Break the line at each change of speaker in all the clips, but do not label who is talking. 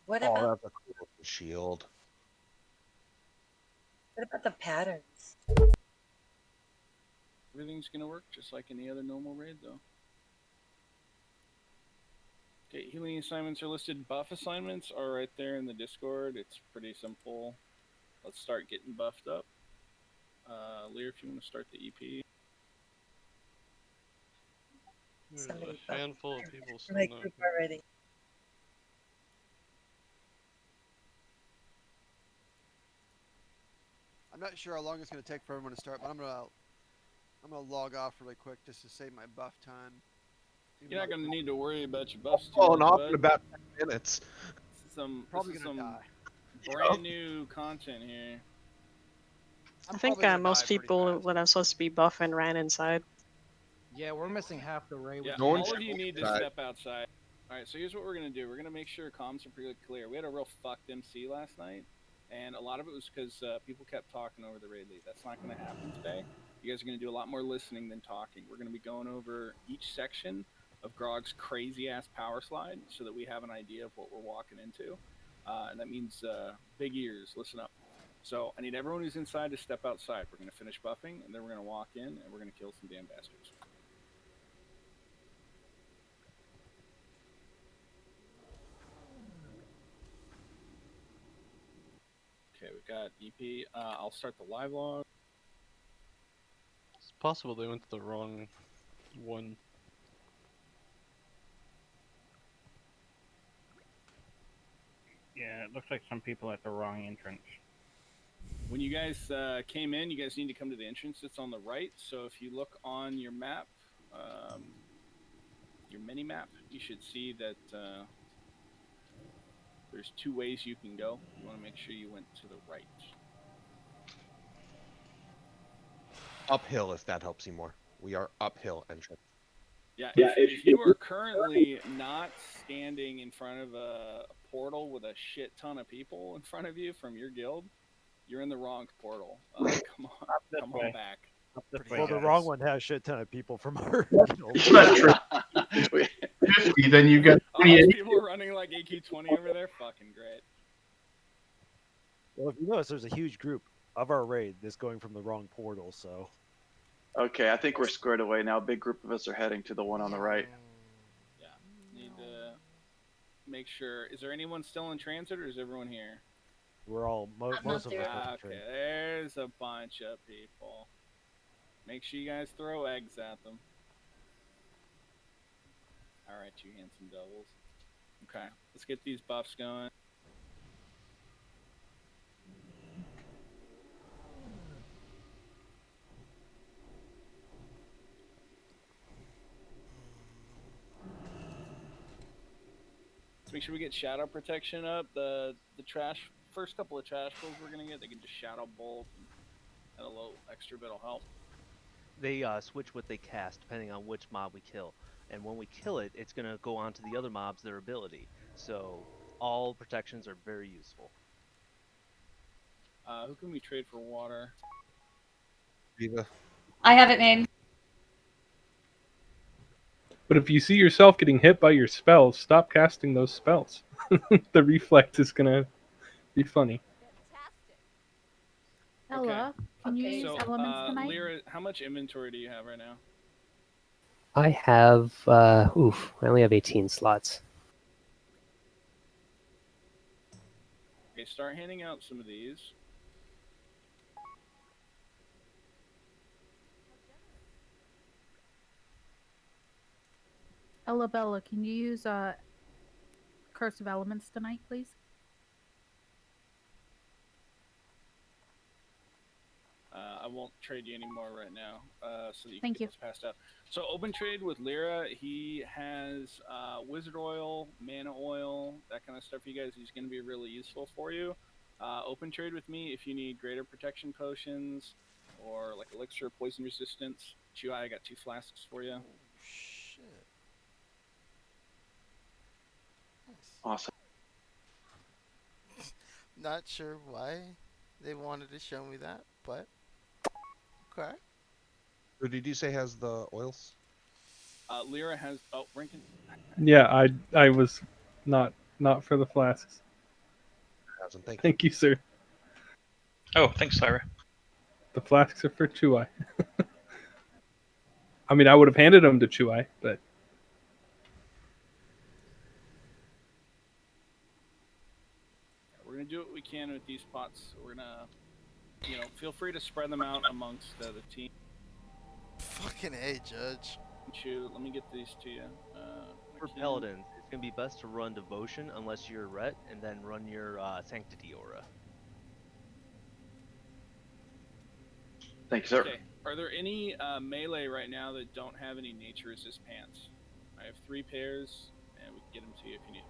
What
Oh,
about
that's a cool shield.
the patterns?
Everything's gonna work just like any other normal raid, though. Okay, healing assignments are listed. Buff assignments are right there in the Discord. It's pretty simple. Let's start getting buffed up. Lear, if you want to start the EP.
There's
Somebody
a handful of people still
my
not
group
here.
already.
I'm not sure how long it's going to take for everyone to start, but I'm gonna log off really quick just to save my buff time.
You're not gonna need to worry about your buffs too
Falling
much,
off
bud.
in about 10 minutes.
Probably
this is
gonna
some
die.
brand new content here.
I think most people that are supposed to be buffing ran inside.
Yeah, we're missing half the raid.
Yeah,
No one
all of you
should
need to
outside.
step outside. All right, so here's what we're gonna do. We're gonna make sure comms are pretty clear. We had a real fucked MC last night, and a lot of it was because people kept talking over the raid lead. That's not gonna happen today. You guys are gonna do a lot more listening than talking. We're gonna be going over each section of Grog's crazy ass power slide so that we have an idea of what we're walking into, and that means big ears. Listen up. So I need everyone who's inside to step outside. We're gonna finish buffing, and then we're gonna walk in, and we're gonna kill some damn bastards. Okay, we've got EP. I'll start the live log.
It's possible they went to the wrong one.
Yeah, it looks like some people at the wrong entrance.
When you guys came in, you guys need to come to the entrance that's on the right. So if you look on your map, your mini map, you should see that there's two ways you can go. You want to make sure you went to the right.
Uphill, if that helps you more. We are uphill entrance.
Yeah, if you are currently not standing in front of a portal with a shit ton of people in front of you from your guild, you're in the wrong portal. Come on back.
Well, the wrong one has a shit ton of people from our guild.
It's not true. 50, then you got
All those
28.
people running like AQ20 over there, fucking great.
Well, if you notice, there's a huge group of our raid that's going from the wrong portal, so.
Okay, I think we're squared away now. A big group of us are heading to the one on the right.
Yeah, need to make sure. Is there anyone still in transit, or is everyone here?
We're all, most of us are
Okay, there's a bunch of people. Make sure you guys throw eggs at them. Alright, you handsome devils. Okay, let's get these buffs going. Let's make sure we get shadow protection up. The trash, first couple of trash pulls we're gonna get, they can just shadow bolt and a little extra bit will help.
They switch what they cast depending on which mob we kill. And when we kill it, it's going to go on to the other mobs, their ability. So all protections are very useful.
Who can we trade for water?
Viva.
I have it made.
But if you see yourself getting hit by your spells, stop casting those spells. The reflect is gonna be funny.
Ella, can you use elements tonight?
Lyra, how much inventory do you have right now?
I have, I only have 18 slots.
Okay, start handing out some of these.
Ella Bella, can you use Curse of Elements tonight, please?
I won't trade you anymore right now, so that you
Thank
can
you.
get this passed out. So open trade with Lyra. He has wizard oil, mana oil, that kind of stuff. For you guys, he's going to be really useful for you. Open trade with me if you need greater protection potions or like elixir poison resistance. Chewy, I got 2 flasks for you.
Shit. Nice.
Awesome.
Not sure why they wanted to show me that, but okay.
Who did you say has the oils?
Lyra has. Oh, Rinkin.
Yeah, I was not for the flasks.
2,000. Thank you.
Thank you, sir.
Oh, thanks, Lyra.
The flasks are for Chuai. I mean, I would have handed them to Chuai, but
We're gonna do what we can with these pots. We're gonna, feel free to spread them out amongst the team.
Fucking A, Judge.
Shoot, let me get these to you.
For Paladins, it's going to be best to run Devotion unless you're Ret, and then run your Sanctity Aura.
Thank you, sir.
Okay. Are there any melee right now that don't have any nature resist pants? I have 3 pairs, and we can get them to you if you need.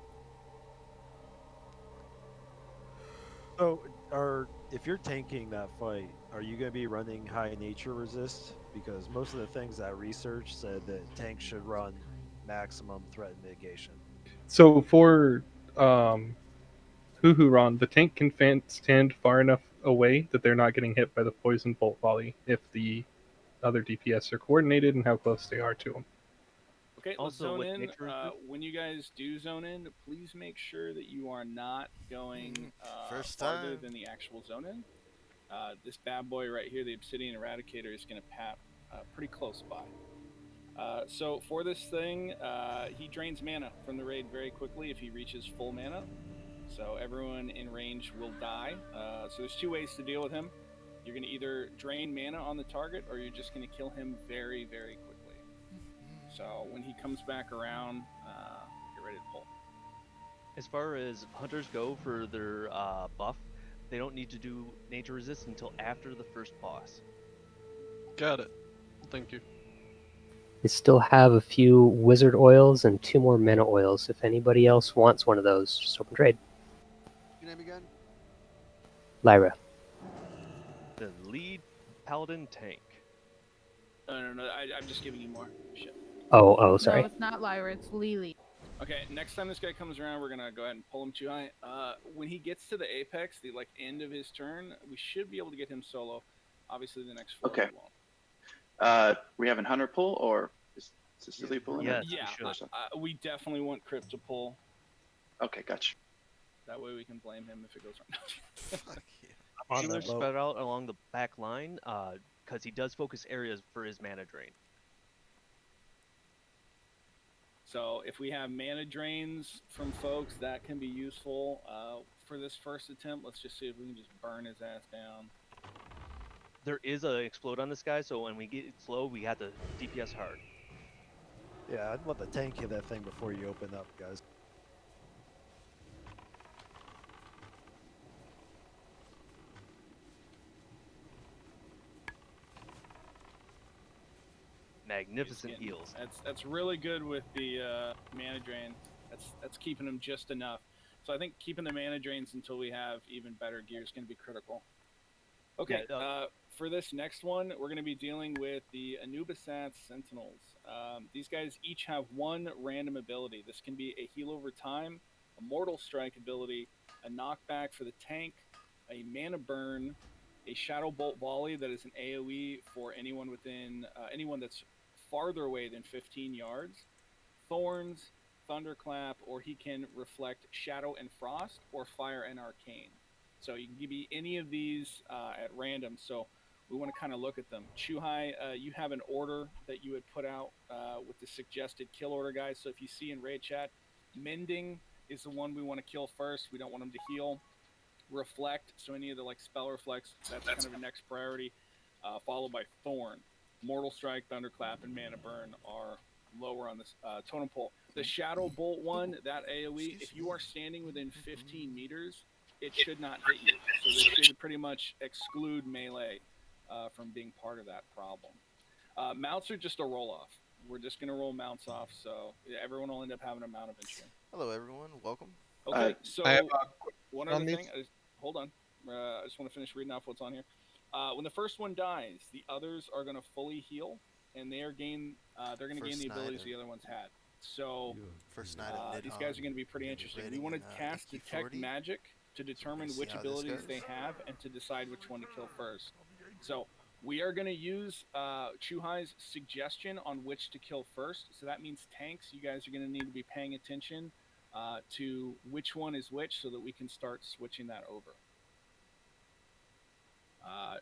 So, if you're tanking that fight, are you going to be running high nature resist? Because most of the things that research said that tanks should run maximum threat mitigation.
so for Huhuron, the tank can stand far enough away that they're not getting hit by the poison bolt volley if the other DPS are coordinated and how close they are to them.
Okay, let's
Also,
zone
with
in.
nature resist-
When you guys do zone in, please make sure that you are not going
First
farther
time.
than the actual zone in. This bad boy right here, the Obsidian Eradicator, is going to pat pretty close by. So for this thing, he drains mana from the raid very quickly if he reaches full mana. So everyone in range will die. So there's 2 ways to deal with him. You're going to either drain mana on the target, or you're just going to kill him very, very quickly. So when he comes back around, get ready to pull.
As far as hunters go for their buff, they don't need to do nature resist until after the first boss.
Got it. Thank you.
I still have a few wizard oils and 2 more mana oils. If anybody else wants one of those, just open trade.
Your name again?
Lyra.
The lead Paladin tank.
No, I'm just giving you more shit.
Oh, sorry.
No, it's not Lyra, it's Lily.
Okay, next time this guy comes around, we're gonna go ahead and pull him too high. When he gets to the apex, the end of his turn, we should be able to get him solo. Obviously, the next 4
Okay.
we won't.
We having Hunter pull or is Cecily pulling?
Yes,
Yeah,
we should.
we definitely want Crypt to pull.
Okay, gotcha.
That way we can blame him if it goes wrong.
Fuck you.
On
Healer
that boat.
spread out along the back line, because he does focus areas for his mana drain.
So if we have mana drains from folks, that can be useful. For this first attempt, let's just see if we can just burn his ass down.
There is a explode on this guy, so when we get slow, we have to DPS hard.
Yeah, I'd let the tank hit that thing before you open up, guys.
Magnificent heals.
That's really good with the mana drain. That's keeping him just enough. So I think keeping the mana drains until we have even better gear is going to be critical. Okay, for this next one, we're going to be dealing with the Anubisath Sentinels. These guys each have 1 random ability. This can be a heal over time, a mortal strike ability, a knockback for the tank, a mana burn, a shadow bolt volley that is an AoE for anyone anyone that's farther away than 15 yards, thorns, thunderclap, or he can reflect shadow and frost, or fire and arcane. So you can give me any of these at random. So we want to kind of look at them. Chuhai, you have an order that you had put out with the suggested kill order, guys. So if you see in raid chat, mending is the one we want to kill first. We don't want him to heal. Reflect, so any of the spell reflects, that's kind of a next priority, followed by thorn. Mortal strike, thunderclap, and mana burn are lower on this totem pole. The shadow bolt one, that AoE, if you are standing within 15 meters, it should not hit you. So this should pretty much exclude melee from being part of that problem. Mounts are just a roll off. We're just going to roll mounts off, so everyone will end up having a mount eventually.
Hello, everyone. Welcome.
Okay, so
I have
one
on
other
these.
thing. Hold on. I just want to finish reading off what's on here. When the first one dies, the others are going to fully heal, and they're going to gain
First
the
night
abilities
of-
the other ones had. So
First night at
these
Nidhogg,
guys are going to be pretty
gonna be
interesting. We
raiding
want to
in,
cast Detect
Q40.
Magic to determine
see
which
how this
abilities
goes.
they have and to decide which one to kill first. So we are going to use Chuhai's suggestion on which to kill first. So that means tanks. You guys are going to need to be paying attention to which one is which so that we can start switching that over.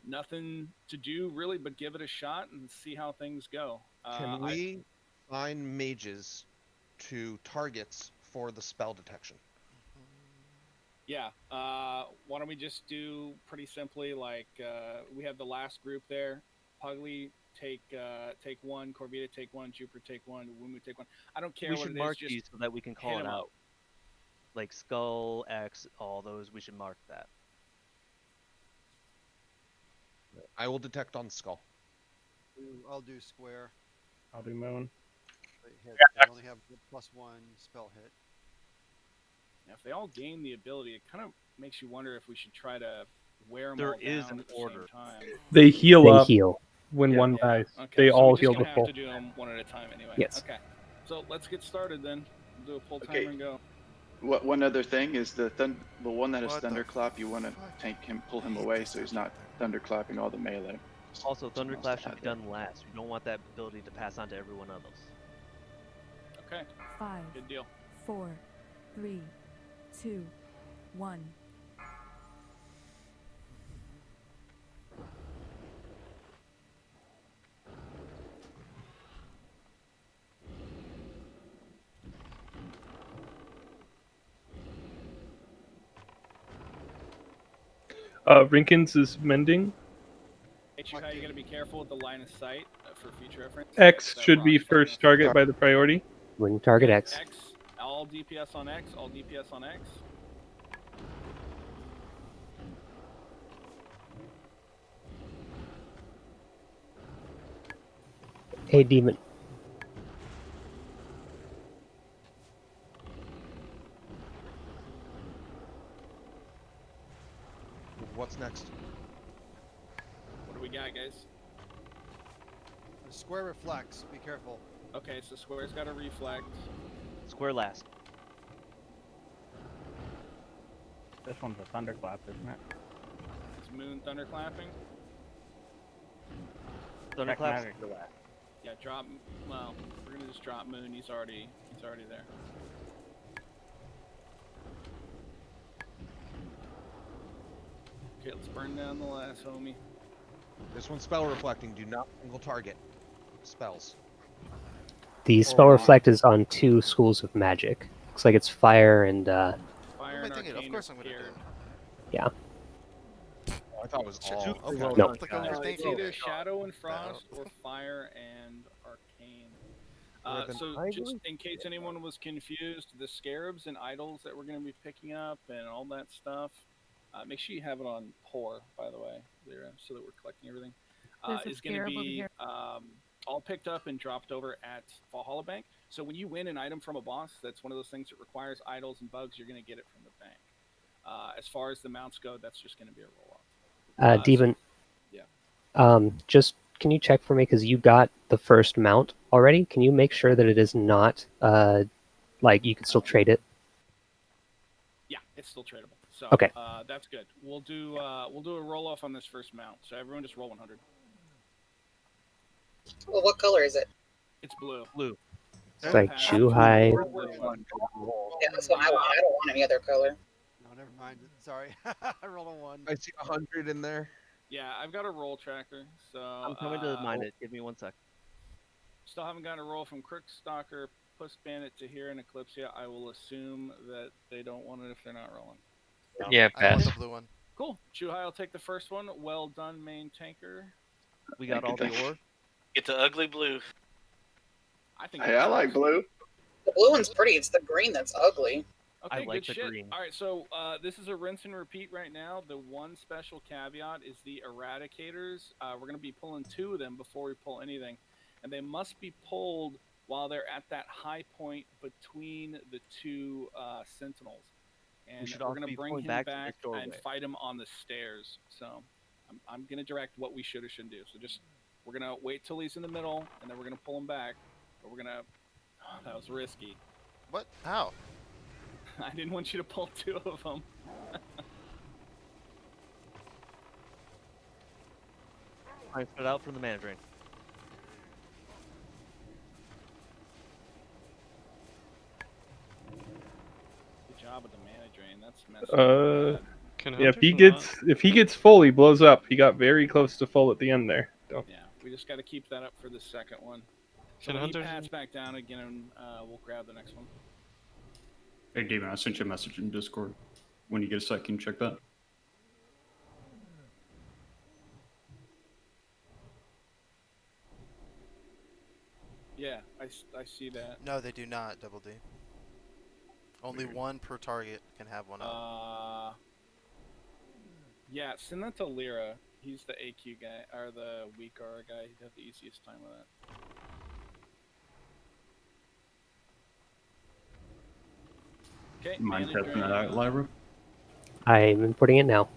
Nothing to do really but give it a shot and see how things go.
Can we find mages to targets for the spell detection?
Yeah. Why don't we just do pretty simply like we have the last group there. Pugly take one, Corvita take one, Jupiter take one, Wumu take one. I don't care
We
what
should
it
mark
is.
these
Just
so that we can call
hit
it
'em
out.
up.
Like Skull, X, all those. We should mark that.
I will detect on Skull.
I'll do square.
I'll do moon.
They hit. They only have +1 spell hit.
Now, if they all gain the ability, it kind of makes you wonder if we should try to wear them
There
all
is
down
an
at the
order.
same time.
They heal
They
up
heal.
when one dies.
Okay,
They
so
all
we're just
heal
gonna
before.
have to do them one at a time anyway.
Yes.
Okay. So let's get started then. We'll do a pull
Okay.
timer and go.
One other thing is the one that has
What the
thunderclap. You want to tank him, pull him away, so he's not thunderclapping all the melee.
Also,
Something else
Thunderclap
to
should
add
be done last. We don't want that ability to pass on to everyone else.
Okay.
5,
Good deal.
4, 3, 2, 1.
Rinkins is mending.
How you gotta be careful with the line of sight for future reference.
X
That
should be
rock's following
first
us.
target by the priority.
When target X.
X. All DPS on X. All DPS on X.
Hey, demon.
What's next?
What do we got, guys?
The square reflects. Be careful.
Okay, so square's got to reflect.
Square last.
This one's a thunderclap, isn't it?
Is Moon thunderclapping?
Thunderclap's
Magic.
the last.
Yeah, drop. Well, we're gonna just drop Moon. He's already there. Okay, let's burn down the last homie.
This one's spell reflecting. Do not single target spells.
The spell reflect is on 2 schools of magic. Looks like it's fire and
Fire
What am I
and
thinking? Of
arcane
course
are
I'm gonna do.
paired.
yeah.
I thought it was all.
Super
Okay.
well
No.
done,
Like
guys.
overthinking
It's either
it.
Shadow and Frost or Fire and Arcane.
With an
So
ivory?
just in case anyone was confused, the scarabs and idols that we're going to be picking up and all that stuff, make sure you have it on pour, by the way, Lyra, so that we're collecting everything.
There's a
Is going to
scarab over
be
here.
all picked up and dropped over at Valhalla Bank. So when you win an item from a boss, that's one of those things that requires idols and bugs, you're going to get it from the bank. As far as the mounts go, that's just going to be a roll-off.
Demon.
Yeah.
Just can you check for me because you got the first mount already? Can you make sure that it is not like you can still trade it?
Yeah, it's still tradable. So
Okay.
That's good. We'll do a roll off on this first mount. So everyone just roll 100.
Well, what color is it?
It's blue.
Blue.
It's like Chuhai.
Yeah, that's what I want. I don't want any other color.
No, never mind. Sorry. I rolled a 1.
I see 100 in there.
Yeah, I've got a roll tracker. So
I'm coming to mine it. Give me 1 sec.
Still haven't gotten a roll from Crookstalker, Puss Bandit, Tahir, and Eclipse yet. I will assume that they don't want it if they're not rolling.
Yeah,
I want
pass.
the blue one.
Cool. Chuhai will take the first one. Well done, main tanker.
We got all the ore.
Get the ugly blue.
I think.
Hey, I like blue.
The blue one's pretty. It's the green that's ugly.
Okay,
I like
good
the
shit.
green.
All right, so this is a rinse and repeat right now. The one special caveat is the Eradicators. We're going to be pulling 2 of them before we pull anything, and they must be pulled while they're at that high point between the 2 Sentinels. And
should
we're
also
going
be
to bring
pulling
him
back to
back
this doorway.
and fight him on the stairs. So I'm going to direct what we should or shouldn't do. So we're going to wait till he's in the middle, and then we're going to pull him back. But we're going to... Oh, that was risky.
What? How?
I didn't want you to pull 2 of them.
Alright, put it out from the mana drain.
job with the mana drain. That's messed up.
Yeah, if he gets full, he blows up. He got very close to full at the end there. Don't.
Yeah, we just got to keep that up for the second one. So
Can
when he
Hunters-
pats back down again, we'll grab the next one.
Hey, David, I sent you a message in Discord. When you get a sec, can you check that?
Yeah, I see that.
No, they do not, Double D. Only one per target can have one up.
Yeah, send that to Lyra. He's the AQ guy, or the weak aura guy. He'd have the easiest time with that. Okay,
Mind
mana
testing
drain.
that out, Lyra?
I'm importing it now.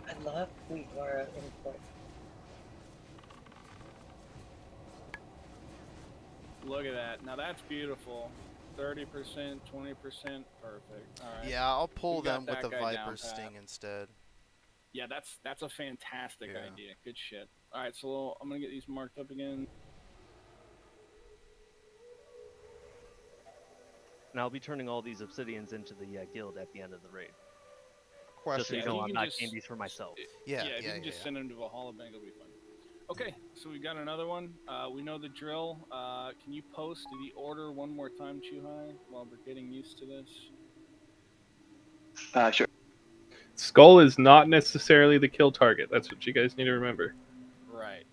I love weak aura import.
Look at that. Now that's beautiful. 30%, 20%, perfect. All right.
Yeah, I'll pull
We got
them with
that
the
guy down
Viper
pat.
Sting instead.
Yeah, that's a fantastic
Yeah.
idea. Good shit. All right, so I'm gonna get these marked up again.
And I'll be turning all these obsidians into the guild at the end of the raid.
Question.
Just so you
Yeah,
know,
you
I'm
can
not
just-
getting these for myself.
Yeah,
if you can just send them to Valhalla Bank, it'll be fun. Okay, so we got another one. We know the drill. Can you post the order one more time, Chuhai, while we're getting used to this?
Sure.
Skull is not necessarily the kill target. That's what you guys need to remember.
Right.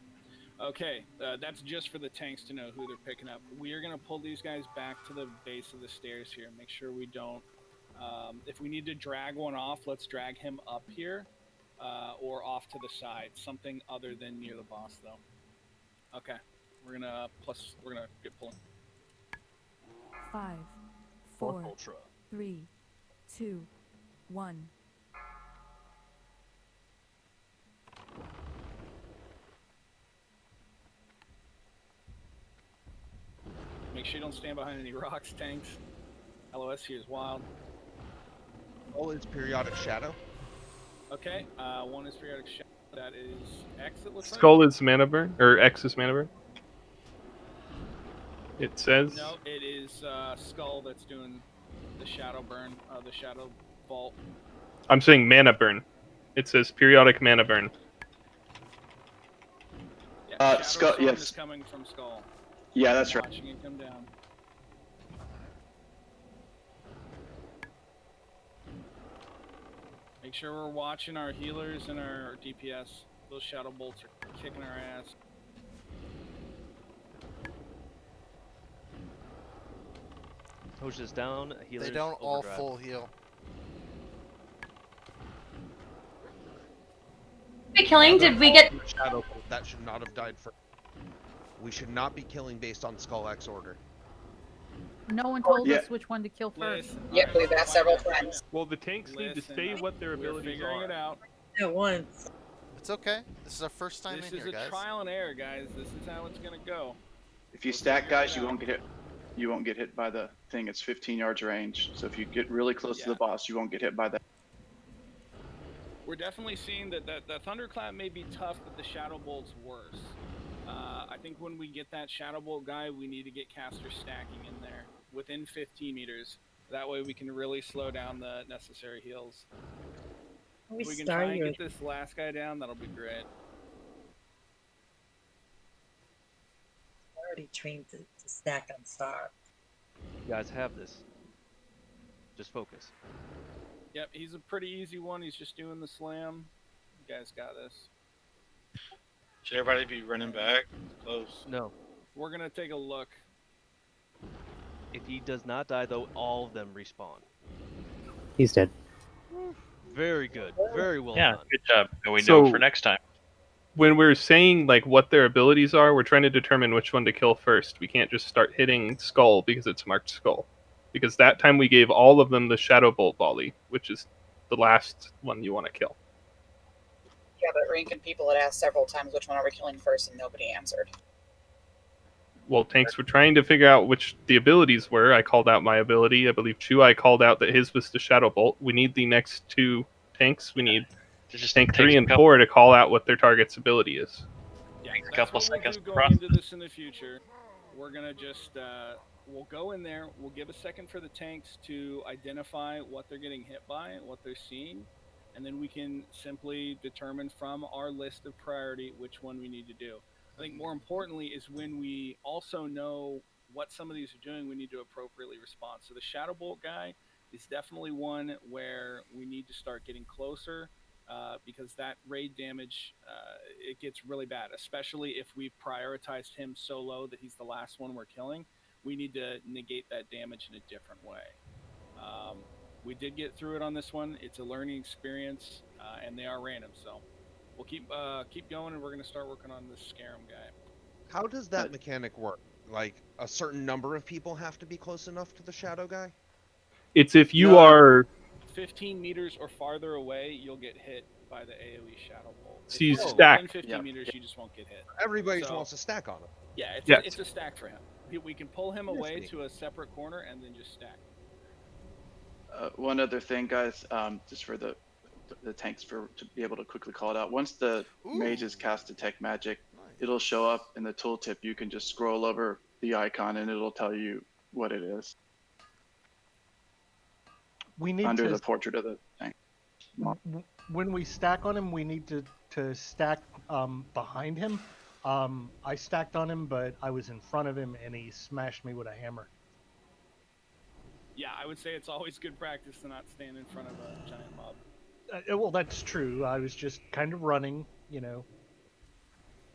Okay, that's just for the tanks to know who they're picking up. We are going to pull these guys back to the base of the stairs here. Make sure we don't... if we need to drag one off, let's drag him up here or off to the side. Something other than near the boss, though. Okay, we're going to get pulling.
5, 4, 3, 2, 1.
Make sure you don't stand behind any rocks, tanks. LOS here is wild.
All is periodic shadow.
Okay, one is periodic shadow. That is X, it looks
Skull
like.
is mana burn, or X is mana burn. It says.
No, it is Skull that's doing the shadow burn, the shadow vault.
I'm saying mana burn. It says periodic mana burn.
Yeah, shadow
Skull,
storm
yes.
is coming from Skull.
Yeah, that's
I'm
right.
watching it come down. Make sure we're watching our healers and our DPS. Those shadow bolts are kicking our ass.
Push this down. Healers
They don't all
overdrive.
full heal.
Killing? Did we get?
Shadow bolt that should not have died first. We should not be killing based on Skull X order.
No one told
Yeah.
us which one to kill first.
Listen,
Yeah,
alright,
we've asked several times.
Well, the tanks need to
Listen,
say what their
we're
abilities
figuring
are.
it out.
At once.
It's okay. This is our first time
This
in
is
here,
a
guys.
trial and error, guys. This is how it's gonna go.
If you stack guys, you won't get hit. You won't get hit by the thing. It's 15 yards range. So if you get really close to the boss, you won't get hit by that.
We're definitely seeing that Thunderclap may be tough, but the Shadow Bolt's worse. I think when we get that Shadow Bolt guy, we need to get caster stacking in there within 15 meters. That way we can really slow down the necessary heals. If we can try and get this last guy down, that'll be great.
Already trained to stack on Star.
You guys have this. Just focus.
Yep, he's a pretty easy one. He's just doing the slam. You guys got this.
Should everybody be running back? Close.
No.
We're gonna take a look.
If he does not die, though, all of them respawn.
He's dead.
Very good. Very well
Yeah,
done.
good job. And we
So-
know for next time.
When we're saying like what their abilities are, we're trying to determine which one to kill first. We can't just start hitting Skull because it's marked Skull. Because that time we gave all of them the Shadow Bolt volley, which is the last one you want to kill.
Yeah, but Rankin people had asked several times which one are we killing first, and nobody answered.
Well, tanks were trying to figure out which the abilities were. I called out my ability. I believe Chuai called out that his was the Shadow Bolt. We need the next two tanks. We need
Just
tank
takes
3
a
and
couple-
4 to call out what their target's ability is.
Yeah,
Takes a
that's
couple
what we'll
seconds
do
to
going
process.
into this in the future. We're gonna just we'll go in there. We'll give a second for the tanks to identify what they're getting hit by, what they're seeing, and then we can simply determine from our list of priority which one we need to do. I think more importantly is when we also know what some of these are doing, we need to appropriately respond. So the Shadow Bolt guy is definitely one where we need to start getting closer because that raid damage, it gets really bad, especially if we've prioritized him so low that he's the last one we're killing. We need to negate that damage in a different way. We did get through it on this one. It's a learning experience, and they are random, so we'll keep going, and we're going to start working on this Scarab guy.
How does that mechanic work? Like, a certain number of people have to be close enough to the shadow guy?
It's if you are
15 meters or farther away, you'll get hit by the AoE Shadow Bolt.
So you
Within
stack.
50 meters, you just won't get hit.
Everybody just wants to stack on him.
Yeah,
Yes.
it's a stack for him. We can pull him away to a separate corner and then just stack.
One other thing, guys, just for the tanks to be able to quickly call it out. Once the mages cast Detect Magic, it'll show up in the tooltip. You can just scroll over the icon and it'll tell you what it is.
We need
under
to,
the portrait of the tank.
When we stack on him, we need to stack behind him. I stacked on him, but I was in front of him and he smashed me with a hammer.
Yeah, I would say it's always good practice to not stand in front of a giant mob.
Well, that's true. I was just kind of running, you know.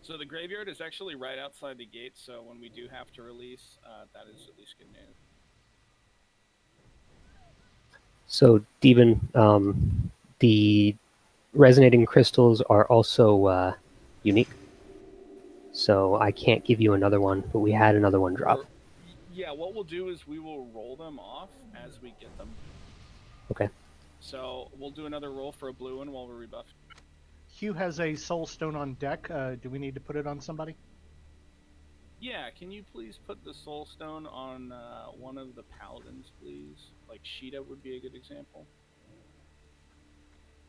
So the graveyard is actually right outside the gate, so when we do have to release, that is at least good news.
So, Devin, the resonating crystals are also unique. So I can't give you another one, but we had another one drop.
Yeah, what we'll do is we will roll them off as we get them.
Okay.
So we'll do another roll for a blue one while we're rebuffed.
Hugh has a soul stone on deck. Do we need to put it on somebody?
Yeah, can you please put the soul stone on one of the paladins, please? Like Sheeta would be a good example.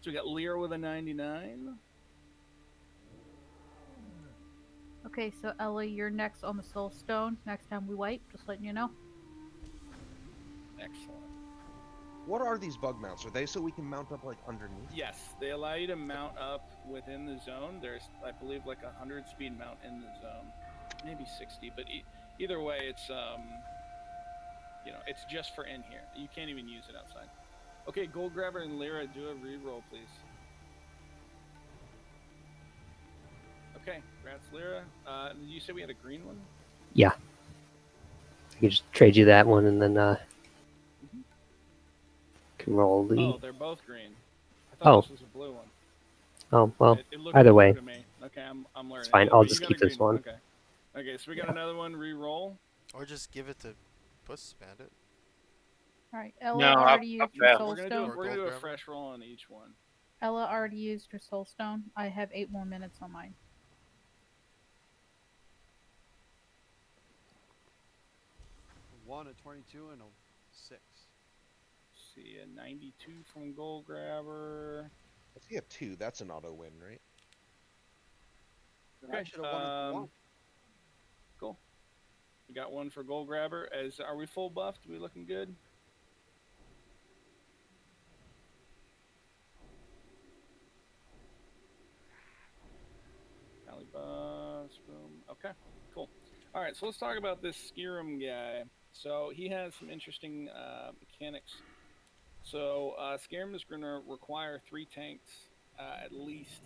So we got Lyra with a 99.
Okay, so Ella, you're next on the soul stone. Next time we wipe, just letting you know.
Excellent.
What are these bug mounts? Are they so we can mount up like underneath?
Yes, they allow you to mount up within the zone. There's, I believe, like 100 speed mount in the zone, maybe 60. But either way, it's you know, it's just for in here. You can't even use it outside. Okay, Gold Grabber and Lyra, do a re-roll, please. Okay, congrats, Lyra. Did you say we had a green one?
Yeah. I can just trade you that one, and then can roll the.
Oh, they're both green. I thought this was a blue one.
Oh well.
It looked
either
blue
way.
to me. Okay, I'm learning.
It's fine.
Either
I'll
way, you
just
got
keep
a green
this one.
Okay. Okay, so we got another one. Re-roll.
Or just give it to Puss Bandit.
Alright, Ella
No,
already used her soul
We're gonna
stone.
do a fresh roll on each one.
Ella already used her soul stone. I have 8 more minutes on mine.
One, a 22, and a 6.
See a 92 from Gold Grabber.
I see a 2. That's an auto win, right?
I
Okay.
should have won it for one.
Cool. We got one for Gold Grabber. Are we full buffed? Are we looking good? Tally buffs. Boom. Okay. Cool. All right. So let's talk about this Scarab guy. So he has some interesting mechanics. So Scarab is going to require 3 tanks at least.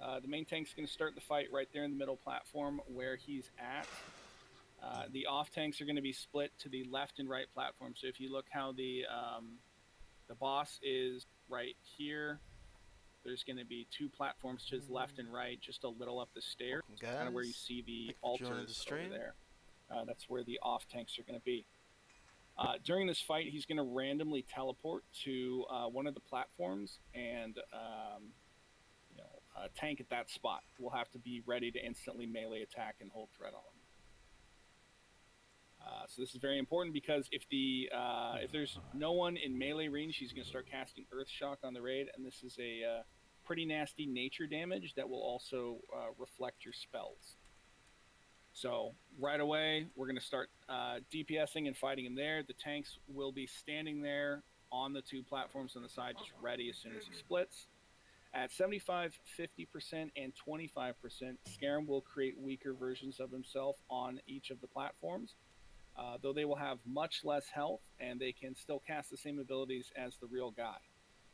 The main tank's going to start the fight right there in the middle platform where he's at. The off tanks are going to be split to the left and right platform. So if you look how the boss is right here, there's going to be 2 platforms to his left and right, just a little up the stairs, kind of where you see the altars over there. That's where the off tanks are going to be. During this fight, he's going to randomly teleport to one of the platforms and tank at that spot. We'll have to be ready to instantly melee attack and hold threat on him. So this is very important because if there's no one in melee range, he's going to start casting Earth Shock on the raid, and this is a pretty nasty nature damage that will also reflect your spells. So right away, we're going to start DPSing and fighting him there. The tanks will be standing there on the 2 platforms on the side, just ready as soon as he splits. At 75, 50%, and 25%, Scarab will create weaker versions of himself on each of the platforms, though they will have much less health, and they can still cast the same abilities as the real guy.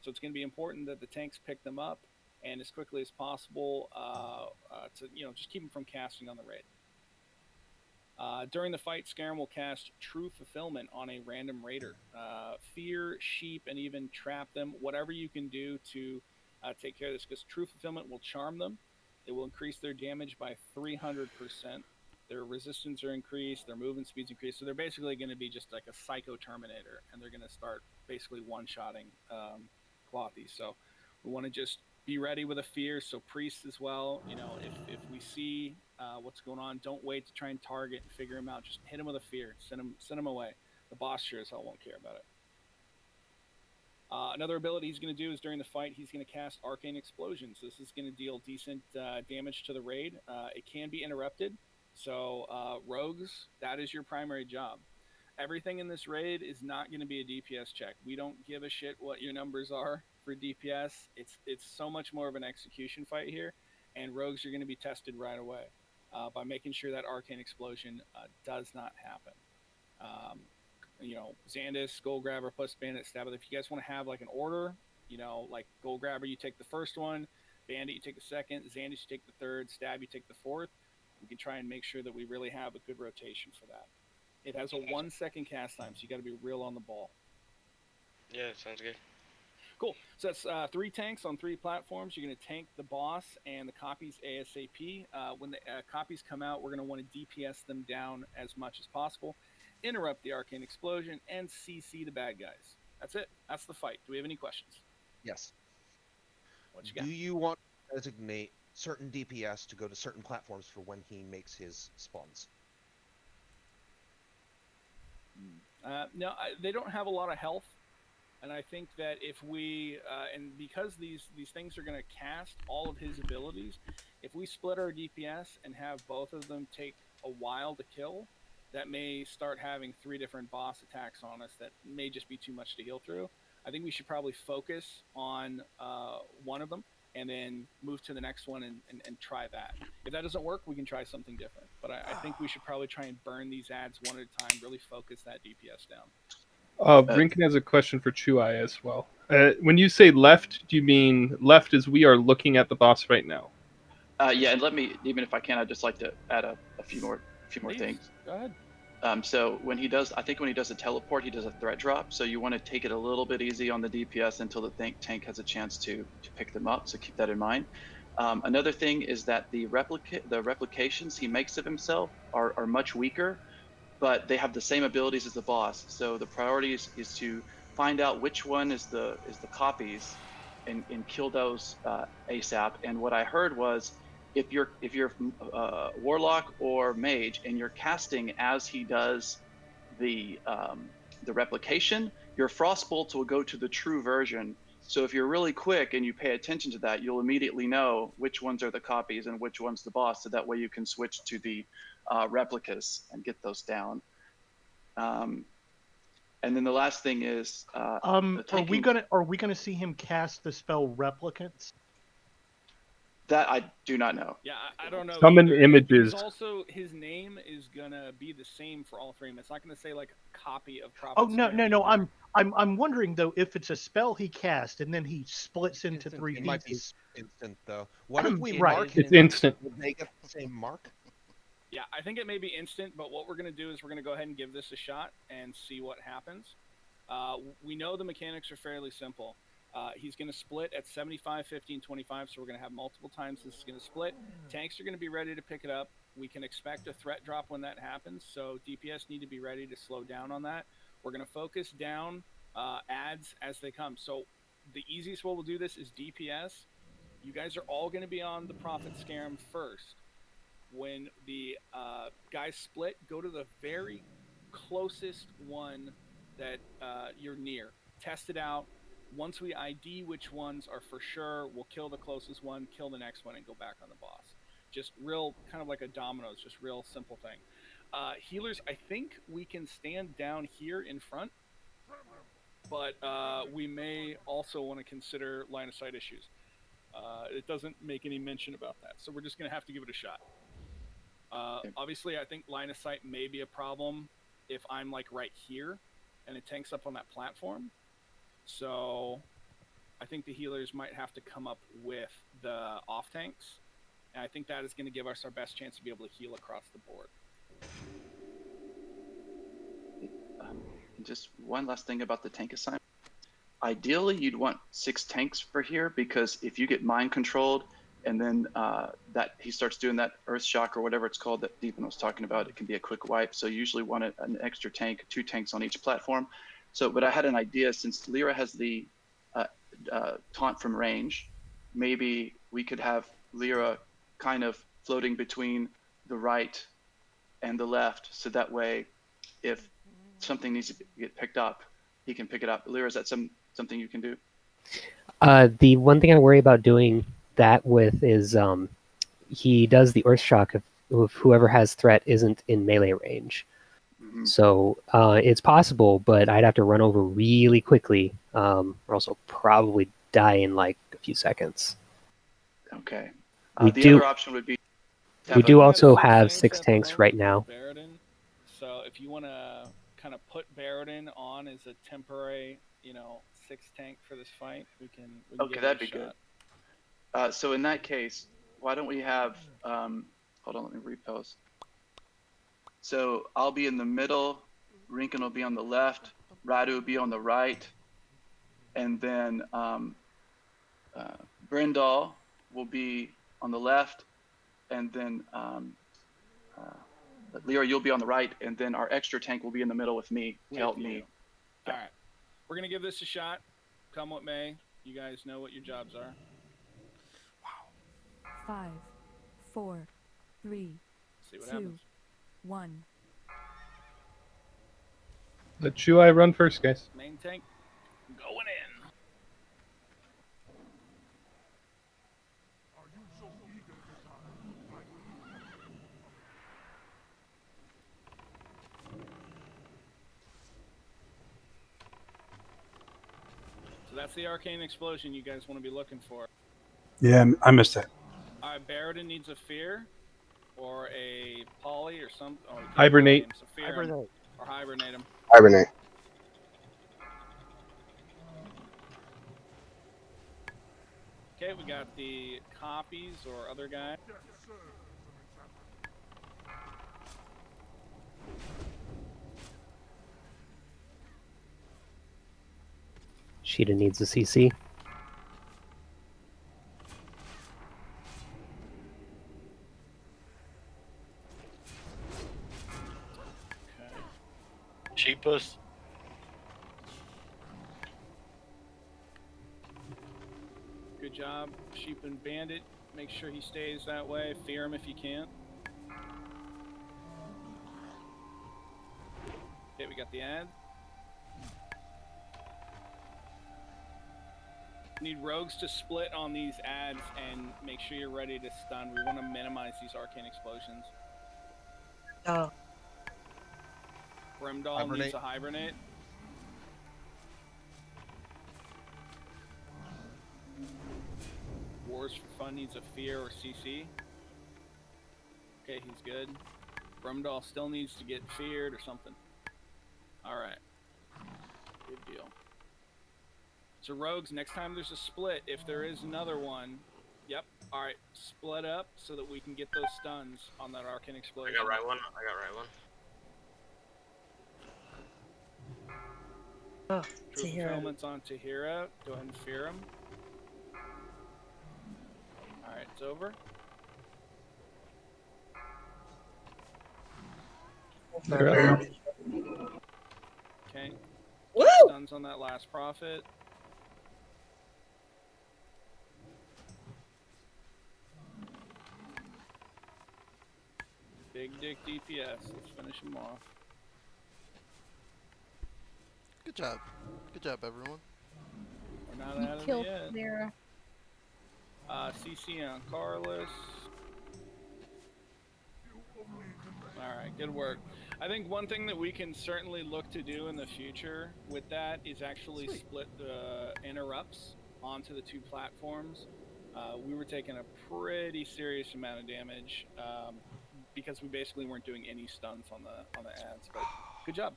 So it's going to be important that the tanks pick them up and as quickly as possible to just keep them from casting on the raid. During the fight, Scarab will cast True Fulfillment on a random raider. Fear, sheep, and even trap them. Whatever you can do to take care of this, because True Fulfillment will charm them. It will increase their damage by 300%. Their resistance are increased, their movement speeds increased. So they're basically going to be just like a Psycho Terminator, and they're going to start basically one-shotting Clothies. So we want to just be ready with a fear. So priests as well. If we see what's going on, don't wait to try and target and figure him out. Just hit him with a fear. Send him away. The boss sure as hell won't care about it. Another ability he's going to do is during the fight, he's going to cast Arcane Explosions. This is going to deal decent damage to the raid. It can be interrupted. So rogues, that is your primary job. Everything in this raid is not going to be a DPS check. We don't give a shit what your numbers are for DPS. It's so much more of an execution fight here, and rogues are going to be tested right away by making sure that Arcane Explosion does not happen. Xandus, Gold Grabber, Puss Bandit, Stabber. If you guys want to have like an order, like Gold Grabber, you take the first one, Bandit, you take the second, Xandus, you take the third, Stab, you take the fourth. We can try and make sure that we really have a good rotation for that. It has a 1-second cast time, so you got to be real on the ball.
Yeah, sounds good.
Cool. So that's 3 tanks on 3 platforms. You're going to tank the boss and the copies ASAP. When the copies come out, we're going to want to DPS them down as much as possible, interrupt the Arcane Explosion, and CC the bad guys. That's it. That's the fight. Do we have any questions?
Yes.
What you got?
Do you want to designate certain DPS to go to certain platforms for when he makes his spawns?
No, they don't have a lot of health, and I think that if we and because these things are going to cast all of his abilities, if we split our DPS and have both of them take a while to kill, that may start having 3 different boss attacks on us that may just be too much to heal through. I think we should probably focus on one of them and then move to the next one and try that. If that doesn't work, we can try something different. But I think we should probably try and burn these ads one at a time, really focus that DPS down.
Rinkin has a question for Chuai as well. When you say left, do you mean left as we are looking at the boss right now?
Yeah, and let me, even if I can, I'd just like to add a few more things.
Go ahead.
So when he does, I think when he does a teleport, he does a threat drop. So you want to take it a little bit easy on the DPS until the tank has a chance to pick them up. So keep that in mind. Another thing is that the replications he makes of himself are much weaker, but they have the same abilities as the boss. So the priority is to find out which one is the copies and kill those ASAP. And what I heard was, if you're warlock or mage and you're casting as he does the replication, your frost bolts will go to the true version. So if you're really quick and you pay attention to that, you'll immediately know which ones are the copies and which one's the boss. So that way you can switch to the replicas and get those down. And then the last thing is,
are we gonna see him cast the spell Replicants?
That I do not know.
Yeah, I don't know.
Summon
either.
images.
He's also, his name is gonna be the same for all 3 of them. It's not gonna say like a copy of Prophet.
Oh no. I'm wondering though if it's a spell he cast and then he splits into 3
It might be
pieces.
instant though. What if we
Right.
mark
It's
him?
instant.
Would they get the same mark?
Yeah, I think it may be instant, but what we're going to do is we're going to go ahead and give this a shot and see what happens. We know the mechanics are fairly simple. He's going to split at 75, 15, 25, so we're going to have multiple times this is going to split. Tanks are going to be ready to pick it up. We can expect a threat drop when that happens, so DPS need to be ready to slow down on that. We're going to focus down ads as they come. So the easiest way we'll do this is DPS. You guys are all going to be on the Prophet Scarab first. When the guys split, go to the very closest one that you're near. Test it out. Once we ID which ones are for sure, we'll kill the closest one, kill the next one, and go back on the boss. just real kind of like a dominoes, just real simple thing. Healers, I think we can stand down here in front, but we may also want to consider line of sight issues. It doesn't make any mention about that, so we're just going to have to give it a shot. Obviously, I think line of sight may be a problem if I'm like right here and it tanks up on that platform. So I think the healers might have to come up with the off tanks, and I think that is going to give us our best chance to be able to heal across the board.
Just one last thing about the tank assignment. Ideally, you'd want 6 tanks for here, because if you get mind controlled and then that he starts doing that earth shock or whatever it's called that Deepin was talking about, it can be a quick wipe. So you usually want an extra tank, 2 tanks on each platform. So, but I had an idea, since Lyra has the taunt from range, maybe we could have Lyra kind of floating between the right and the left, so that way if something needs to get picked up, he can pick it up. Lyra, is that something you can do?
The one thing I worry about doing that with is he does the Earth Shock if whoever has threat isn't in melee range.
Mm-hmm.
So it's possible, but I'd have to run over really quickly, or also probably die in like a few seconds.
Okay.
We
the
do,
other option would be...
we do also have 6 tanks right now.
So if you want to kind of put Baradin on as a temporary, 6 tank for this fight, we can
Okay,
give
that'd
it a
be
shot.
good. So in that case, why don't we have... hold on, let me repost. So I'll be in the middle, Rinken will be on the left, Radu will be on the right, and then Brindal will be on the left, and then Lyra, you'll be on the right, and then our extra tank will be in the middle with me to help me.
All right. We're going to give this a shot. Come what may. You guys know what your jobs are.
5, 4, 3,
See what
2,
happens.
1.
Let Shuai run first, guys.
Main tank going in. So that's the Arcane Explosion you guys want to be looking for.
Yeah, I missed that.
All right, Baradin needs a Fear or a Poly or some... Oh, he can't
Hibernate.
poly him, so fear him, or Hibernate him.
Hibernate.
Okay, we got the copies or other guy.
Sheeta needs a CC.
Cheapest.
Good job, Sheep and Bandit. Make sure he stays that way. Fear him if you can. Okay, we got the ad. Need rogues to split on these ads and make sure you're ready to stun. We want to minimize these Arcane Explosions.
Oh.
Brimdall needs a Hibernate. Wars for Fun needs a Fear or CC. Okay, he's good. Brimdall still needs to get feared or something. Alright. Good deal. So rogues, next time there's a split, if there is another one, yep, alright, split up so that we can get those stuns on that Arcane Explosion.
I got right one. I got right one.
Oh,
True fulfillment's on Tahira. Go ahead and fear him. Alright, it's over. Okay.
Woo!
Stuns on that last prophet. Big dick DPS. Let's finish him off.
Good job. Good job, everyone.
We're not
You
out of it
killed
yet.
Lyra.
CC on Carlos. All right, good work. I think one thing that we can certainly look to do in the future with that is actually split the interrupts onto the two platforms. We were taking a pretty serious amount of damage because we basically weren't doing any stunts on the ads. But good job.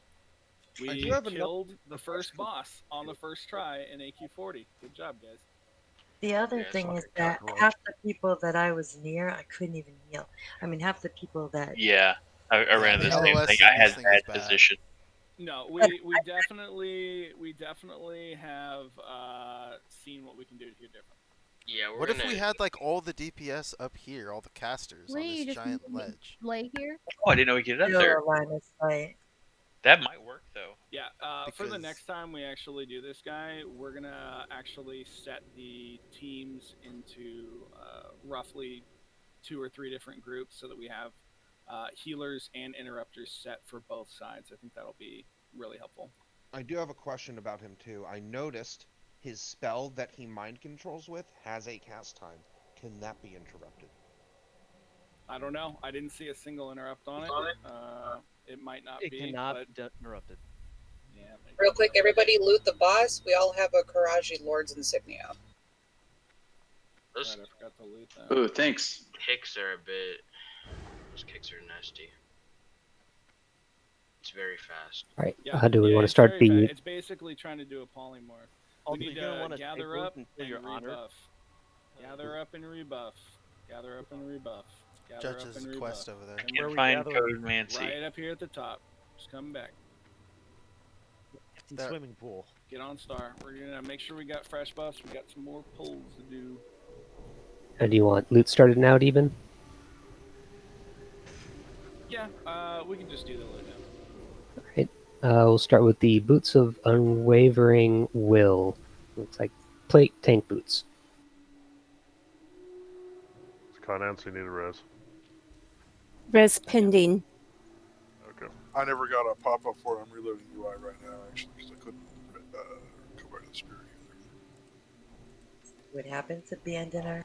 We killed the first boss on the first try in AQ40. Good job, guys.
The other thing is that half the people that I was near, I couldn't even heal. I mean, half the people that.
Yeah, I ran the same thing. I had bad position.
No, we definitely have seen what we can do here different.
Yeah,
What if we had like all the DPS up here, all the casters on
Lee, you
this
just
giant ledge?
lay here.
Oh, I didn't know we could get up there. That might work though.
Yeah, for the next time we actually do this, guy, we're gonna actually set the teams into roughly 2 or 3 different groups so that we have healers and interrupters set for both sides. I think that'll be really helpful.
I do have a question about him too. I noticed his spell that he mind controls with has a cast time. Can that be interrupted?
I don't know. I didn't see a single interrupt on it. It might not be.
It cannot
but...
be interrupted.
Yeah.
Real quick, everybody loot the boss. We all have a Ahn'Qiraj Lord's insignia.
Those,
I forgot to loot that.
Ooh, thanks.
Kicks are a bit. Those kicks are nasty. It's very fast.
All right.
Yeah,
How do we want to
it's
start
very
the?
fast. It's basically trying to do a polymorph.
Also,
We need
you're gonna
to
wanna
gather
take
up
root
and
until you're honored.
rebuff. Gather up and rebuff. Gather up and rebuff. Gather up
Judge's
and rebuff.
quest over there.
And
Can't
where we
find
gather-
Code Mancy.
Right up here at the top. Just come back.
Empty swimming pool.
Get on star. We're gonna make sure we got fresh buffs. We got some more pulls to do.
Do you want loot started now, Deben?
Yeah, we can just do the loot now.
All right. We'll start with the boots of unwavering will. Looks like plate tank boots.
Can't answer, need a res.
Res pending.
Okay.
I never got a pop-up for it. I'm reloading UI right now, actually, because I couldn't come back to the spirit either.
What happens at the end in our...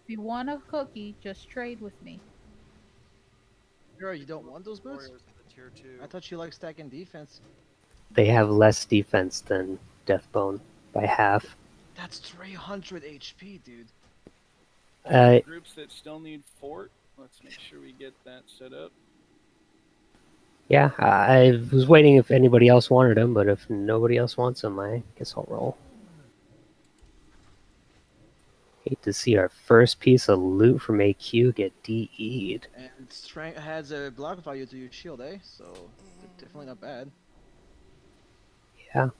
If you want a cookie, just trade with me.
Girl, you don't want those boots?
Tier 2.
I thought you liked stacking defense.
They have less defense than Deathbone by half.
That's 300 HP, dude.
Groups that still need fort. Let's make sure we get that set up.
Yeah, I was waiting if anybody else wanted them, but if nobody else wants them, I guess I'll roll. Hate to see our first piece of loot from AQ get DE'd.
And strength has a block value to your shield, eh? So they're definitely not bad.
Yeah.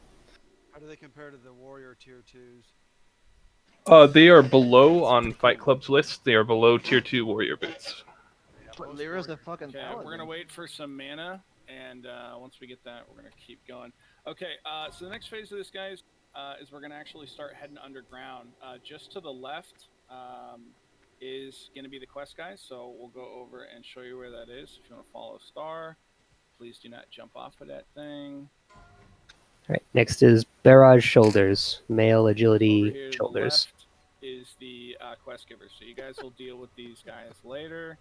How do they compare to the warrior tier 2s?
They are below on Fight Club's list. They are below tier 2 warrior boots.
But Lyra's the fucking
Okay,
paladin.
we're gonna wait for some mana, and once we get that, we're gonna keep going. Okay, so the next phase of this, guys, is we're gonna actually start heading underground. Just to the left is gonna be the quest, guys. So we'll go over and show you where that is. If you want to follow Star, please do not jump off of that thing.
All right. Next is Barrage Shoulders, male
Over
agility
here to the
shoulders.
left is the quest giver. So you guys will deal with these guys later.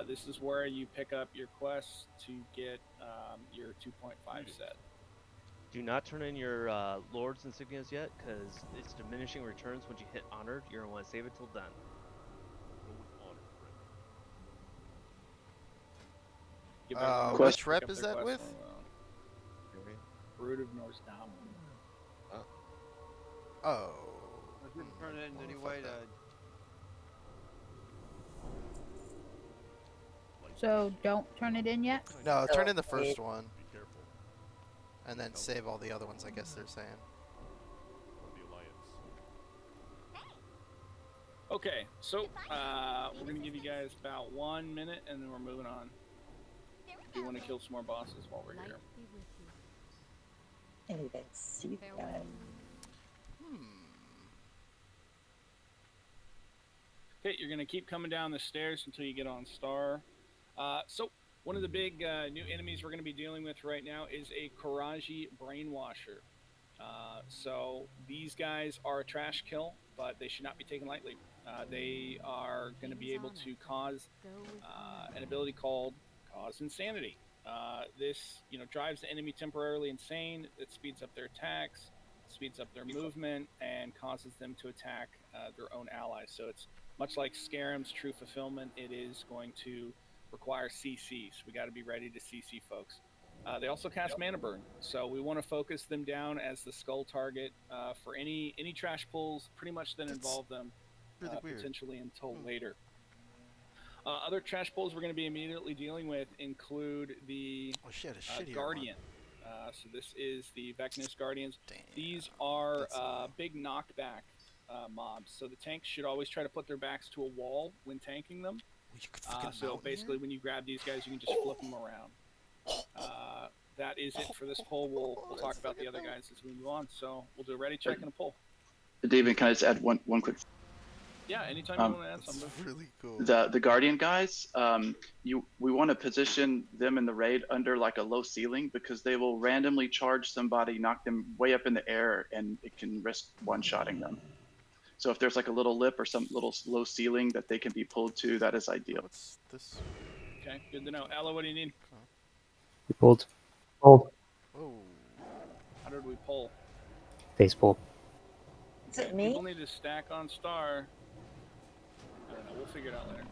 This is where you pick up your quests to get your 2.5 set.
Do not turn in your Lord's insignias yet, because it's diminishing returns once you hit Honored. You're going to want to save it till then.
Give everyone a
Which
pick
rep
up
is
their
that
quest
with?
Brood of Norse Down.
Oh.
I didn't turn it in any way to...
So don't turn it in yet?
No, turn in the first one. Be careful. And then save all the other ones, I guess they're saying.
Okay, so we're going to give you guys about 1 minute, and then we're moving on. We want to kill some more bosses while we're here.
I didn't even see that.
Okay, you're going to keep coming down the stairs until you get on Star. So one of the big new enemies we're going to be dealing with right now is a Karaji Brainwasher. So these guys are a trash kill, but they should not be taken lightly. They are going to be able to cause an ability called Cause Insanity. This, drives the enemy temporarily insane. It speeds up their attacks, speeds up their movement, and causes them to attack their own allies. So it's much like Scarab's True Fulfillment. It is going to require CC, so we got to be ready to CC folks. They also cast Mana Burn, so we want to focus them down as the skull target for any trash pulls, pretty much then involve them
really weird.
potentially until later. Other trash pulls we're going to be immediately dealing with include the Guardian. So this is the Vecnus Guardians.
Damn,
these are big knockback mobs. So the tanks should always try to put their backs to a wall when tanking them. So basically, when you grab these guys, you can just flip them around. That is it for this poll. We'll talk about the other guys as we move on. So we'll do a ready check and a poll.
David, can I just add one quick?
Yeah, anytime you want to add something.
Really cool.
The Guardian guys, we want to position them in the raid under like a low ceiling because they will randomly charge somebody, knock them way up in the air, and it can risk one-shotting them. So if there's like a little lip or some little low ceiling that they can be pulled to, that is ideal.
What's this?
Okay, good to know. Ella, what do you need?
We pulled. Pulled.
Oh.
How did we pull?
Face pull.
Is it me?
People need to stack on star. I don't know. We'll figure it out later.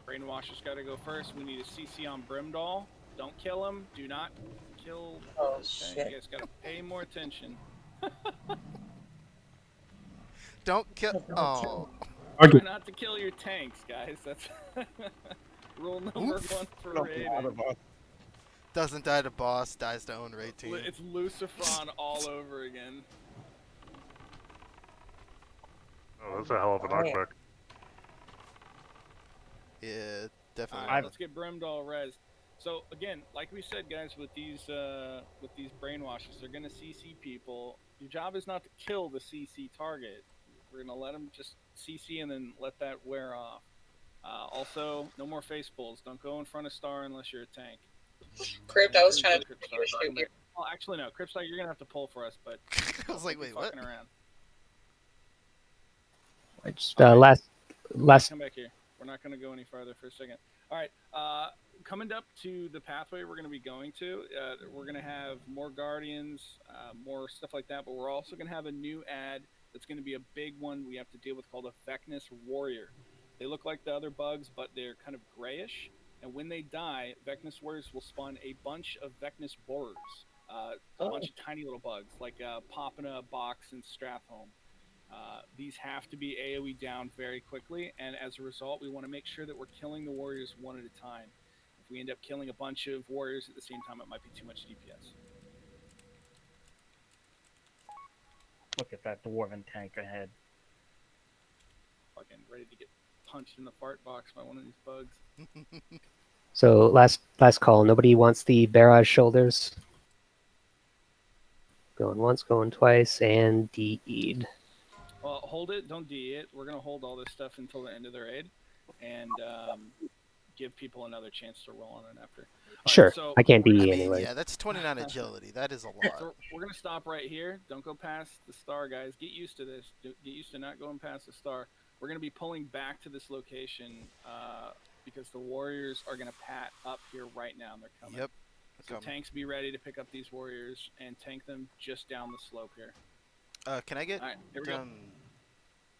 Brainwasher's got to go first. We need a CC on Brimdoll. Don't kill him. Do not kill.
Oh,
okay,
shit.
You guys got to pay more attention.
Don't kill. Oh.
Try not to kill your tanks, guys. That's rule number one for raiding.
Doesn't die to boss, dies to own raid team.
It's Lucifron all over again.
Oh, that's a hell of a knockback.
Yeah, definitely.
All right, let's get Brimdoll res. So again, like we said, guys, with these brainwashes, they're gonna CC people. Your job is not to kill the CC target. We're gonna let them just CC and then let that wear off. Also, no more face pulls. Don't go in front of Star unless you're a tank.
Crypt, I was trying to
Crypt Star. Well, actually, no. Crypt Star, you're gonna have to pull for us, but
I was like, wait, what?
Around.
I just last.
Come back here. We're not gonna go any farther for a second. All right. Coming up to the pathway we're gonna be going to, we're gonna have more Guardians, more stuff like that, but we're also gonna have a new ad that's gonna be a big one we have to deal with called a Vecnus Warrior. They look like the other bugs, but they're kind of grayish. And when they die, Vecnus Warriors will spawn a bunch of Vecnus Borers. A bunch of tiny little bugs, like Popina, Box, and Strathholm. These have to be AoE down very quickly, and as a result, we want to make sure that we're killing the warriors one at a time. If we end up killing a bunch of warriors at the same time, it might be too much DPS.
Look at that dwarven tank ahead.
Fucking ready to get punched in the fart box by one of these bugs.
So last call. Nobody wants the barrage shoulders. Going once, going twice, and DE'd.
Well, hold it. Don't DE it. We're gonna hold all this stuff until the end of the raid, and give people another chance to roll on it after.
Sure,
right, so
I can't DE anyway.
Yeah, that's 29 agility. That is a lot.
So we're gonna stop right here. Don't go past the star, guys. Get used to this. Get used to not going past the star. We're gonna be pulling back to this location because the warriors are gonna pat up here right now. They're coming.
Yep.
So tanks, be ready to pick up these warriors and tank them just down the slope here.
Can I get
all right, here we go.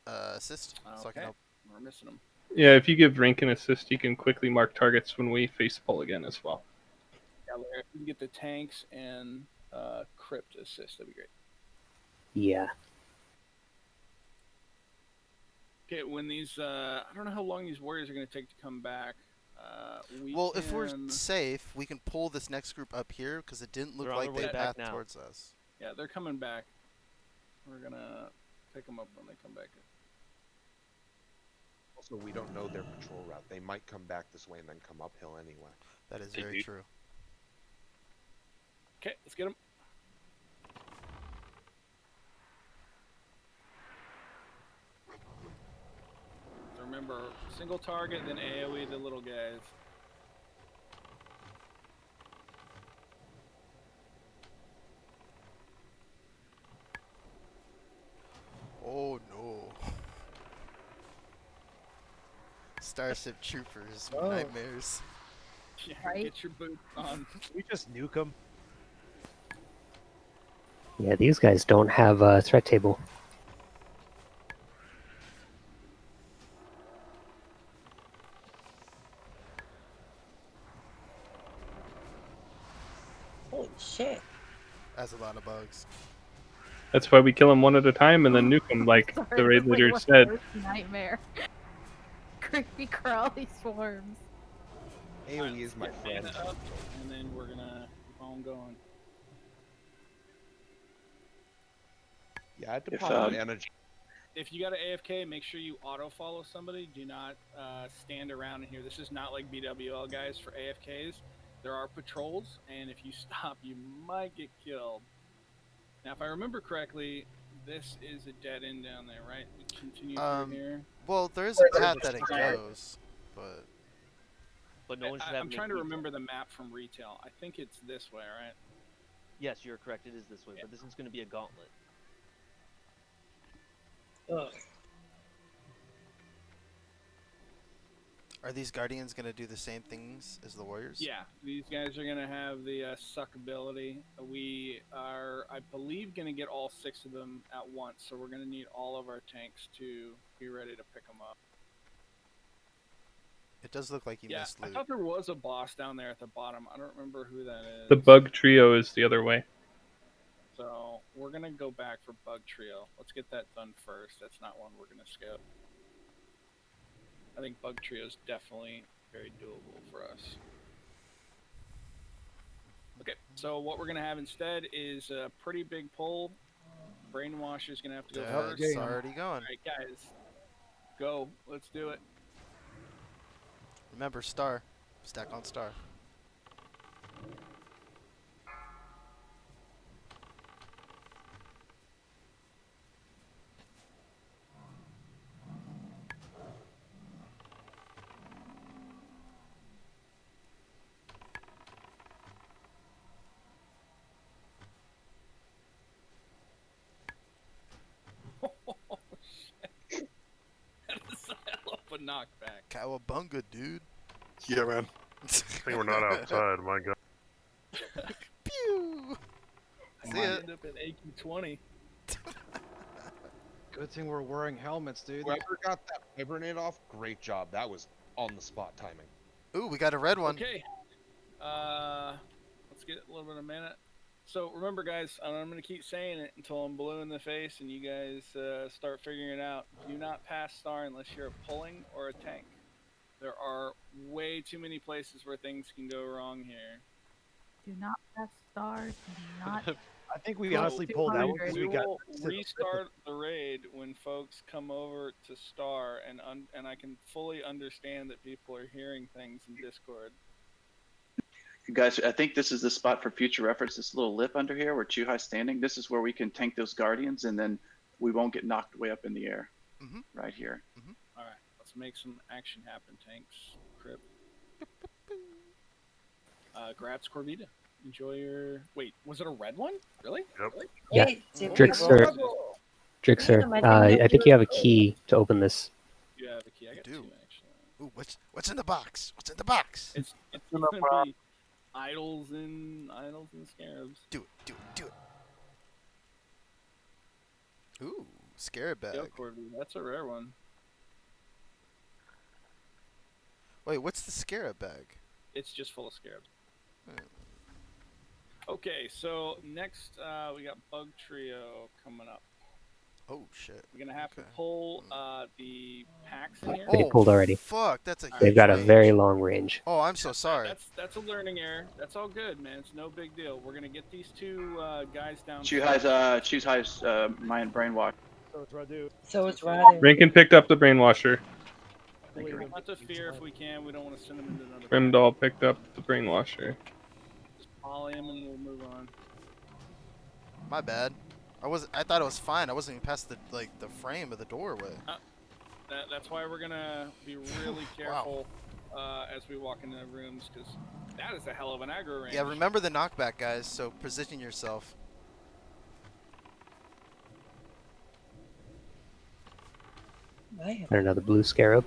Assist so I can
Okay.
help?
We're missing them.
Yeah, if you give rank and assist, you can quickly mark targets when we face pull again as well.
Yeah, Larry, if we can get the tanks and crypt assist, that'd be great.
Yeah.
Okay, when these, I don't know how long these warriors are going to take to come back.
Well, if we're safe, we can pull this next group up here because it didn't look like they path towards us.
Yeah, they're coming back. We're going to pick them up when they come back.
Also, we don't know their patrol route. They might come back this way and then come uphill anyway.
That is very true.
Okay, let's get them. So remember, single target, then AoE the little guys.
Starship Troopers,
Whoa.
nightmares.
Yeah,
Right?
get your boots on.
We just nuke them.
Yeah, these guys don't have a threat table.
Holy shit.
That's a lot of bugs.
That's why we kill them one at a time and then nuke them, like
Sorry,
the raid
wait,
leader
what's
said.
worse? Nightmare. Creepy crawly swarms.
AoE is my friend.
Up, and then we're gonna keep on going.
Yeah, I depend on energy.
If you got an AFK, make sure you auto follow somebody. Do not stand around in here. This is not like BWL, guys. For AFKs, there are patrols, and if you stop, you might get killed. Now, if I remember correctly, this is a dead end down there, right? We continue through here.
Well, there is a path that it goes,
But no one should have.
I'm trying to remember the map from retail. I think it's this way, right?
Yes, you're correct. It is this way, but this is going to be a gauntlet.
Ugh.
Are these Guardians going to do the same things as the Warriors?
Yeah, these guys are going to have the suck ability. We are, I believe, going to get all 6 of them at once, so we're going to need all of our tanks to be ready to pick them up.
It does look like you missed loot.
I thought there was a boss down there at the bottom. I don't remember who that is.
The bug trio is the other way.
So we're going to go back for bug trio. Let's get that done first. That's not one we're going to skip. I think bug trio is definitely very doable for us. Okay, so what we're going to have instead is a pretty big pull. Brainwash is going to have to go first.
It's already going.
All right, guys. Go. Let's do it.
Remember, star. Stack on star.
Oh, shit. That is a hell of a knockback.
Cowabunga, dude.
Yeah, man.
I think we're not outside, my god.
Pew!
I might end up at AQ20.
Good thing we're wearing helmets, dude.
Whoever got that hibernate off, great job. That was on the spot timing.
Ooh, we got a red one.
Okay. Let's get a little bit of a minute. So remember, guys, I'm going to keep saying it until I'm blue in the face and you guys start figuring it out. Do not pass star unless you're a pulling or a tank. There are way too many places where things can go wrong here.
Do not press star. Do not.
I think we honestly pulled out because we got.
will restart the raid when folks come over to star, and I can fully understand that people are hearing things in Discord.
Guys, I think this is the spot for future reference. This little lip under here where Chuhai's standing. This is where we can tank those Guardians, and then we won't get knocked way up in the air. Right here.
All right, let's make some action happen, tanks. Crip. Grats, Corvita. Enjoy your. Wait, was it a red one? Really?
Yep.
Really?
Yeah,
Hey,
Drixer, I think you have a key to open this.
You have a key. I got 2 actually.
Ooh, what's in the box? What's in the box?
It's gonna be idols and scarabs.
Do it. Ooh, Scarab bag.
Yo, Corby, that's a rare one.
Wait, what's the Scarab bag?
It's just full of scarabs. Okay, so next we got Bug Trio coming up.
Oh shit.
We're gonna have to pull the packs in here.
They pulled already.
Fuck, that's a
They've got a
range.
very long range.
Oh, I'm so sorry.
That's a learning error. That's all good, man. It's no big deal. We're gonna get these 2 guys down.
Chuhai's mind brainwash.
So it's Radu.
So it's Radu.
Rankin picked up the brainwasher.
Not to fear if we can. We don't want to send them into another.
Grimdall picked up the brainwasher.
Just poly him and we'll move on.
My bad. I thought it was fine. I wasn't even past the frame of the doorway.
That's why we're gonna be really careful as we walk into the rooms, because that is a hell of an aggro range.
Yeah, remember the knockback, guys. So position yourself.
And another blue scarab.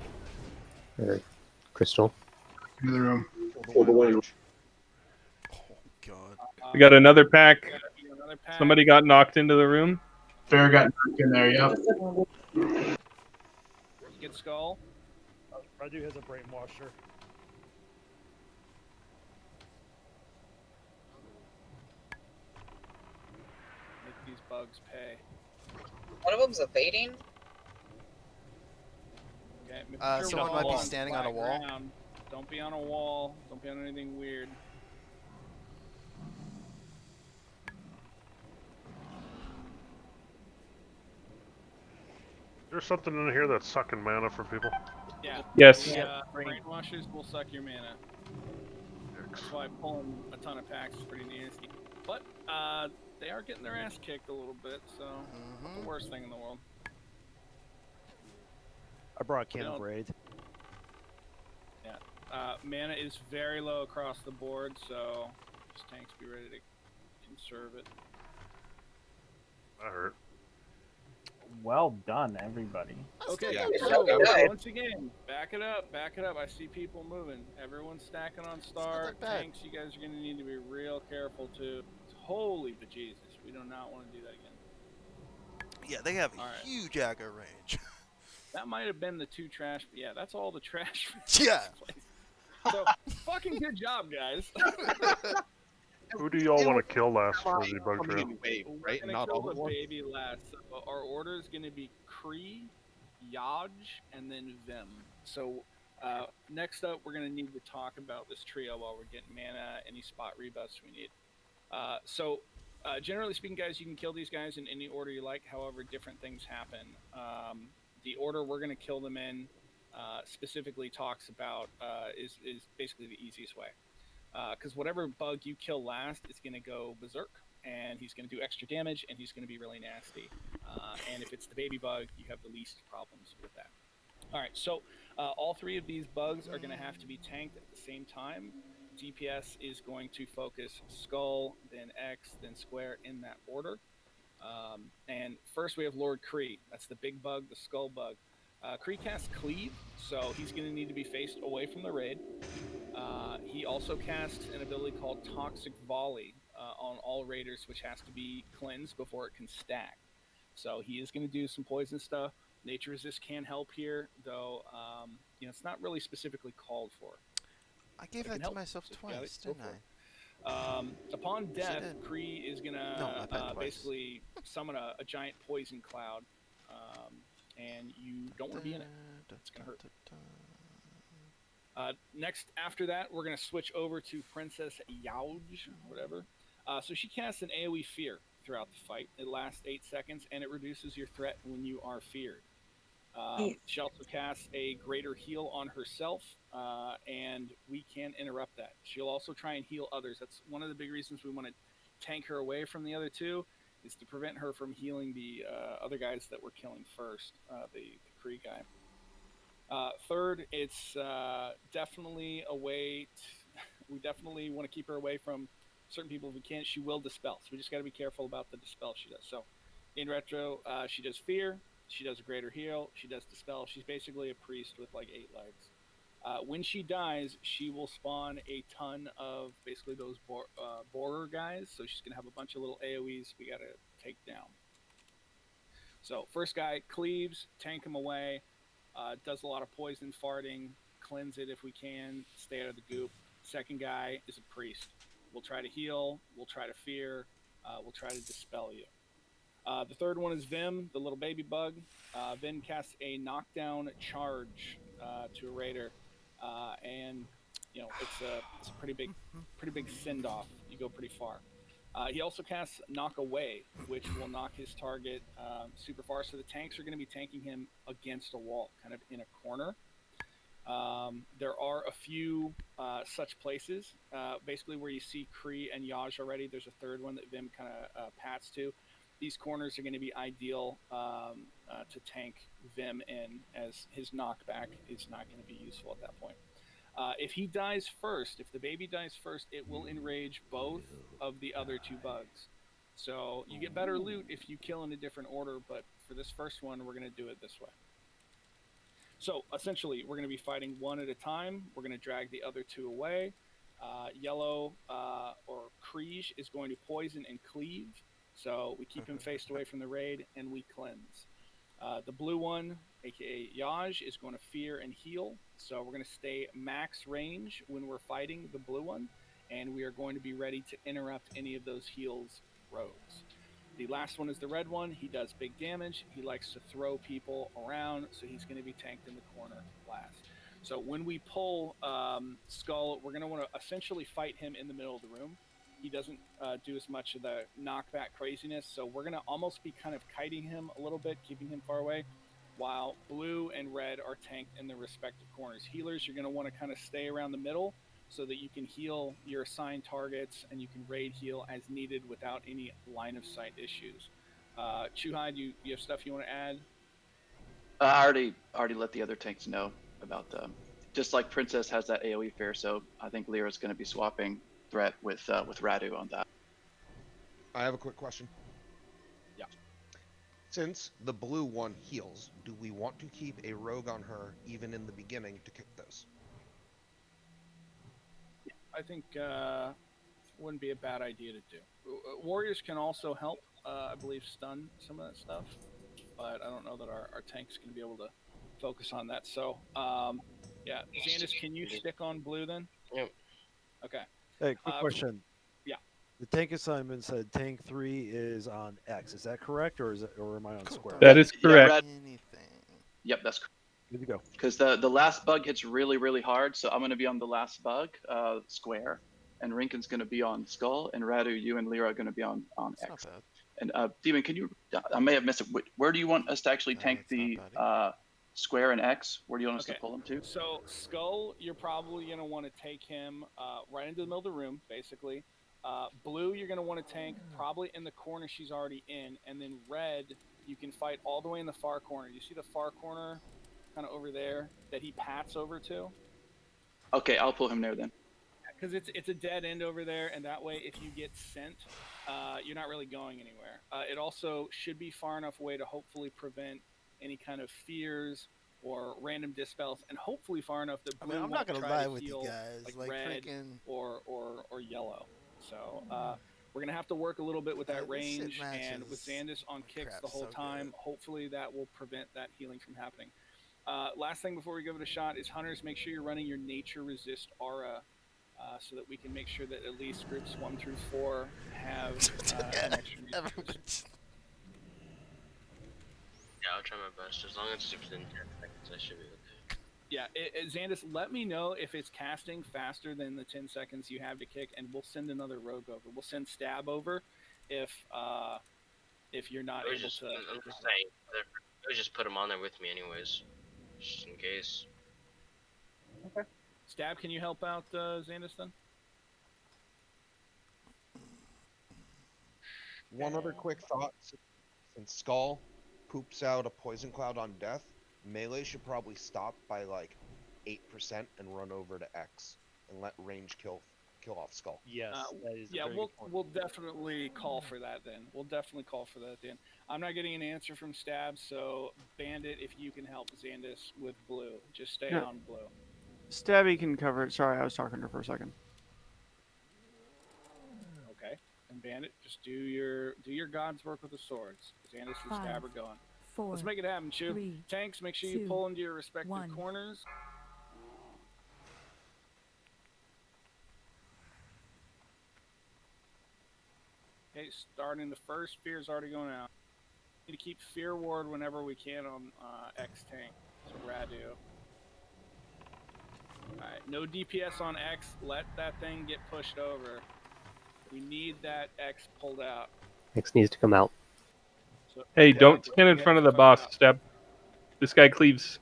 Or Crystal.
Into the room.
Or the one.
God.
We got another pack.
Another pack.
Somebody got knocked into the room.
Fair got knocked in there, yep.
Get skull.
Radu has a brainwasher.
Make these bugs pay.
One of them's evading.
Okay, make sure
someone
we're
might be
all
standing on a
flat
wall.
ground. Don't be on a wall. Don't be on anything weird.
There's something in here that's sucking mana from people.
Yeah.
Yes.
The, brainwashers will suck your mana. That's why pulling a ton of packs is pretty nasty. But they are getting their ass kicked a little bit, so not the worst thing in the world.
I brought Cannon Braid.
Yeah. Mana is very low across the board, so just tanks be ready to conserve it.
That hurt.
Well done, everybody.
Okay,
Yeah.
so
Yeah.
once again, back it up. I see people moving. Everyone's stacking on star. Tanks, you guys are going to need to be real careful too. Holy bejesus, we do not want to do that again.
Yeah, they have a huge aggro range.
That might have been the two trash. Yeah, that's all the trash.
Yeah.
So, fucking good job, guys.
Who do y'all want to kill last for the bug trail?
Right?
We're gonna kill the baby last. So our order is gonna be Kree, Yaj, and then Vim. So next up, we're gonna need to talk about this trio while we're getting mana, any spot rebuffs we need. Generally speaking, guys, you can kill these guys in any order you like. However, different things happen. The order we're gonna kill them in specifically talks about is basically the easiest way. Because whatever bug you kill last is going to go berserk, and he's going to do extra damage, and he's going to be really nasty. And if it's the baby bug, you have the least problems with that. All right, so all three of these bugs are going to have to be tanked at the same time. DPS is going to focus Skull, then X, then Square in that order. And first we have Lord Kree. That's the big bug, the Skull bug. Kree casts Cleave, so he's going to need to be faced away from the raid. He also casts an ability called Toxic Volley on all raiders, which has to be cleansed before it can stack. So he is going to do some poison stuff. Nature Resist can help here, though it's not really specifically called for.
I gave that to myself twice, didn't I?
Upon death, Kree is going to basically summon a giant poison cloud, and you don't want to be in it. It's going to hurt. Next, after that, we're going to switch over to Princess Yauj, whatever. So she casts an AoE Fear throughout the fight. It lasts 8 seconds, and it reduces your threat when you are feared. She also casts a Greater Heal on herself, and we can interrupt that. She'll also try and heal others. That's one of the big reasons we want to tank her away from the other two, is to prevent her from healing the other guys that we're killing first, the Kree guy. Third, it's definitely a way. We definitely want to keep her away from certain people if we can. She will dispel, so we just got to be careful about the dispel she does. So, in retro, she does fear, she does a greater heal, she does dispel. She's basically a priest with like 8 legs. When she dies, she will spawn a ton of basically those borer guys. So she's gonna have a bunch of little AOE's we gotta take down. So first guy cleaves, tank him away. Does a lot of poison farting, cleanse it if we can, stay out of the goop. Second guy is a priest. We'll try to heal, we'll try to fear, we'll try to dispel you. The third one is Vim, the little baby bug. Vim casts a knockdown charge to a raider, and it's a pretty big send off. You go pretty far. He also casts Knock Away, which will knock his target super far. So the tanks are going to be tanking him against a wall, kind of in a corner. There are a few such places, basically where you see Kree and Yaj already. There's a third one that Vim kind of pats to. These corners are going to be ideal to tank Vim in, as his knockback is not going to be useful at that point. If he dies first, if the baby dies first, it will enrage both of the other 2 bugs. So you get better loot if you kill in a different order, but for this first one, we're going to do it this way. So essentially, we're going to be fighting one at a time. We're going to drag the other two away. Yellow or Krij is going to poison and cleave. So we keep him faced away from the raid, and we cleanse. The blue one, aka Yaj, is going to fear and heal. So we're going to stay max range when we're fighting the blue one, and we are going to be ready to interrupt any of those heals rogues. The last one is the red one. He does big damage. He likes to throw people around, so he's going to be tanked in the corner last. So when we pull Skull, we're going to want to essentially fight him in the middle of the room. He doesn't do as much of the knockback craziness, so we're going to almost be kind of kiting him a little bit, keeping him far away, while blue and red are tanked in their respective corners. Healers, you're going to want to kind of stay around the middle so that you can heal your assigned targets and you can raid heal as needed without any line of sight issues. Chuhai, do you have stuff you want to add?
I already let the other tanks know about just like Princess has that AoE fair, so I think Lyra's going to be swapping threat with Radu on that.
I have a quick question.
Yeah.
Since the blue one heals, do we want to keep a rogue on her even in the beginning to kick those?
I think wouldn't be a bad idea to do. Warriors can also help, I believe, stun some of that stuff, but I don't know that our tank's going to be able to focus on that. So, yeah, Xandis, can you stick on blue then?
Yep.
Okay.
Hey, quick question.
Yeah.
The tank assignment said tank 3 is on X. Is that correct, or am I on square?
That is correct.
Yep, that's correct.
Good to go.
Because the last bug hits really, really hard, so I'm going to be on the last bug, square, and Rinken's going to be on skull, and Radu, you and Lyra are going to be on X. And Demon, can you? I may have missed it. Where do you want us to actually tank the square and X? Where do you want us to pull them to?
So skull, you're probably going to want to take him right into the middle of the room, basically. Blue, you're going to want to tank probably in the corner she's already in, and then red, you can fight all the way in the far corner. You see the far corner? Kind of over there that he pats over to.
Okay, I'll pull him there then.
Because it's a dead end over there, and that way if you get sent, you're not really going anywhere. It also should be far enough away to hopefully prevent any kind of fears or random dispels, and hopefully far enough that blue
I'm not
won't
gonna
try
lie
to
with you
heal
guys,
like red
freaking...
or yellow. So we're gonna have to work a little bit with that range, and with Xandis on kicks the whole time, hopefully that will prevent that healing from happening. Last thing before we give it a shot is hunters, make sure you're running your nature resist aura so that we can make sure that at least groups 1 through 4 have an extra nature resist.
Yeah, I'll try my best. As long as it's within 10 seconds, I should be okay.
Yeah, Xandis, let me know if it's casting faster than the 10 seconds you have to kick, and we'll send another rogue over. We'll send Stab over if you're not able to.
I'm just saying, I would just put him on there with me anyways, just in case.
Okay. Stab, can you help out Xandis then?
One other quick thought. Since Skull poops out a poison cloud on death, melee should probably stop by like 8% and run over to X and let range kill off Skull.
Yes, that is
yeah, we'll definitely call for that then. I'm not getting an answer from Stab, so Bandit, if you can help Xandis with blue, just stay on blue.
Stabby can cover it. Sorry, I was talking to her for a second.
Okay. And Bandit, just do your God's work with the swords. Xandis and Stab are going.
4,
Let's make it happen, Chew.
3,
Tanks, make sure
2,
you pull into your respective
1.
corners. Okay, starting the first. Fear's already going out. Need to keep Fear Ward whenever we can on X tank. So Radu. Alright, no DPS on X. Let that thing get pushed over. We need that X pulled out.
X needs to come out.
So,
Hey, don't stand in front of the boss, Stab. This guy cleaves.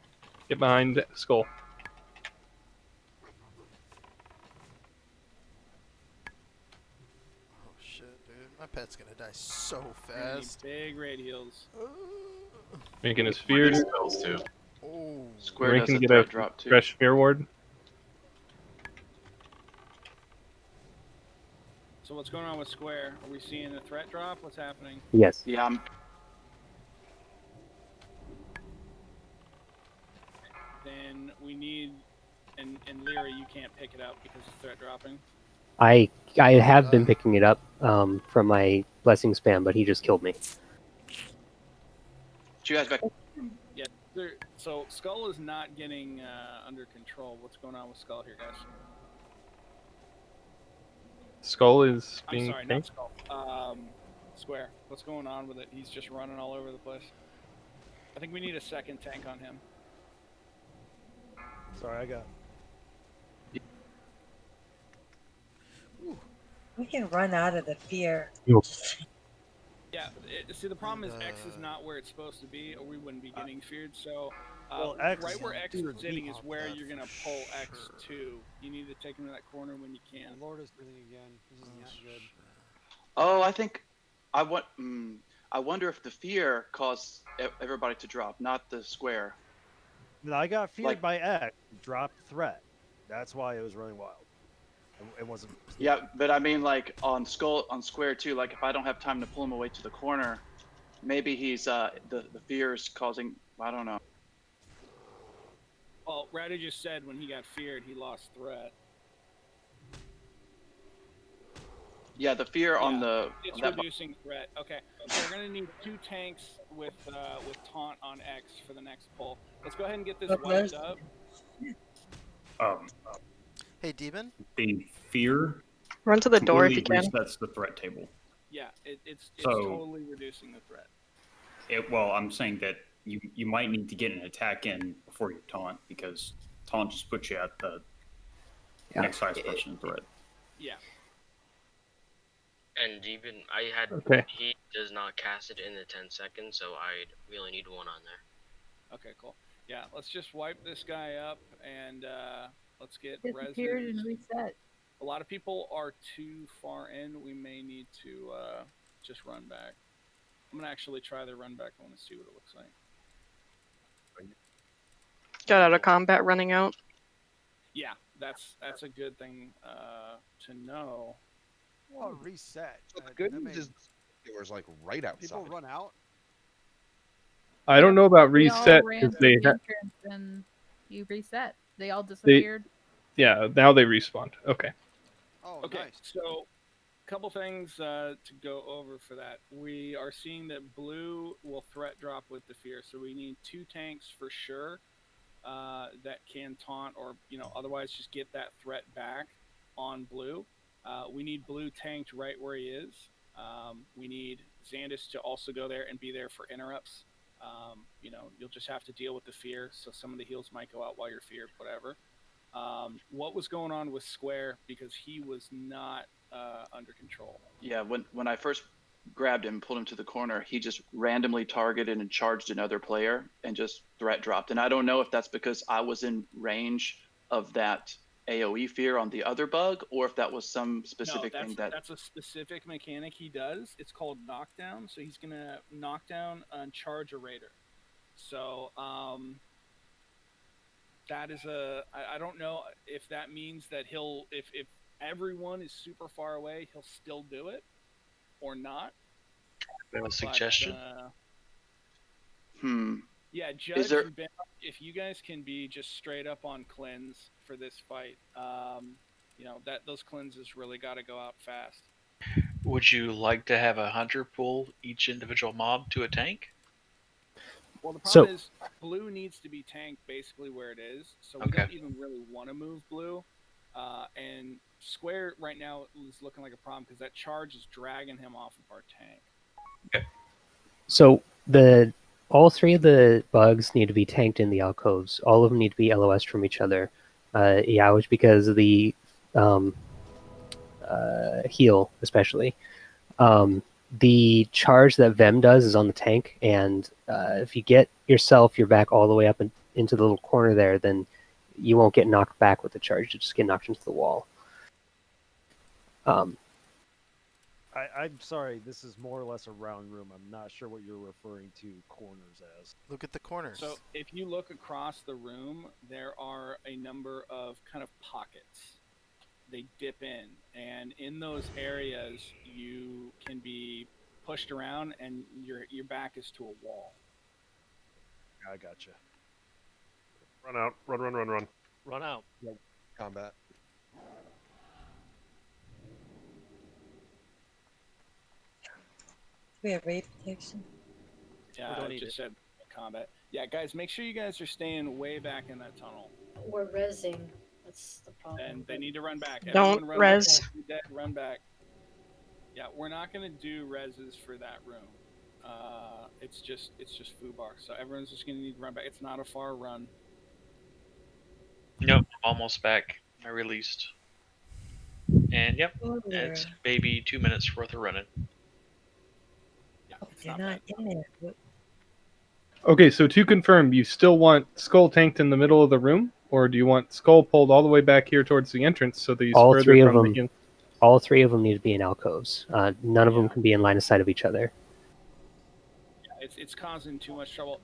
Get behind Skull.
Oh shit, dude. My pet's gonna die so
we need
fast.
big raid heals.
Making his fears.
Oh.
Square
Ray
does
can
a
get
threat
a
drop too.
fresh fear ward.
So what's going on with Square? Are we seeing a threat drop? What's happening?
Yes.
Yeah,
and we need, and Lyra, you can't pick it up because of threat dropping.
I have been picking it up from my blessing spam, but he just killed me.
You guys back?
Yeah. So Skull is not getting under control. What's going on with Skull here, guys?
Skull is
I'm
being
sorry, not
tanked.
Skull. Square. What's going on with it? He's just running all over the place. I think we need a second tank on him.
Sorry, I got.
We can run out of the fear.
Yeah, see, the problem is X is not where it's supposed to be, or we wouldn't be getting feared. So,
Well, X
right where X is
feared
sitting
me.
is where you're gonna pull X to. You need to take him to that corner when you can.
The Lord is breathing again. This is not good.
Oh, I think I want. I wonder if the fear caused everybody to drop, not the square.
No, I got feared
Like-
by X. Dropped threat. That's why it was running wild. It wasn't.
Yeah, but I mean, like on square too. Like if I don't have time to pull him away to the corner, maybe he's the fear is causing. I don't know.
Well, Ratty just said when he got feared, he lost threat.
Yeah, the fear on the.
It's
on that
reducing threat. Okay, so we're gonna need 2 tanks with taunt on X for the next pull. Let's go ahead and get this wiped up.
Hey, Demon.
The fear.
Run to the door if you
completely
can.
resets the threat table.
Yeah, it's
So-
totally reducing the threat.
Well, I'm saying that you might need to get an attack in before you taunt, because taunt just puts you at the next highest person threat.
Yeah.
And even I had
Okay.
he does not cast it in the 10 seconds, so we only need 1 on there.
Okay, cool. Yeah, let's just wipe this guy up and let's get
Disappeared and
residents.
reset.
A lot of people are too far in. We may need to just run back. I'm gonna actually try the run back. I want to see what it looks like.
Got out of combat running out.
Yeah, that's a good thing to know.
Well, reset.
So the good news is it was like right outside.
People run out.
I don't know about
They all
reset
ran
because
through
they
the entrance and you reset. They all disappeared.
yeah, now they respawned. Okay.
Oh,
Okay,
nice.
so a couple things to go over for that. We are seeing that blue will threat drop with the fear, so we need 2 tanks for sure that can taunt or otherwise just get that threat back on blue. We need blue tanked right where he is. We need Xandus to also go there and be there for interrupts. You'll just have to deal with the fear, so some of the heals might go out while you're feared, whatever. What was going on with Square, because he was not under control?
Yeah, when I first grabbed him, pulled him to the corner, he just randomly targeted and charged another player and just threat dropped. And I don't know if that's because I was in range of that AoE fear on the other bug, or if that was some specific thing that.
That's a specific mechanic he does. It's called knockdown. So he's gonna knock down and charge a raider. So that is I don't know if that means that he'll if everyone is super far away, he'll still do it or not.
A suggestion?
Yeah, Judge, if you guys can be just straight up on cleanse for this fight, those cleanses really got to go out fast.
Would you like to have a hunter pull each individual mob to a tank?
Well, the problem is blue needs to be tanked basically where it is, so we don't even really want to move blue. And square right now is looking like a problem because that charge is dragging him off of our tank.
Okay.
So all 3 of the bugs need to be tanked in the alcoves. All of them need to be LOS from each other. Yowage because of the heal, especially. The charge that Vem does is on the tank, and if you get your back all the way up into the little corner there, then you won't get knocked back with the charge. You just get knocked into the wall.
I'm sorry, this is more or less a round room. I'm not sure what you're referring to corners as.
Look at the corners.
So if you look across the room, there are a number of kind of pockets. They dip in, and in those areas you can be pushed around and your back is to a wall.
I gotcha.
Run out. Run, run, run, run.
Run out.
Yep. Combat.
We have raid protection.
Yeah,
don't
I
need
just
it.
said combat. Yeah, guys, make sure you guys are staying way back in that tunnel.
We're rezzing. That's the problem.
And they need to run back.
Don't
Everyone run
res.
back. If you're dead, run back. Yeah, we're not gonna do reses for that room. It's just foobar. So everyone's just gonna need to run back. It's not a far run.
Nope, almost back. I released. And yep,
Oh,
it's maybe 2 minutes worth of running.
Yeah, it's
they're
not
not
bad.
in there. What-
Okay, so to confirm, you still want Skull tanked in the middle of the room, or do you want Skull pulled all the way back here towards the entrance so that he's
All
further
three of
from
them.
the in?
All three of them need to be in alcoves. None of them can be in line of sight of each other.
Yeah, it's causing too much trouble.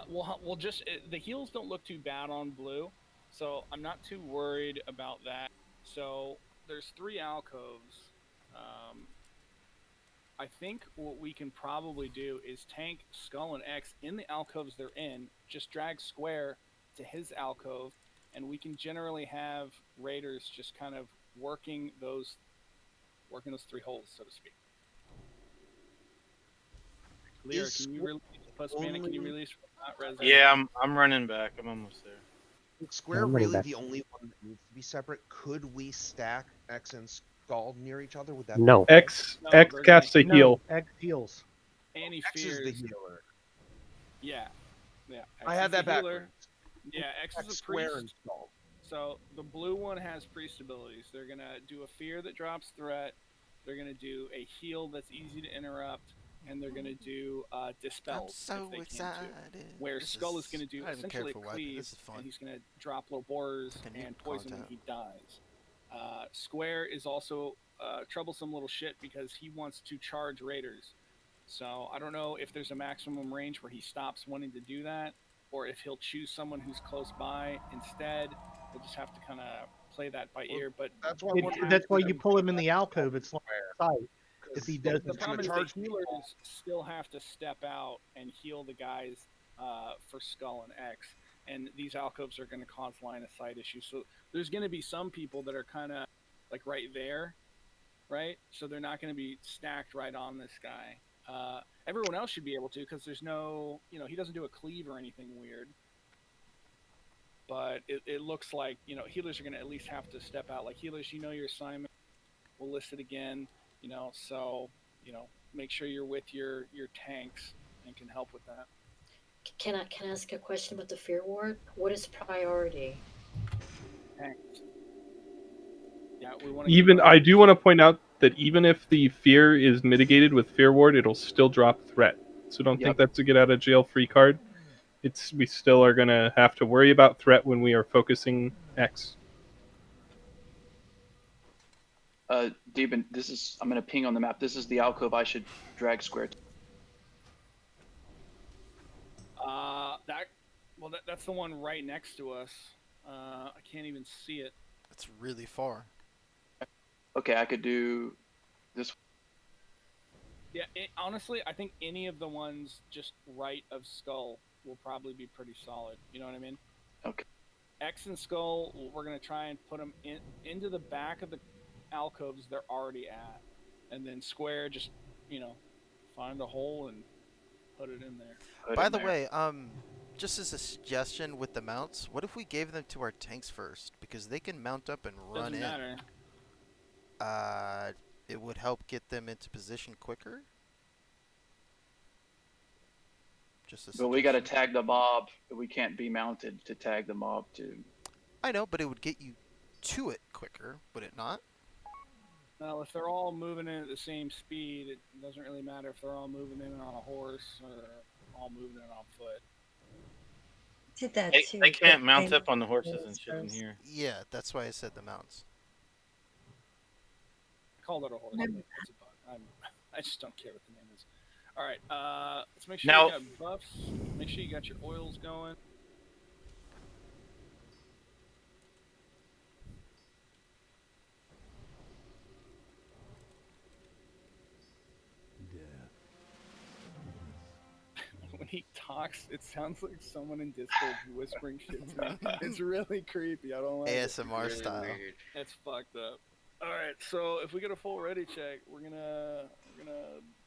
We'll just the heals don't look too bad on blue, so I'm not too worried about that. So there's 3 alcoves. I think what we can probably do is tank Skull and X in the alcoves they're in, just drag Square to his alcove, and we can generally have Raiders just kind of working those 3 holes, so to speak. Lear, can you release Mana? Can you release not res?
Yeah, I'm running back. I'm almost there.
Is Square
I'm running
really
back.
the only one that needs to be separate? Could we stack X and Skull near each other? Would that
No.
be
X casts a heal.
X heals.
And he
X is the
fears.
healer.
Yeah. X
I
is
had
the
that
healer.
backwards.
Yeah, X is a
Square
priest.
and Skull.
So the blue one has priest abilities. They're gonna do a fear that drops threat. They're gonna do a heal that's easy to interrupt, and they're gonna do dispels
so
if they
excited.
can too. Where Skull is gonna do
I don't even care
essentially a
for weapon.
cleave,
This is fun.
and he's gonna drop little borers
Can you
and poison when
contact?
he dies. Square is also troublesome little shit because he wants to charge raiders. So I don't know if there's a maximum range where he stops wanting to do that, or if he'll choose someone who's close by instead. We'll just have to kind of play that by ear. But
That's why
That's why you pull him in the alcove. It's like sight. If he does
the problem is the
charge
healers still have to step out and heal the guys for Skull and X, and these alcoves are going to cause line of sight issues. So there's going to be some people that are kind of like right there, right? So they're not going to be stacked right on this guy. Everyone else should be able to because there's no, he doesn't do a cleave or anything weird. But it looks like, healers are going to at least have to step out. Like healers, your assignment. We'll list it again, so, make sure you're with your tanks and can help with that.
Can I ask a question about the fear ward? What is priority?
Tanks. Yeah, we want
I do want to point out that even if the fear is mitigated with Fear Ward, it'll still drop threat. So don't think that's a get out of jail free card. We still are gonna have to worry about threat when we are focusing X.
Deben, I'm gonna ping on the map. This is the alcove I should drag Square to.
That's the one right next to us. I can't even see it.
It's really far.
Okay, I could do this.
Yeah, honestly, I think any of the ones just right of Skull will probably be pretty solid. You know what I mean?
Okay.
X and Skull, we're going to try and put them into the back of the alcoves they're already at. And then Square, just, find a hole and put it in there.
By the way, just as a suggestion with the mounts, what if we gave them to our tanks first? Because they can mount up and run
Doesn't matter.
It would help get them into position quicker.
But we got to tag the mob. We can't be mounted to tag the mob too.
I know, but it would get you to it quicker, would it not?
Well, if they're all moving in at the same speed, it doesn't really matter if they're all moving in on a horse or all moving in on foot.
Did that too.
They can't mount up on the horses and shit in here.
Yeah, that's why I said the mounts.
I called it a horse. It's a bug. I just don't care what the name is. All right, let's make sure you got buffs. Make sure you got your oils going. when he talks, it sounds like someone in Discord whispering shit to me. It's really creepy. I don't like
ASMR
it.
style.
It's fucked up. All right, so if we get a full ready check, we're gonna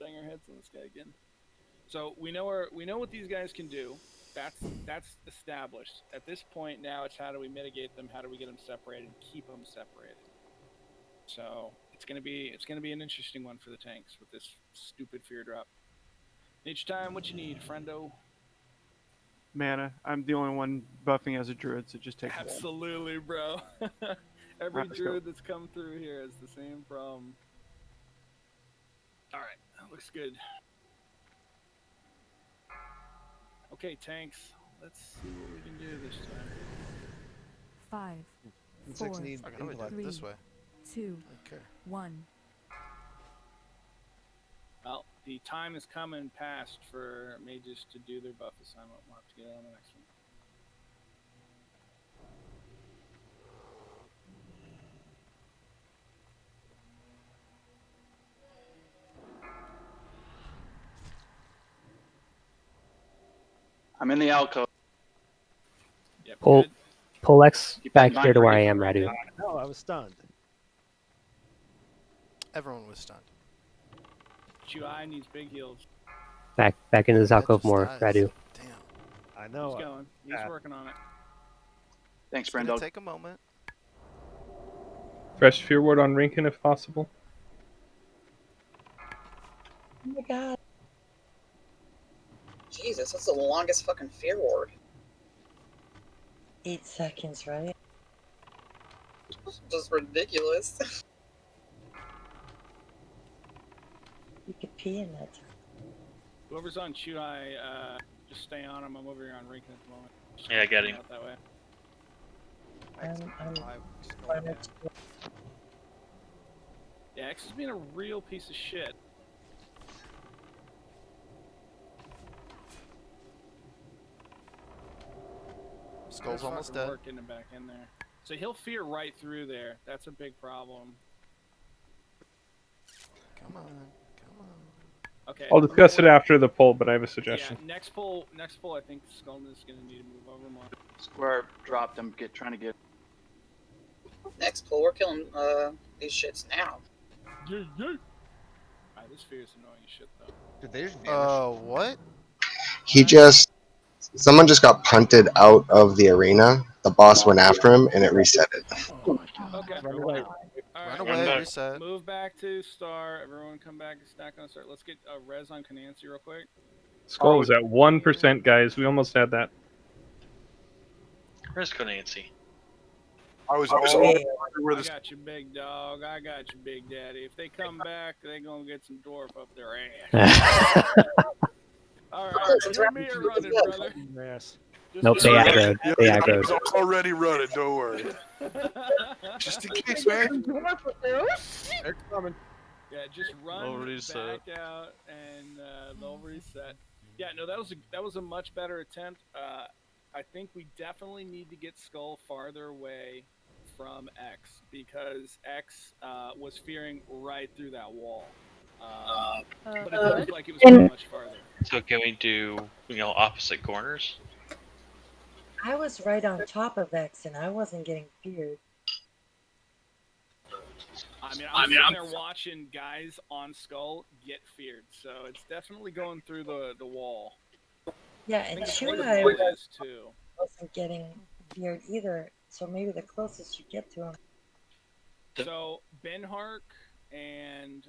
bang our heads on this guy again. So we know what these guys can do. That's established. At this point now, it's how do we mitigate them? How do we get them separated? Keep them separated. So it's gonna be an interesting one for the tanks with this stupid fear drop. Each time, what you need, friendo?
Mana. I'm the only one buffing as a druid, so just take it.
Absolutely, bro. Every
Alright, let's go.
druid that's come through here has the same problem. All right, that looks good. Okay, tanks. Let's see what we can do this time.
5,
Insects
4,
need
I would do it
3,
this way.
2,
Okay.
1.
Well, the time is coming past for mages to do their buff assignment. We'll have to get on the next one.
I'm in the alcove.
Yep,
Pull X
Keep
back
that in
here
mind
to
for
where I
you.
am, Radu.
No, I was stunned.
Everyone was stunned.
Chui needs big heals.
Back into this
That
alcove
just
more,
dies.
Radu.
Damn.
I know.
He's going. He's working on it.
Thanks,
It's gonna
Brendo.
take a moment.
Fresh Fear Ward on Rinkin if possible.
Oh my god.
Jesus, that's the longest fucking fear ward.
8 seconds, right?
Just ridiculous.
You could pee in that time.
Whoever's on Chui, just stay on him. I'm over here on Rinkin at the moment. Just
Yeah, I got him.
out that way. Yeah, X is being a real piece of shit.
Skull's
Good
almost
fucking
dead.
work getting him back in there. So he'll fear right through there. That's a big problem.
Come on. Come on.
Okay.
I'll discuss it after the poll, but I have a suggestion.
Yeah, next poll, I think Skullman is going to need to move over more.
Square dropped. I'm trying to get.
Next pull, we're killing these shits now.
Yeah, yeah. Alright, this fear is annoying as shit, though.
Did they just vanish?
Oh, what?
He just. Someone just got punted out of the arena. The boss went after him, and it reset it.
Okay.
Run away.
Alright,
Run away, reset.
Move back to Star. Everyone come back and stack on Star. Let's get a res on Canancy real quick.
Skull is at 1%, guys. We almost had that.
Where's Nancy?
I was
I
where the
got you, big dog. I got you, big daddy. If they come back, they gonna get some dwarf up their ass. All right, you me are running, brother.
Yes.
Nope, they aggroed. They aggroed.
I was already running. Don't worry. Just in case, man.
They're coming.
Yeah, just run
They'll reset.
back out and they'll reset. Yeah, no, that was a much better attempt. I think we definitely need to get Skull farther away from X because X was fearing right through that wall. But it looked like it was going much farther.
So can we do, opposite corners?
I was right on top of X and I wasn't getting feared.
I'm sitting there watching guys on Skull get feared, so it's definitely going through the wall.
Yeah, and Chunai wasn't getting feared either, so maybe the closest you get to him.
So Benhark and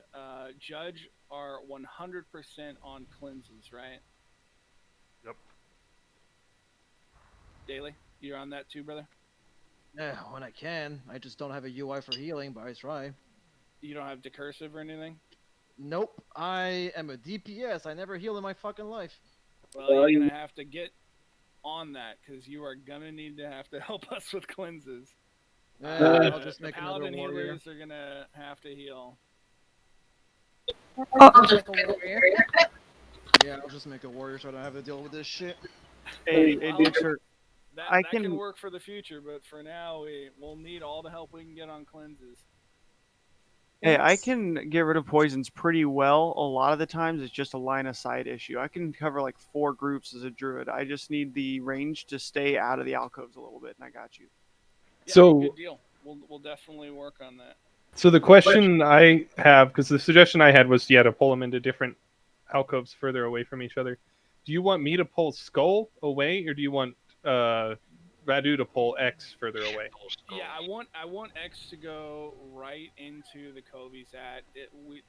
Judge are 100% on cleanses, right?
Yep.
Daily, you're on that too, brother?
Yeah, when I can. I just don't have a UI for healing, but I try.
You don't have decursive or anything?
Nope, I am a DPS. I never heal in my fucking life.
Well, you're gonna have to get on that because you are gonna need to have to help us with cleanses.
I'll just make
the
another
paladin
warrior.
healers are gonna have to heal.
I'll just make a warrior. Yeah, I'll just make a warrior so I don't have to deal with this shit.
Hey,
Well,
dude, sir.
that can work for the future, but for now we'll need all the help we can get on cleanses.
Hey, I
X.
can get rid of poisons pretty well. A lot of the times, it's just a line of sight issue. I can cover like 4 groups as a druid. I just need the range to stay out of the alcoves a little bit, and I got you.
Yeah,
So-
good deal. We'll definitely work on that.
So the question I have, because the suggestion I had was, to pull them into different alcoves further away from each other. Do you want me to pull Skull away, or do you want Radu to pull X further away?
Yeah, I want X to go right into the Kobe's at.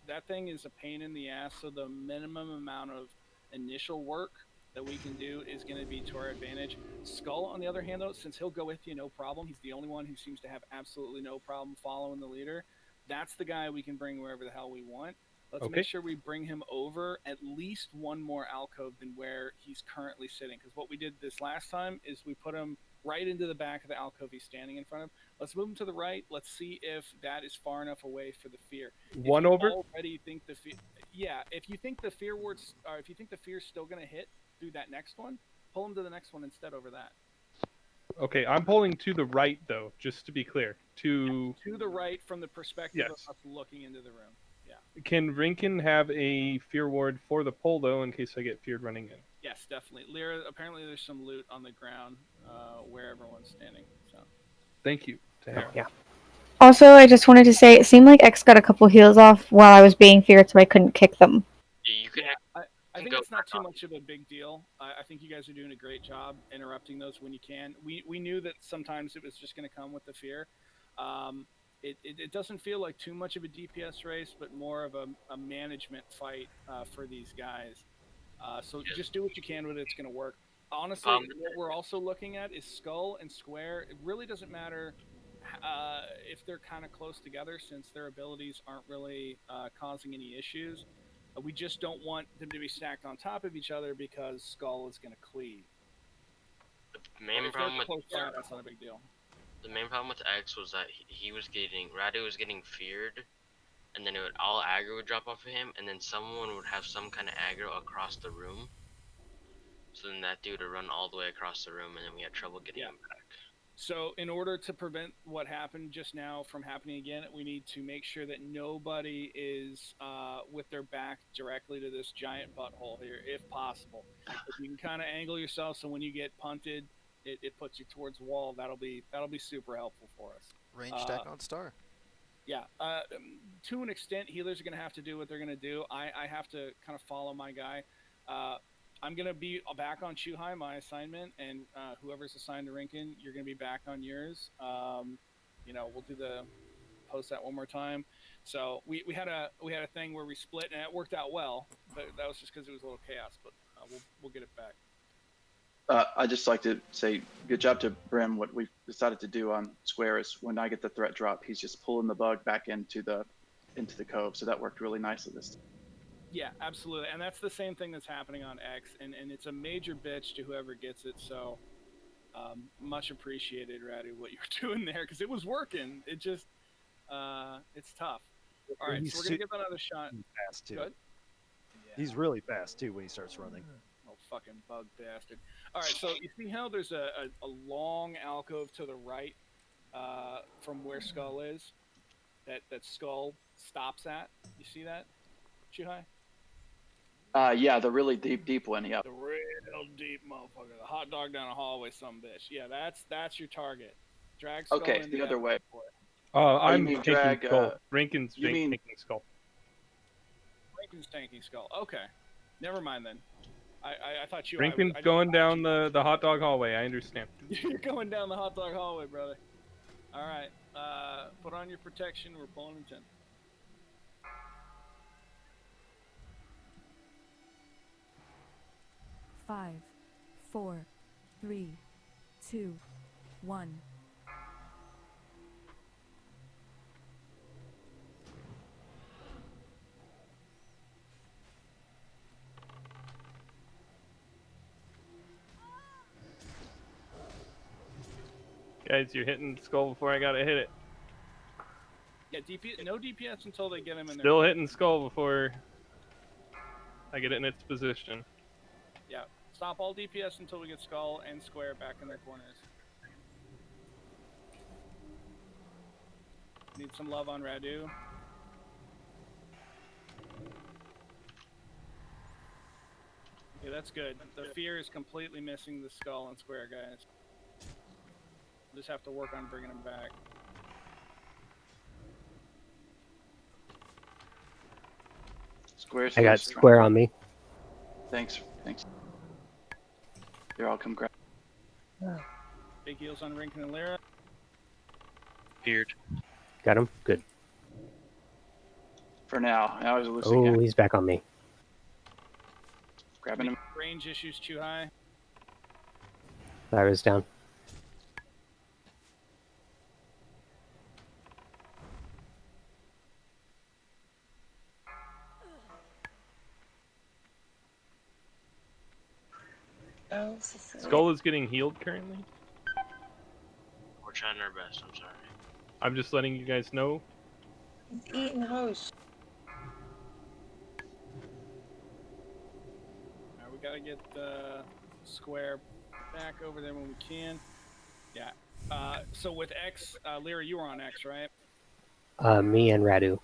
That thing is a pain in the ass, so the minimum amount of initial work that we can do is going to be to our advantage. Skull, on the other hand, though, since he'll go with you, no problem. He's the only one who seems to have absolutely no problem following the leader. That's the guy we can bring wherever the hell we want. Let's
Okay.
make sure we bring him over at least one more alcove than where he's currently sitting. Because what we did this last time is we put him right into the back of the alcove he's standing in front of. Let's move him to the right. Let's see if that is far enough away for the fear.
One
if you
over?
Already think the fear. Yeah, if you think the fear wards, or if you think the fear's still going to hit through that next one, pull him to the next one instead over that.
Okay, I'm pulling to the right, though, just to be clear. To
the right from the perspective
Yes.
of us looking into the room. Yeah.
Can Rinkin have a fear ward for the pull, though, in case I get feared running in?
Yes, definitely. Lyra, apparently there's some loot on the ground where everyone's standing. So.
Thank you, Tahara.
Yeah.
Also, I just wanted to say, it seemed like X got a couple heals off while I was being feared, so I couldn't kick them.
You can.
I think it's not too much of a big deal. I think you guys are doing a great job interrupting those when you can. We knew that sometimes it was just going to come with the fear. It doesn't feel like too much of a DPS race, but more of a management fight for these guys. So just do what you can with it. It's going to work. Honestly, what we're also looking at is Skull and Square. It really doesn't matter if they're kind of close together, since their abilities aren't really causing any issues. We just don't want them to be stacked on top of each other because Skull is going to cleave.
The main problem with
That's not a big deal.
The main problem with X was that Radu was getting feared, and then all aggro would drop off of him, and then someone would have some kind of aggro across the room. So then that dude would run all the way across the room, and then we had trouble getting him back.
So in order to prevent what happened just now from happening again, we need to make sure that nobody is with their back directly to this giant butthole here, if possible. If you can kind of angle yourself so when you get punted, it puts you towards the wall. That'll be super helpful for us.
Range stack on star.
Yeah, to an extent, healers are going to have to do what they're going to do. I have to kind of follow my guy. I'm going to be back on Chuhai, my assignment, and whoever's assigned to Rinkin, you're going to be back on yours. We'll do the post that one more time. So we had a thing where we split, and it worked out well, but that was just because it was a little chaos. But we'll get it back.
I'd just like to say good job to Brim. What we've decided to do on Square is when I get the threat drop, he's just pulling the bug back into the cove. So that worked really nicely this time.
Yeah, absolutely. And that's the same thing that's happening on X, and it's a major bitch to whoever gets it. So much appreciated, Radu, what you're doing there, because it was working. It just it's tough. All right, so we're gonna give another shot.
Fast too.
Good.
He's really fast too when he starts running.
Oh, fucking bug bastard. All right, so you see how there's a long alcove to the right from where Skull is? That Skull stops at? You see that, Chuhai?
Yeah, the really deep one. Yeah.
The real deep motherfucker. The hot dog down a hallway, some bitch. Yeah, that's your target. Drag Skull
Okay,
into
the other way.
I'm
mean
taking
drag,
Skull. Rinkin's
you mean-
taking Skull.
Rinkin's tanking Skull. Okay. Never mind then. I thought you.
Rinkin's going down the hot dog hallway. I understand.
You're going down the hot dog hallway, brother. All right. Put on your protection. We're pulling in 10.
Five, 4, 3, 2, 1.
Guys, you're hitting Skull before I gotta hit it.
Yeah, no DPS until they get him in there.
Still hitting Skull before I get it in its position.
Yeah, stop all DPS until we get Skull and Square back in their corners. Need some love on Radu. Okay, that's good. The fear is completely missing the skull and square, guys. We'll just have to work on bringing them back.
Square's
I got
loose.
square on me.
Thanks. Here, I'll come grab.
Big heals on Rinkin and Lyra.
Feared.
Got him. Good.
For now. Now he's loose
Oh,
again.
he's back on me.
Grabbing him.
Range issues too high.
Lyra's down.
Oh,
Skull is getting healed currently.
We're trying our best. I'm sorry.
I'm just letting you guys know.
He's eating host.
Alright, we gotta get Square back over there when we can. Yeah. So with X, Lyra, you were on X, right?
Me and Radu.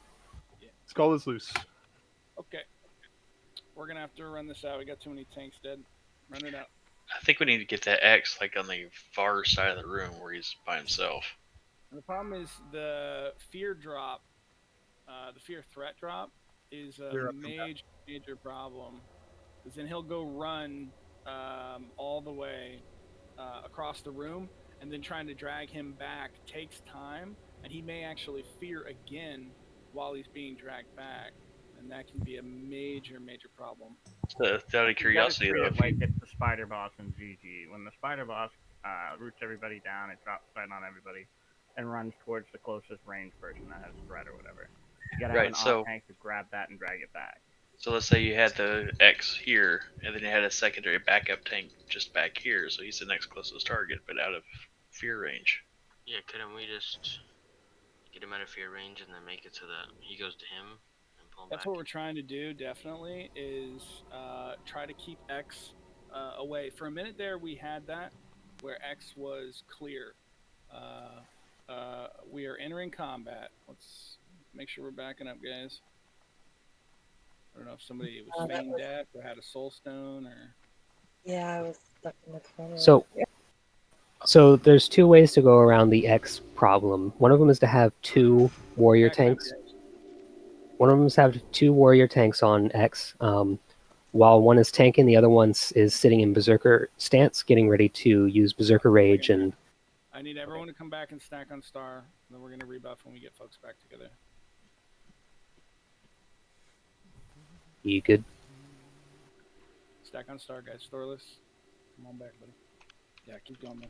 Skull is loose.
Okay. We're gonna have to run this out. We got too many tanks dead. Run it out.
I think we need to get that X like on the far side of the room where he's by himself.
And the problem is the fear drop, the fear threat drop, is a major problem. Because then he'll go run all the way across the room, and then trying to drag him back takes time, and he may actually fear again while he's being dragged back, and that can be a major problem.
So, out of curiosity, though, if
like
you,
it's the spider boss in GG. When the spider boss roots everybody down, it drops sight on everybody, and runs towards the closest range person that has threat or whatever. You gotta have an off tank to grab that and drag it back.
So let's say you had the X here, and then you had a secondary backup tank just back here, so he's the next closest target, but out of fear range.
Yeah, couldn't we just get him out of fear range and then make it so that he goes to him and pull him
That's
back?
what we're trying to do, definitely, is try to keep X away. For a minute there, we had that, where X was clear. We are entering combat. Let's make sure we're backing up, guys. I don't know if somebody was feigning death or had a soul stone or...
Yeah, I was stuck in the corner.
So there's two ways to go around the X problem. One of them is to have two warrior tanks. One of them is to have two warrior tanks on X. While one is tanking, the other one is sitting in berserker stance, getting ready to use berserker rage. And
I need everyone to come back and stack on star. Then we're going to rebuff when we get folks back together.
you good?
Stack on star, guys. Storeless. Come on back, buddy. Yeah, keep going, man.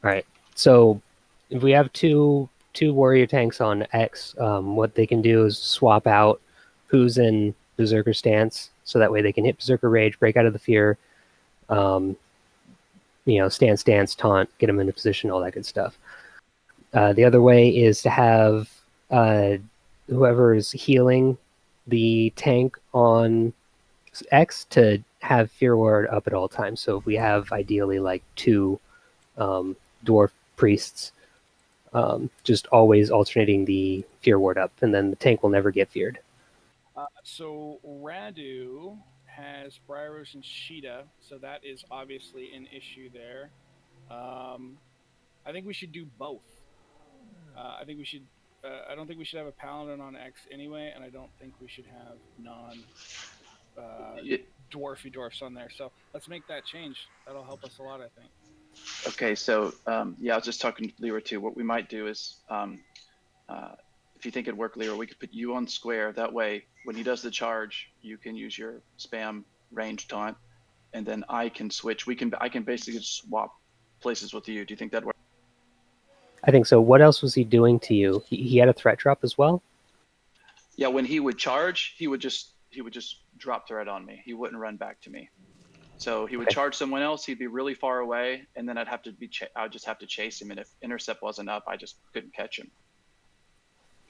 All right. So if we have two warrior tanks on X, what they can do is swap out who's in berserker stance, so that way they can hit berserker rage, break out of the fear, stance, taunt, get them into position, all that good stuff. The other way is to have whoever is healing the tank on X to have Fear Ward up at all times. So if we have ideally like two dwarf priests, just always alternating the Fear Ward up, and then the tank will never get feared.
So Radu has Bryros and Sheeta, so that is obviously an issue there. I think we should do both. I think we should. I don't think we should have a paladin on X anyway, and I don't think we should have dwarfy dwarfs on there. So let's make that change. That'll help us a lot, I think.
Okay, so I was just talking to Lyra too. What we might do is, if you think it'd work, Lyra, we could put you on square. That way, when he does the charge, you can use your spam range taunt, and then I can switch. I can basically just swap places with you. Do you think that'd work?
I think so. What else was he doing to you? He had a threat drop as well?
Yeah, when he would charge, he would just drop threat on me. He wouldn't run back to me. So he would charge someone else. He'd be really far away, and then I'd just have to chase him. And if intercept wasn't up, I just couldn't catch him.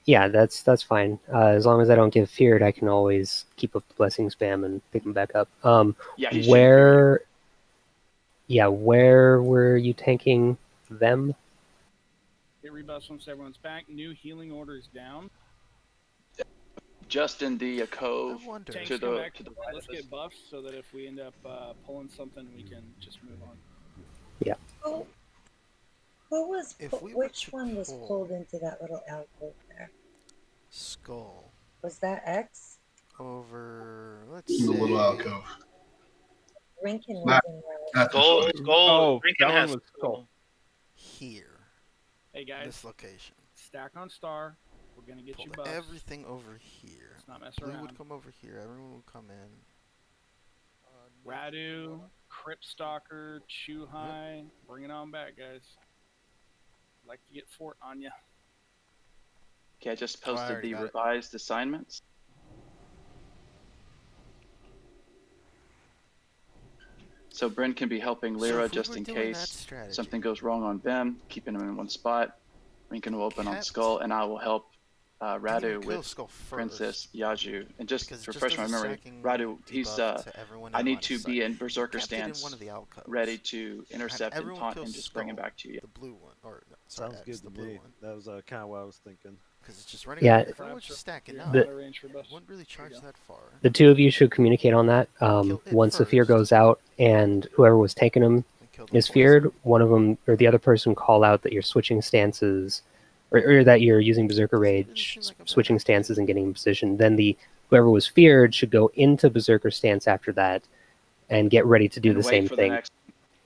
Yeah, that's fine. As long as I don't get feared, I can always keep up the blessing spam and pick him back up. Where were you tanking them?
Get rebuffs once everyone's back. New healing orders down.
just in the cove
Tanks
to
come
the
back.
to the
Let's get buffs so that if we end up pulling something, we can just move on.
Yeah.
Who was
If we were
which
to
one was
pull-
pulled into that little alcove there?
Skull.
Was that X?
Over, let's
In the
say.
little alcove.
Rinkin was
Not-
in there.
not the
Skull,
skull.
skull.
Oh,
Rinkin
that
has
one was
skull.
Here.
Hey guys,
This location.
stack on star. We're gonna get you
Pull
buffs.
everything over here.
Let's not mess
Blue
around.
would come over here. Everyone would come in.
Radu, Crypt Stalker, Chew High. Bring it on back, guys. Like to get Fort on ya.
Okay, I just
Oh, I
posted
already
the
got it.
revised assignments. So Bryn can be helping
So
Lyra
if we
just
were
in
doing that
case
strategy-
something goes wrong on Vim, keeping him in one spot. Rinkin will open on
Kept-
Skull, and I will help
Didn't
Radu
kill
with
Skull
Princess
first,
Yaju. And just
because it
to
just
refresh my
does a
memory,
stacking
Radu, he's
debuff to everyone
I
in
need
line
to
of
be
sight.
in Berserker
Kept it in
stance,
one of the alcoves.
ready to intercept and
everyone
taunt
kill
and just bring him
Skull,
back to you.
The blue one, or no, sorry,
Sounds
X,
good
the
to
blue
me.
one.
That was kind of what I was thinking.
Because it's just running.
Yeah.
If I were just stacking
You're
up,
The-
out of range for buffs.
wouldn't really charge
There you
that far.
The two of you should communicate on that.
Kill it
Once the fear
first.
goes out and whoever was taking him
Kill the
is
poison.
feared, one of them or the other person call out that you're switching stances, or that you're using Berserker Rage, switching stances and getting in position. Then whoever was feared should go into Berserker stance after that and get ready to do
And
the
wait
same
for
thing.
the next.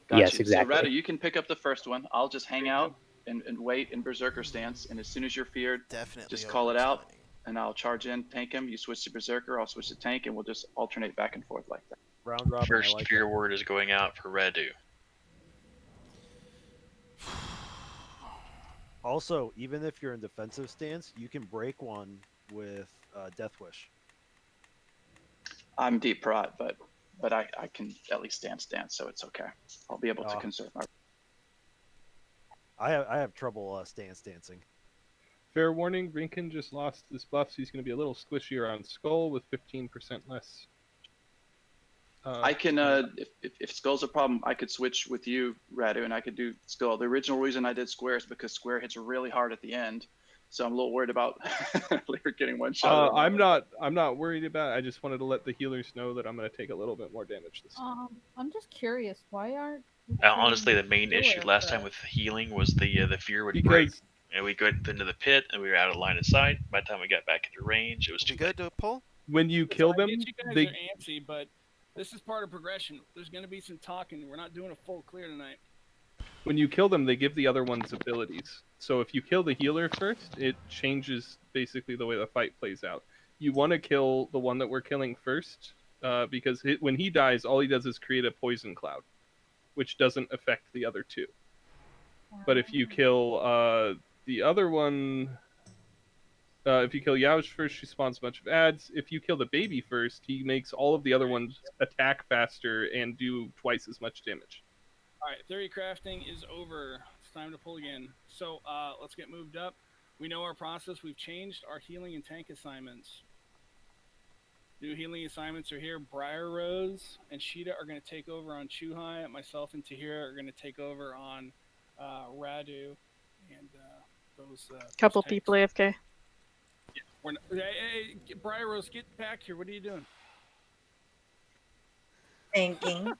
Got
Yes,
you.
exactly.
So Radu, you can pick up the first one. I'll just hang out and wait in Berserker stance. And as soon as you're feared,
Definitely
just call it out, and I'll charge in, tank him. You switch to Berserker, I'll switch to tank, and we'll just alternate back and forth like that.
Round robin.
First
I like
fear
it.
word is going out for Radu.
Also, even if you're in defensive stance, you can break one with Death Wish.
I'm deep prot, but I can at least stance, so it's okay. I'll be able to conserve my.
I have trouble stance dancing.
Fair warning, Rinkin just lost his buffs. He's going to be a little squishier on Skull with 15% less.
I can, if Skull's a problem, I could switch with you, Radu, and I could do Skull. The original reason I did Square is because Square hits really hard at the end, so I'm a little worried about Lyra getting one shot.
I'm not worried about it. I just wanted to let the healers know that I'm going to take a little bit more damage this time.
I'm just curious, why aren't we
Honestly, the
treating
main issue
Lyra
last
fair?
time with healing was the fear would break,
Because
and we go into the pit, and we were out of line of sight. By the time we got back into range, it was too late.
to pull?
when you kill them,
I get you guys
they
are antsy, but this is part of progression. There's going to be some talking. We're not doing a full clear tonight.
when you kill them, they give the other ones abilities. So if you kill the healer first, it changes basically the way the fight plays out. You want to kill the one that we're killing first, because when he dies, all he does is create a poison cloud, which doesn't affect the other two. But if you kill the other one, if you kill Yauj first, she spawns a bunch of ads. If you kill the baby first, he makes all of the other ones attack faster and do twice as much damage.
All right, theory crafting is over. It's time to pull again. So let's get moved up. We know our process. We've changed our healing and tank assignments. New healing assignments are here. Briar Rose and Sheeta are going to take over on Chuhai. Myself and Tahira are going to take over on Radu and those.
Couple
those
people AFK.
We're not, hey, Briar Rose, get back here. What are you doing?
Thinking.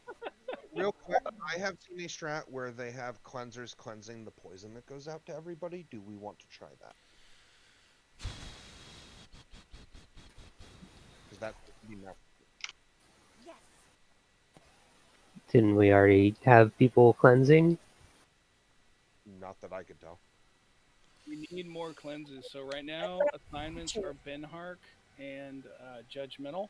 Real quick, I have seen a strat where they have cleansers cleansing the poison that goes out to everybody. Do we want to try that? Because that would be enough.
Didn't we already have people cleansing?
Not that I could tell.
We need more cleanses. So right now, assignments are Benhark and Judgmental,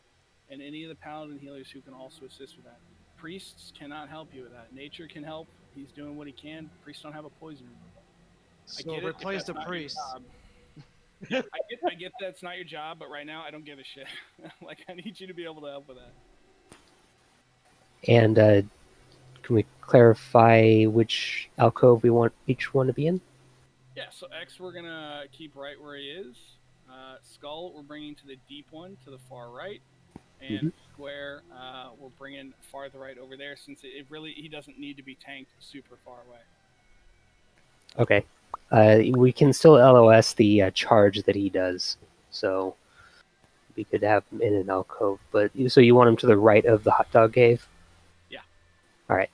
and any of the Paladin healers who can also assist with that. Priests cannot help you with that. Nature can help. He's doing what he can. Priests don't have a poison removal.
So replace the priest.
Yeah, I get that's not your job, but right now I don't give a shit. Like, I need you to be able to help with that.
And can we clarify which alcove we want each one to be in?
Yeah, so X we're going to keep right where he is. Skull we're bringing to the deep one to the far right. And Square we're bringing farther right over there, since it really, he doesn't need to be tanked super far away.
Okay. We can still LOS the charge that he does. So we could have him in an alcove. But so you want him to the right of the hot dog cave?
Yeah.
All right.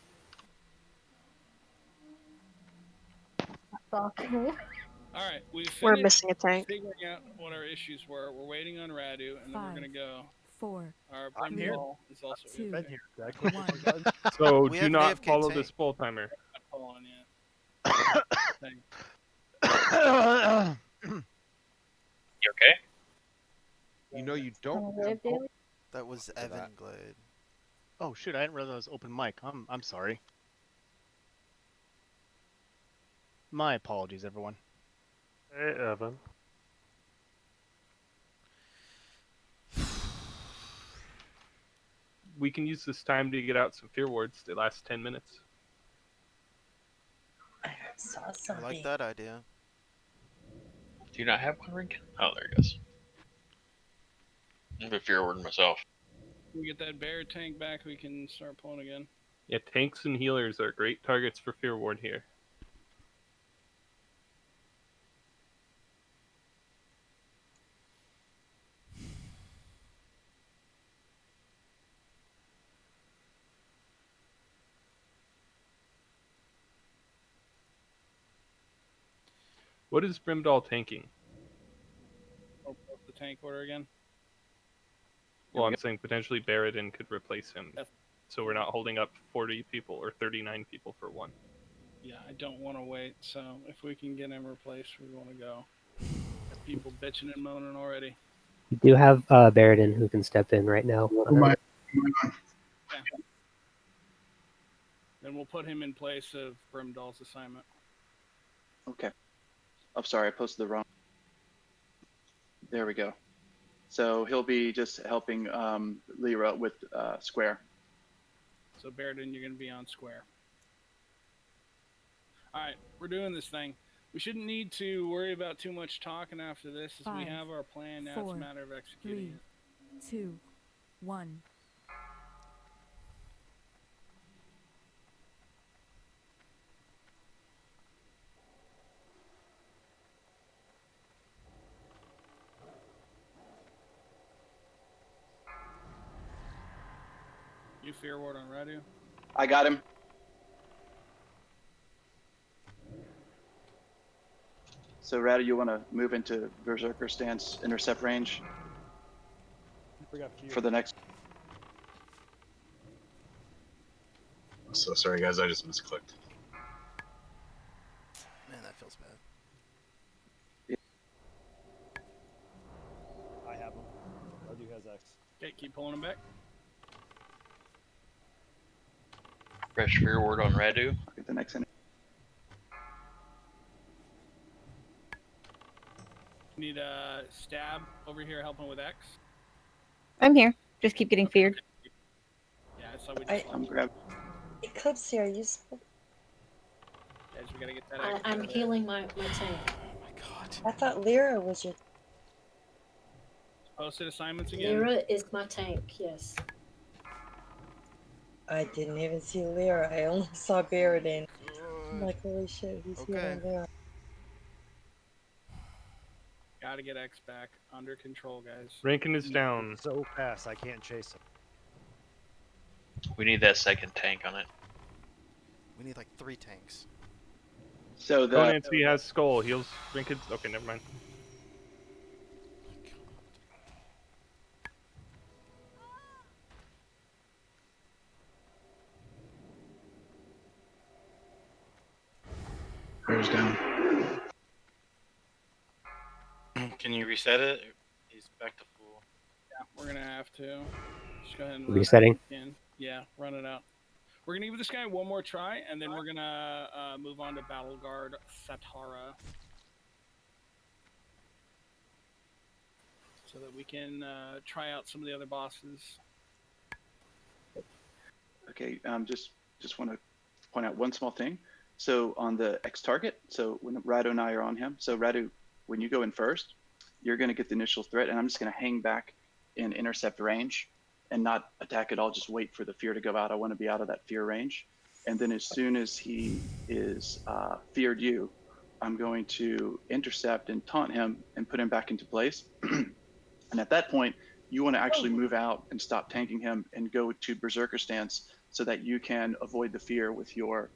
All right, we
We're
finished
missing a tank.
figuring out what our issues were. We're waiting on Radu, and then we're gonna go.
4.
Our
I'm here.
Brimdall is also
Two.
here.
Been here. Did I click the button?
So
We
do
have an
not
AFK
follow
tank.
this full timer.
Not pull on yet. Thanks.
You okay?
You know you don't.
That was Evan Glade.
Oh shit! I didn't realize I was open mic. I'm sorry. My apologies, everyone.
Hey, Evan. We can use this time to get out some fear wards. They last 10 minutes.
I saw
I
something.
like that idea.
Do you not have one, Rinkin? Oh, there he goes. I'm a fear ward myself.
We get that bear tank back, we can start pulling again.
Yeah, tanks and healers are great targets for fear ward here. What is Brimdall tanking?
I'll pull up the tank order again.
Well, I'm saying potentially Baradin could replace him.
That's-
So we're not holding up 40 people or 39 people for one.
Yeah, I don't want to wait, so if we can get him replaced, we want to go. Got people bitching and moaning already.
You do have Baradin who can step in right now.
Yeah. Then we'll put him in place of Brimdall's assignment.
Okay. I'm sorry, I posted the wrong. There we go. So he'll be just helping Lyra with Square.
So Baradin, you're going to be on Square. All right, we're doing this thing. We shouldn't need to worry about too much talking after this, as we
5,
have our plan now.
4,
It's a matter of executing
3, 2, 1.
You fear ward on Radu?
I got him. So Radu, you want to move into Berserker stance, intercept range for the next.
I'm so sorry, guys. I just misclicked.
Man, that feels bad.
I have him. Radu has X.
Okay, keep pulling him back.
Fresh fear ward on Radu.
I'll get the next in.
Need a stab over here helping with X.
I'm here. Just keep getting feared.
Yeah, so we just
I'm grabbing.
Eclipse here, you spoke.
Guys, we gotta get that
I'm
X out of there.
healing my tank.
I thought Lyra was your.
Posted assignments again.
Lyra is my tank, yes.
I didn't even see Lyra. I only saw Baradin. I'm like, holy shit, he's healing Lyra.
Gotta get X back under control, guys.
Rankin is down.
So fast, I can't chase him.
We need that second tank on it.
We need like 3 tanks.
So the
Conancy has skull. Heals Rankin's. Okay, never mind.
Bear's down.
Can you reset it? He's back to full.
Yeah, we're gonna have to. Just go ahead and
Resetting?
run it again. Yeah, run it out. We're gonna give this guy one more try, and then we're gonna move on to Battle Guard Satara, so that we can try out some of the other bosses.
Okay, just want to point out one small thing. So on the X target, so when Radu and I are on him, so Radu, when you go in first, you're going to get the initial threat, and I'm just going to hang back in intercept range and not attack at all. Just wait for the fear to go out. I want to be out of that fear range. And then as soon as he is feared you, I'm going to intercept and taunt him and put him back into place. And at that point, you want to actually move out and stop tanking him and go to Berserker stance so that you can avoid the fear with your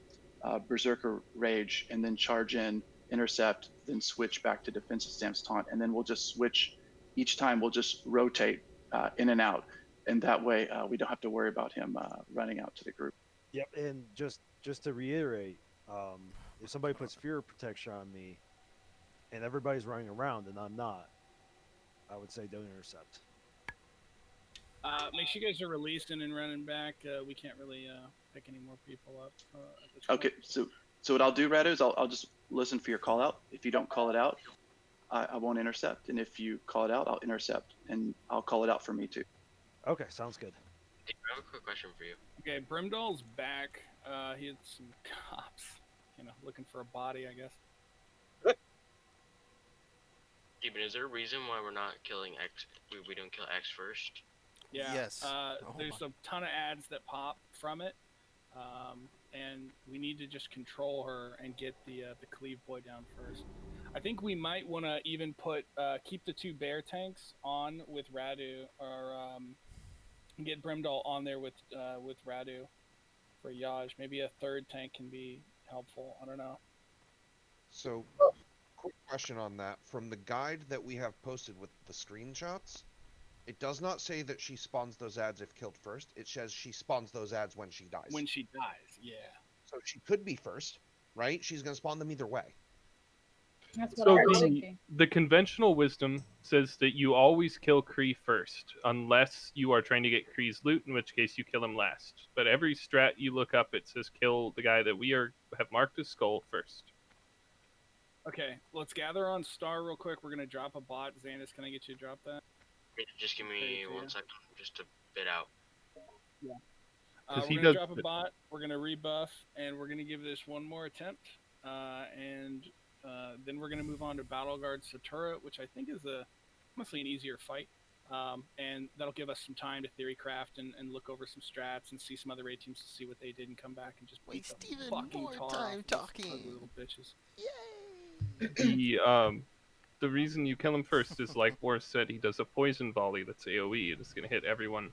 Berserker Rage and then charge in, intercept, then switch back to defensive stance taunt. And then we'll just switch each time, we'll just rotate in and out. And that way we don't have to worry about him running out to the group.
Yep, and just to reiterate, if somebody puts fear protection on me and everybody's running around and I'm not, I would say don't intercept.
Make sure you guys are releasing and running back. We can't really pick any more people up.
Okay, so what I'll do, Radu, is I'll just listen for your call out. If you don't call it out, I won't intercept. And if you call it out, I'll intercept. And I'll call it out for me too.
Okay, sounds good.
Hey, I have a quick question for you.
Okay, Brimdall's back. He had some cops, looking for a body, I guess.
Steven, is there a reason why we're not killing X? We don't kill X first?
Yeah.
Yes.
There's a ton of ads that pop from it, and we need to just control her and get the cleave boy down first. I think we might want to even keep the 2 bear tanks on with Radu, or get Brimdall on there with Radu for Yaj. Maybe a 3rd tank can be helpful. I don't know.
So, quick question on that. From the guide that we have posted with the screenshots, it does not say that she spawns those ads if killed first. It says she spawns those ads when she dies.
When she dies, yeah.
So she could be first, right? She's going to spawn them either way.
That's what I was thinking.
The conventional wisdom says that you always kill Kree first, unless you are trying to get Kree's loot, in which case you kill him last. But every strat you look up, it says kill the guy that we have marked as skull first.
Okay, let's gather on Star real quick. We're going to drop a bot. Xanis, can I get you to drop that?
Just give me 1 second, just to bid out.
Yeah. We're going to drop a bot, we're going to rebuff, and we're going to give this one more attempt. And then we're going to move on to Battle Guard Satura, which I think is honestly an easier fight. And that'll give us some time to theory craft and look over some strats and see some other raid teams to see what they did and come back and just beat the
Steven,
fucking
more
tar
time
off
talking.
these ugly little bitches.
The reason you kill him first is, like Boris said, he does a poison volley that's AoE. It's going to hit everyone.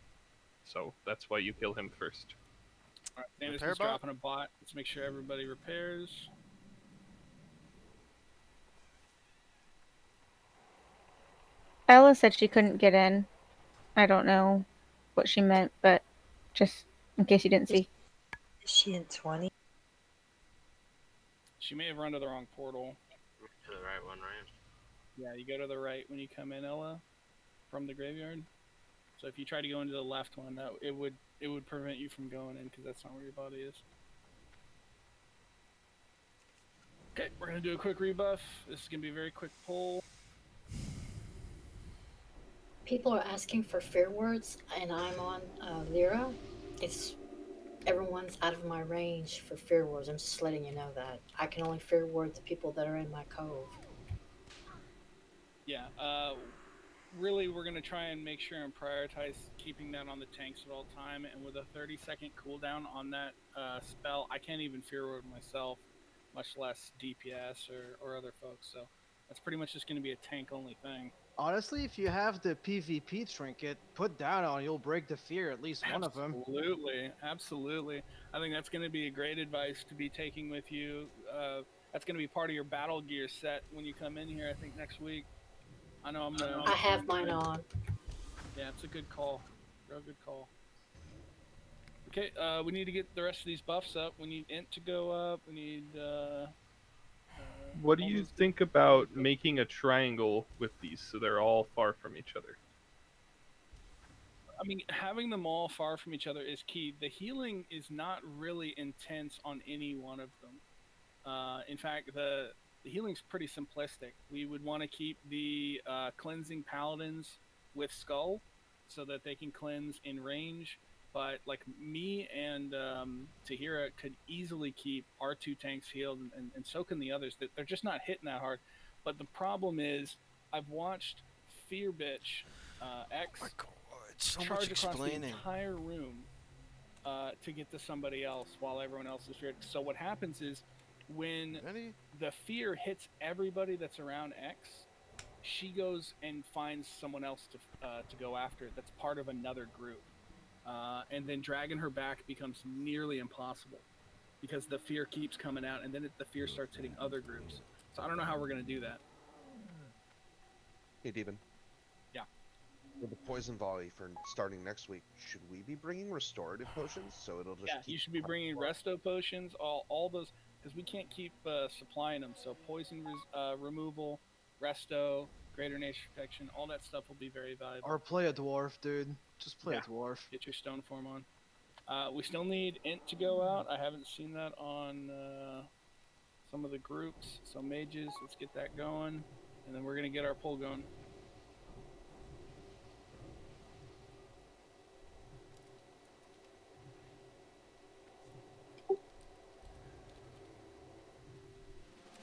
So that's why you kill him first.
Alright, Xanis is dropping a bot. Let's make sure everybody repairs.
Ella said she couldn't get in. I don't know what she meant, but just in case you didn't see.
Is she in 20?
She may have run to the wrong portal.
To the right one, right?
Yeah, you go to the right when you come in, Ella, from the graveyard. So if you try to go into the left one, it would prevent you from going in because that's not where your body is. Okay, we're gonna do a quick rebuff. This is gonna be a very quick pull.
People are asking for fear words, and I'm on Lyra. Everyone's out of my range for fear words. I'm just letting you know that. I can only fear word the people that are in my cove.
Yeah, really we're going to try and make sure and prioritize keeping that on the tanks at all time, and with a 30-second cooldown on that spell, I can't even fear word myself, much less DPS or other folks, so that's pretty much just going to be a tank-only thing.
Honestly, if you have the PvP trinket, put that on, you'll break the fear, at least one of them.
Absolutely. I think that's going to be a great advice to be taking with you. That's going to be part of your battle gear set when you come in here, I think, next week. I know I'm going to...
I have mine on.
Yeah, it's a good call. Real good call. Okay, we need to get the rest of these buffs up. We need Int to go up. We need...
What do you think about making a triangle with these so they're all far from each other?
I mean, having them all far from each other is key. The healing is not really intense on any one of them. In fact, the healing's pretty simplistic. We would want to keep the cleansing paladins with Skull so that they can cleanse in range. But like me and Tahira could easily keep our 2 tanks healed, and so can the others. They're just not hitting that hard. But the problem is, I've watched Fear Bitch X charge across the entire room to get to somebody else while everyone else is feared. So what happens is, when the fear hits everybody that's around X, she goes and finds someone else to go after. That's part of another group, and then dragging her back becomes nearly impossible because the fear keeps coming out, and then the fear starts hitting other groups. So I don't know how we're gonna do that.
Hey, Devin.
Yeah.
For the poison volley for starting next week, should we be bringing restorative potions so it'll just?
Yeah, you should be bringing resto potions, all those, because we can't keep supplying them. So poison removal, resto, greater nature protection, all that stuff will be very valuable.
Or play a dwarf, dude. Just play a dwarf.
Get your stone form on. We still need int to go out. I haven't seen that on some of the groups. So mages, let's get that going, and then we're gonna get our pull going.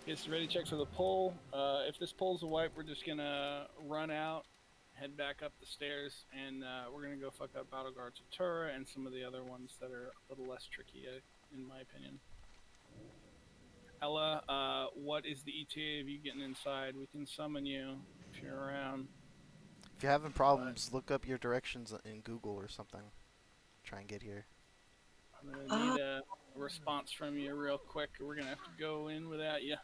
It's ready check for the pull. If this pulls a wipe, we're just gonna run out, head back up the stairs, and we're gonna go fuck up Battle Guard Satura and some of the other ones that are a little less tricky, in my opinion. Ella, what is the ETA of you getting inside? We can summon you if you're around.
If you're having problems, look up your directions in Google or something. Try and get here.
I'm gonna need a response from you real quick. We're gonna have to go in without you.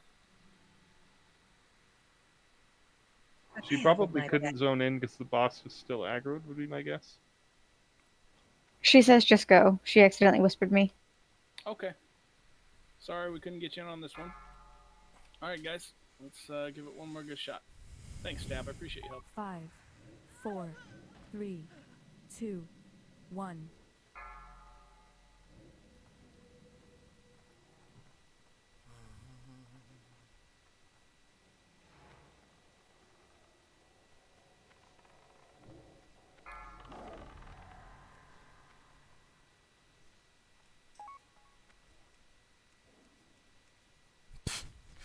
She probably couldn't zone in because the boss was still aggroed, would be my guess.
She says just go. She accidentally whispered me.
Okay. Sorry we couldn't get you in on this one. Alright guys, let's give it one more good shot. Thanks, Stab. I appreciate your help.
5, 4, 3, 2, 1.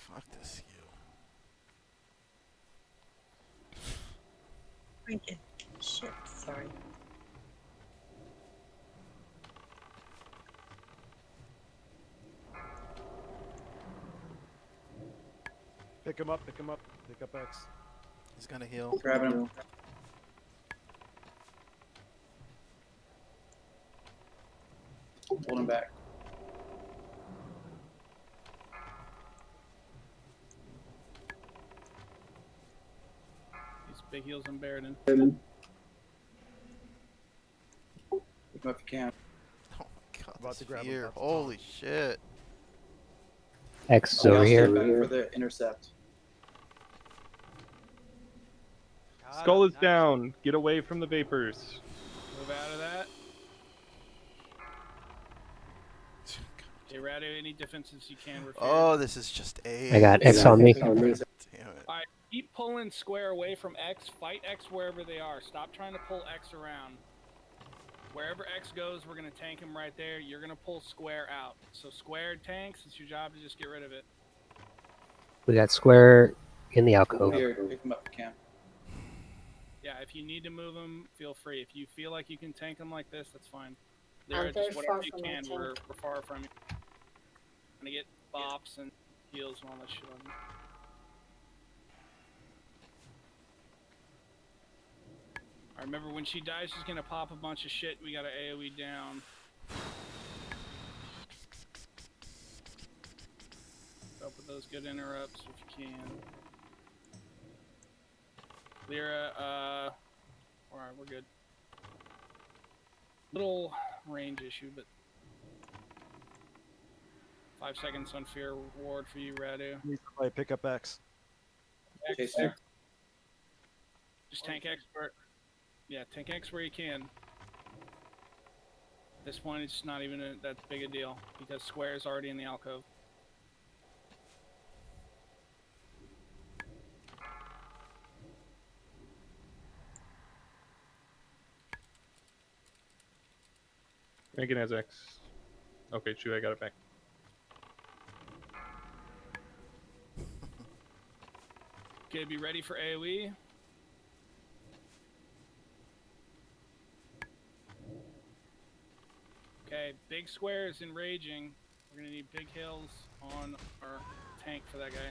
Fuck this you.
Freaking shit, sorry.
Pick him up, pick him up, pick up X.
He's gonna heal.
Grabbing him. Hold him back.
These big heels on Baradin.
Pick him up if you can.
Oh my god,
About
this
to grab him,
fear.
about to
Holy shit.
X is
Okay,
over
I'll
here.
stay back for the intercept.
Skull is down. Get away from the vapors.
Move out of that. Okay, Radu, any defenses you can.
Oh, this is just a.
I got X on me.
Damn it.
Alright, keep pulling square away from X. Fight X wherever they are. Stop trying to pull X around. Wherever X goes, we're going to tank him right there. You're going to pull square out. So squared tanks, it's your job to just get rid of it.
We got square in the alcove.
Here, pick him up if you can.
Yeah, if you need to move him, feel free. If you feel like you can tank him like this, that's fine.
I'm
Lyra,
very
just whatever
far
you
from my
can,
tank.
we're far from you. I'm gonna get bops and heals and all that shit on you. I remember when she dies, she's gonna pop a bunch of shit. We got an AoE down. Up with those good interrupts if you can. Lyra, alright, we're good. Little range issue, but 5 seconds on fear ward for you, Radu.
Need somebody pick up X.
X. Just tank X where, yeah, tank X where you can. At this point, it's not even that big a deal because square is already in the alcove.
Megan has X. Okay, shoot, I got it back.
Okay, be ready for AoE. Okay, big squares in raging. We're gonna need big hills on our tank for that guy.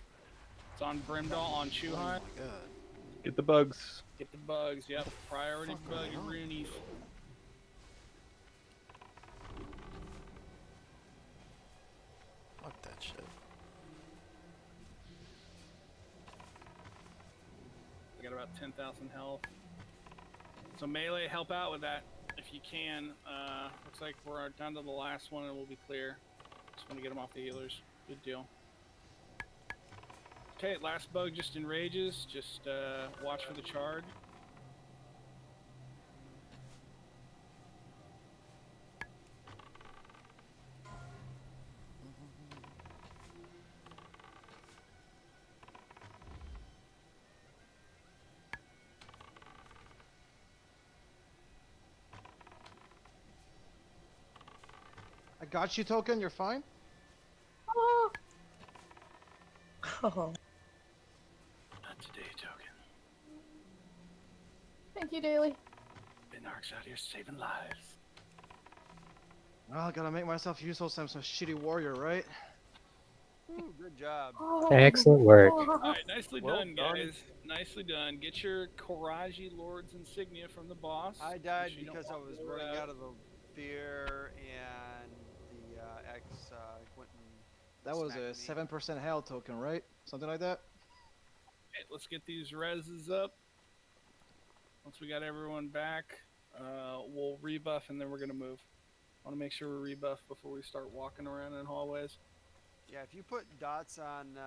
It's on Brimdall, on Chuhai.
Oh my god.
Get the bugs.
Get the bugs. Yep. Priority bug roonies.
Fuck that shit.
I got about 10,000 health. So melee, help out with that if you can. Looks like we're down to the last one and we'll be clear. Just want to get them off the healers. Good deal. Okay, last bug just enrages. Just watch for the charge.
I got you, Token. You're fine.
Oh.
Not today, Token.
Thank you, Daily.
Benark's out here saving lives.
Well, I gotta make myself useful since I'm a shitty warrior, right?
Ooh, good job.
Excellent work.
Alright, nicely
Well
done,
done.
guys. Nicely done. Get your Karaji Lords insignia from the boss.
I died
Which you don't
because I
want
was
to
running
do
out of the fear, and the X went and
That was a
smacked me.
7% health token, right? Something like that.
Okay, let's get these reses up. Once we got everyone back, we'll rebuff and then we're gonna move. Want to make sure we rebuff before we start walking around in hallways.
Yeah, if you put dots on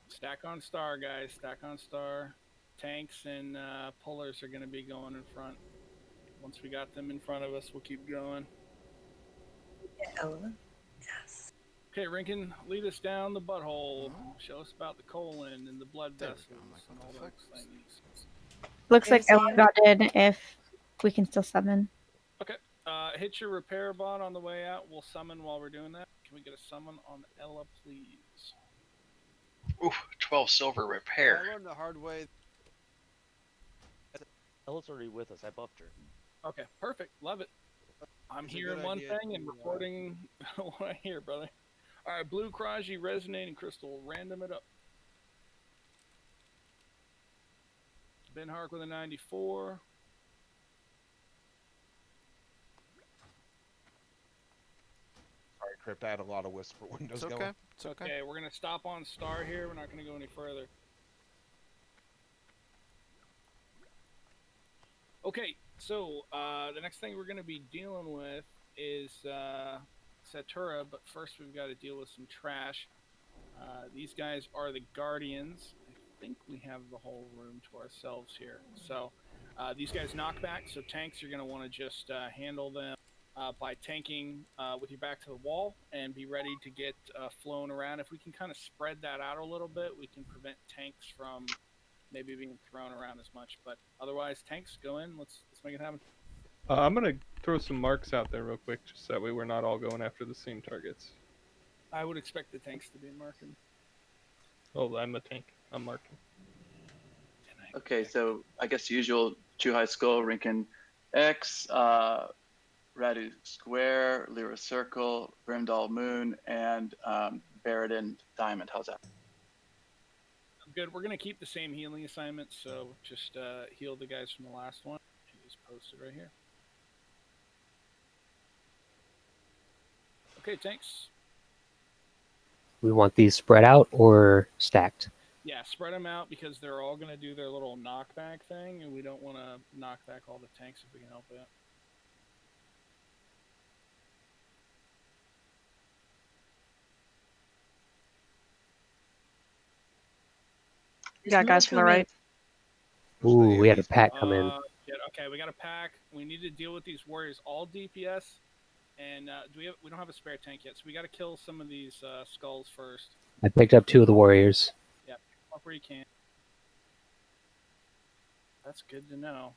Stack on star, guys. Stack on star. Tanks and pullers are gonna be going in front. Once we got them in front of us, we'll keep going.
Ella? Yes.
Okay, Rinkin, lead us down the butthole. Show us about the colon and the blood vessels and all those things.
Looks like
MC
Ella got in if we can still summon.
Okay, hit your repair bot on the way out. We'll summon while we're doing that. Can we get a summon on Ella, please?
Ooh, 12 silver repair.
I learned the hard way.
Ella's already with us. I buffed her.
Okay, perfect. Love it. I'm
It's a
hearing
good
one
idea
thing and
to,
reporting what I hear, brother. All right, Blue Kraji, Resonating Crystal, random it up. Ben Hark with a 94.
Sorry, Crypt. I had a lot of whisper windows
It's okay.
going.
It's okay.
Okay, we're gonna stop on star here. We're not gonna go any further. Okay, so the next thing we're gonna be dealing with is Satura, but first we've got to deal with some trash. These guys are the Guardians. I think we have the whole room to ourselves here. So these guys knock back, so tanks, you're gonna want to just handle them by tanking with your back to the wall and be ready to get flown around. If we can kind of spread that out a little bit, we can prevent tanks from maybe being thrown around as much. But otherwise, tanks, go in. Let's make it happen.
I'm gonna throw some marks out there real quick, just that way we're not all going after the same targets.
I would expect the tanks to be marking.
Oh, I'm a tank. I'm marking.
Okay, so I guess the usual Chuhai Skull, Rinkin X, Radu Square, Lyra Circle, Brimdall Moon, and Baradin Diamond. How's that?
Good. We're gonna keep the same healing assignments, so just heal the guys from the last one. It is posted right here. Okay, tanks.
We want these spread out or stacked.
Yeah, spread them out because they're all gonna do their little knockback thing, and we don't want to knock back all the tanks if we can help it.
You got guys from the right.
Ooh, we had a pack come in.
Shit, okay, we got a pack. We need to deal with these warriors, all DPS. And we don't have a spare tank yet, so we got to kill some of these skulls first.
I picked up 2 of the warriors.
Yeah, pick them up where you can. That's good to know.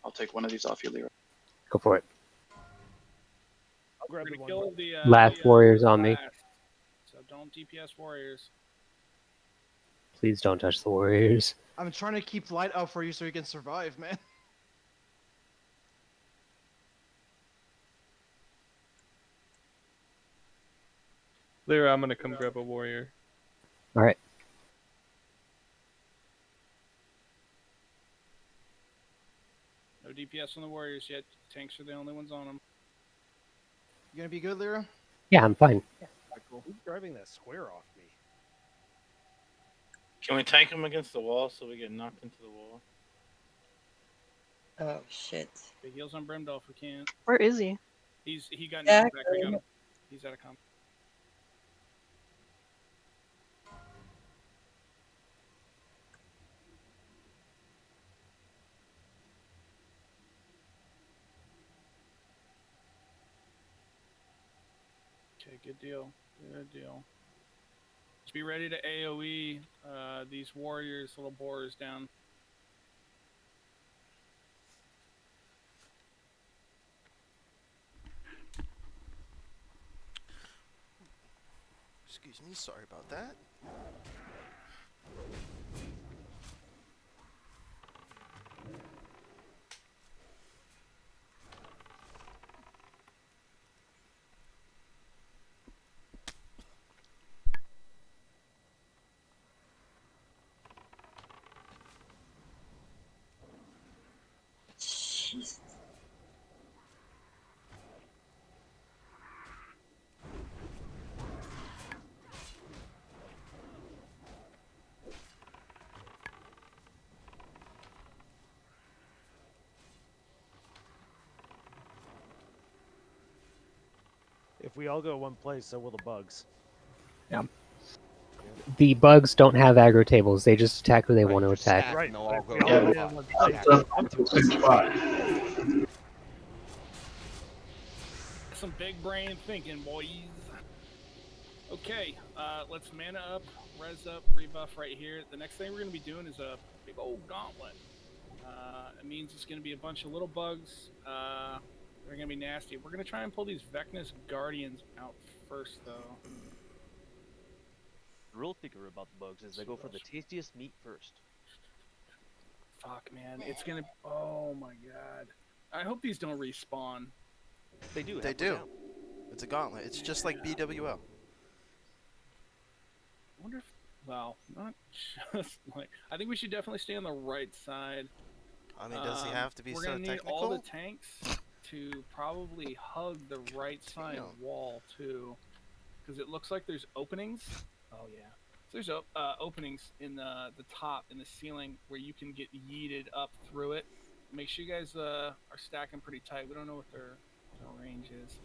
I'll take one of these off you, Lyra.
Go for it.
We're gonna kill the
Last warriors on me.
So don't DPS warriors.
Please don't touch the warriors.
I'm trying to keep light up for you so you can survive, man.
Lyra, I'm gonna come grab a warrior.
All right.
No DPS on the warriors yet. Tanks are the only ones on them.
You gonna be good, Lyra?
Yeah, I'm fine.
Cool.
Who's driving that square off me?
Can we tank him against the wall so we get knocked into the wall?
Oh shit.
Big heals on Brimdall if we can.
Where is he?
He got
Yeah,
knocked back. We got him. He's out of combat. Okay, good deal. Good deal. Just be ready to AoE these warriors, little borers down.
Excuse me, sorry about that.
Jeez.
If we all go one place, so will the bugs.
Yeah. The bugs don't have aggro tables. They just attack who they want to attack.
Right.
And they'll all go
We all
to
go in one place.
Some big brain thinking, boys. Okay, let's mana up, res up, rebuff right here. The next thing we're going to be doing is a big old gauntlet. It means it's going to be a bunch of little bugs. They're going to be nasty. We're going to try and pull these Vecnus Guardians out first, though.
The rule kicker about the bugs is they go for the tastiest meat first.
Fuck, man. It's going to... Oh, my God. I hope these don't respawn.
They do.
They do. It's a gauntlet. It's just like BWL.
I wonder if... Well, not just like... I think we should definitely stay on the right side.
I mean, does he have to be
we're
so
gonna
technical?
need all the tanks to probably hug the right side wall, too. Because it looks like there's openings. Oh, yeah. So there's openings in the top, in the ceiling, where you can get yeeted up through it. Make sure you guys are stacking pretty tight. We don't know what their range is.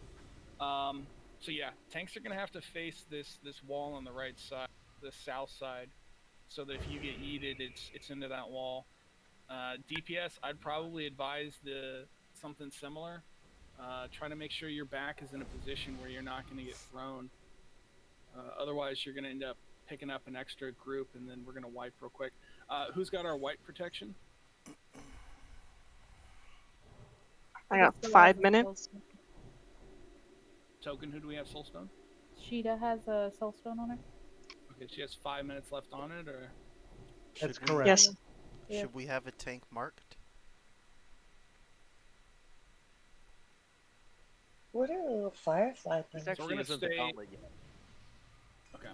So yeah, tanks are gonna have to face this wall on the right side, the south side, so that if you get yeeted, it's into that wall. DPS, I'd probably advise something similar. Try to make sure your back is in a position where you're not gonna get thrown. Otherwise, you're gonna end up picking up an extra group, and then we're gonna wipe real quick. Who's got our wipe protection?
I got 5 minutes.
Token, who do we have soulstone?
Sheeta has a soulstone on her.
Okay, she has 5 minutes left on it, or?
That's
Should we-
correct.
Yes.
Yeah.
Should we have a tank marked?
What are the little firefly things?
This actually
gonna
isn't the
stay-
gauntlet yet.
Okay.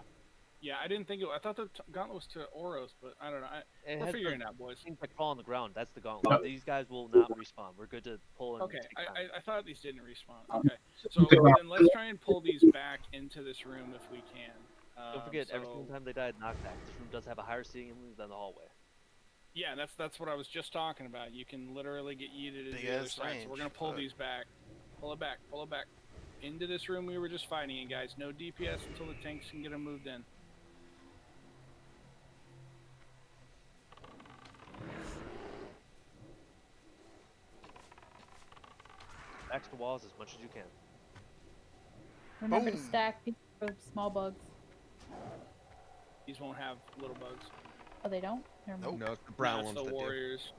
Yeah, I didn't think it. I thought the gauntlet was to Oros, but I don't know. We're figuring it out, boys.
Things that fall on the ground. That's the gauntlet. These guys will not respawn. We're good to pull in.
Okay,
take time.
I thought these didn't respawn. Okay, so then let's try and pull these back into this room if we can.
Don't forget, every
so-
single time they died knockback, this room does have a higher ceiling than the hallway.
Yeah, that's what I was just talking about. You can literally get yeeted to
Big
the other
ass
side. So we're
range,
gonna pull
but-
these back. Pull it back. Pull it back. Into this room we were just fighting in, guys. No DPS until the tanks can get them moved in.
Back to the walls as much as you can.
Remember to
Boom.
stack these for small bugs.
These won't have little bugs.
Oh, they don't? Never mind.
No, it's the brown
That's
ones
the
that do.
warriors.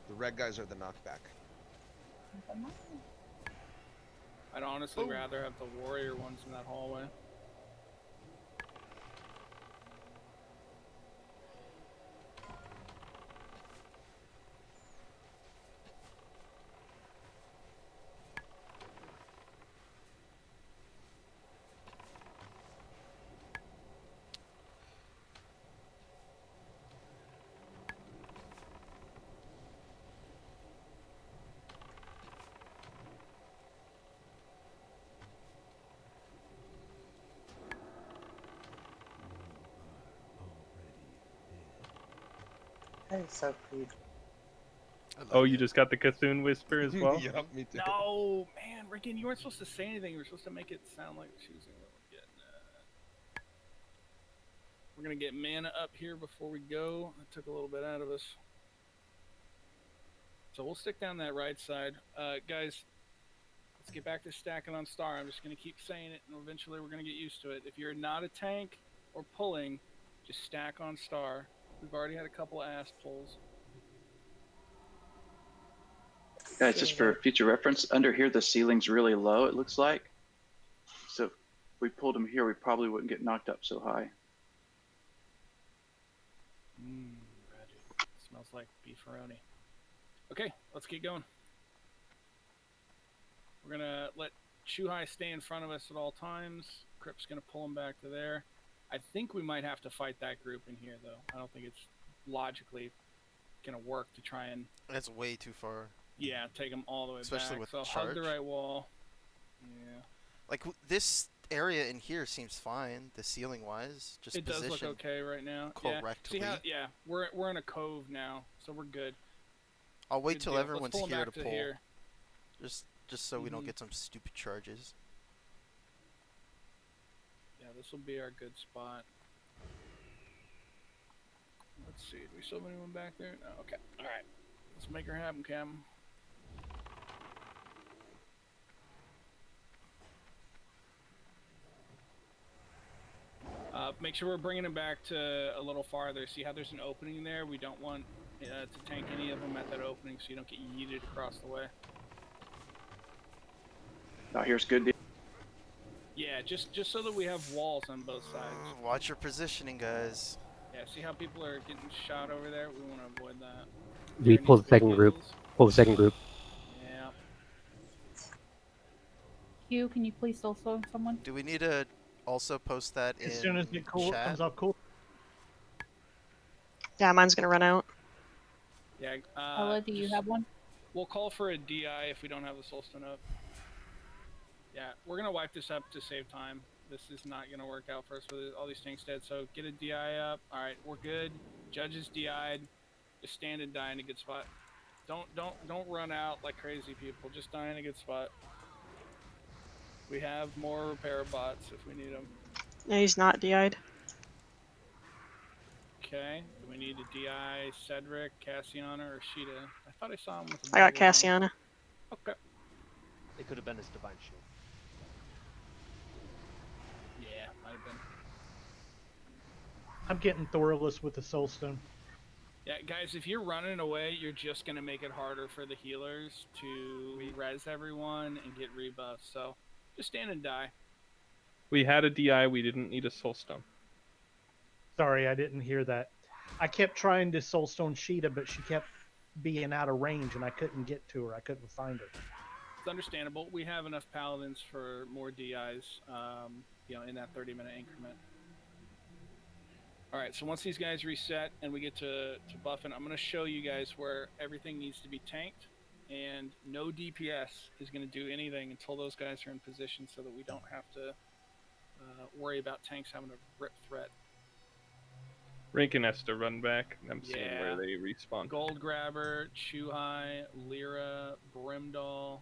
The red guys are the knockback.
I'd honestly rather have the warrior ones in that hallway.
That is so creepy.
Oh, you just got the Cthulhu whisper as well?
Yep, me too.
No, man, Ricky, you weren't supposed to say anything. You were supposed to make it sound like choosing what we're getting at. We're gonna get mana up here before we go. That took a little bit out of us. So we'll stick down that right side. Guys, let's get back to stacking on star. I'm just gonna keep saying it, and eventually we're gonna get used to it. If you're not a tank or pulling, just stack on star. We've already had a couple of ass pulls.
Guys, just for future reference, under here the ceiling's really low, it looks like. So if we pulled them here, we probably wouldn't get knocked up so high.
Radu. Smells like beefaroni. Okay, let's get going. We're gonna let Chuhai stay in front of us at all times. Crip's gonna pull him back to there. I think we might have to fight that group in here, though. I don't think it's logically gonna work to try and...
That's way too far.
Yeah, take them all the way
Especially
back.
with
So
charge.
hug the right wall. Yeah.
Like this area in here seems fine, the ceiling wise. Just
It does
position
look okay right now.
correctly.
Yeah. See how? Yeah, we're in a cove now, so we're good.
I'll wait
Good
till
deal.
everyone's
Let's pull 'em
here
back
to
to
pull.
here.
Just so we don't get some stupid charges.
Yeah, this will be our good spot. Let's see. Do we still have anyone back there? No. Okay. All right. Let's make her happen, Cam. Make sure we're bringing him back to a little farther. See how there's an opening there? We don't want to tank any of them at that opening so you don't get yeeted across the way.
Now here's good.
Yeah, just so that we have walls on both sides.
Watch your positioning, guys.
Yeah, see how people are getting shot over there? We want to avoid that.
We pull the second group. Pull the second group.
Yeah.
Q, can you please soul stone someone?
Do we need to also post that in
As soon as it
chat?
comes up cool.
Yeah, mine's gonna run out.
Yeah.
Ella, do you have one?
We'll call for a DI if we don't have the soul stone up. Yeah, we're gonna wipe this up to save time. This is not gonna work out for us with all these tanks dead. So get a DI up. All right, we're good. Judges DI'd. Just stand and die in a good spot. Don't run out like crazy people. Just die in a good spot. We have more repair bots if we need them.
No, he's not DI'd.
Okay. Do we need to DI Cedric, Cassiana, or Sheeta? I thought I saw him with
I got Cassiana.
Okay.
It could have been his divine shield.
Yeah, might have been.
I'm getting Thorless with the Soulstone.
Yeah, guys, if you're running away, you're just going to make it harder for the healers to res everyone and get rebuffs. So just stand and die.
We had a DI, we didn't need a soulstone.
Sorry, I didn't hear that. I kept trying to Soulstone Sheeta, but she kept being out of range, and I couldn't get to her. I couldn't find her.
It's understandable. We have enough paladins for more DIs, in that 30-minute increment. All right, so once these guys reset and we get to buffing, I'm going to show you guys where everything needs to be tanked, and no DPS is going to do anything until those guys are in position so that we don't have to worry about tanks having a rip threat.
Rankin has to run back. I'm seeing where they respawn.
Gold Grabber, Chuhai, Lyra, Brimdall.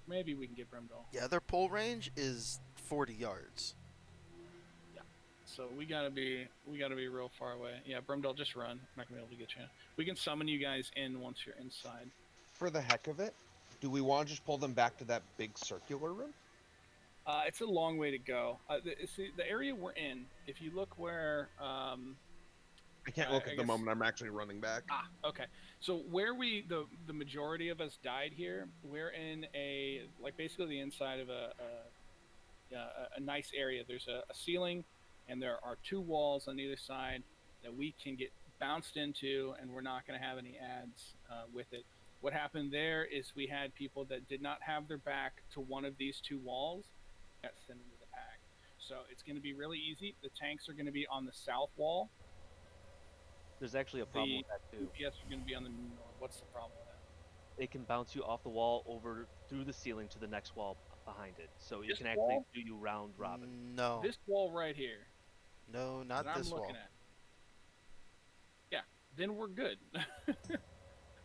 Maybe we can get Brimdall.
Yeah, their pull range is 40 yards.
Yeah. So we gotta be real far away. Yeah, Brimdall, just run. I'm not gonna be able to get you. We can summon you guys in once you're inside.
For the heck of it, do we want to just pull them back to that big circular room?
It's a long way to go. The area we're in, if you look where...
I can't look at the moment I'm actually running back.
Ah, okay. So where the majority of us died here, we're in basically the inside of a nice area. There's a ceiling, and there are two walls on either side that we can get bounced into, and we're not going to have any ads with it. What happened there is we had people that did not have their back to one of these two walls got sent into the pack. So it's going to be really easy. The tanks are going to be on the south wall.
There's actually a problem with that too.
Yes, you're going to be on the north. What's the problem with that?
It can bounce you off the wall over through the ceiling to the next wall behind it. So it
This
can actually
wall?
do you round robin.
No.
This wall right here.
No, not
that
this
I'm
wall.
looking at. Yeah, then we're good.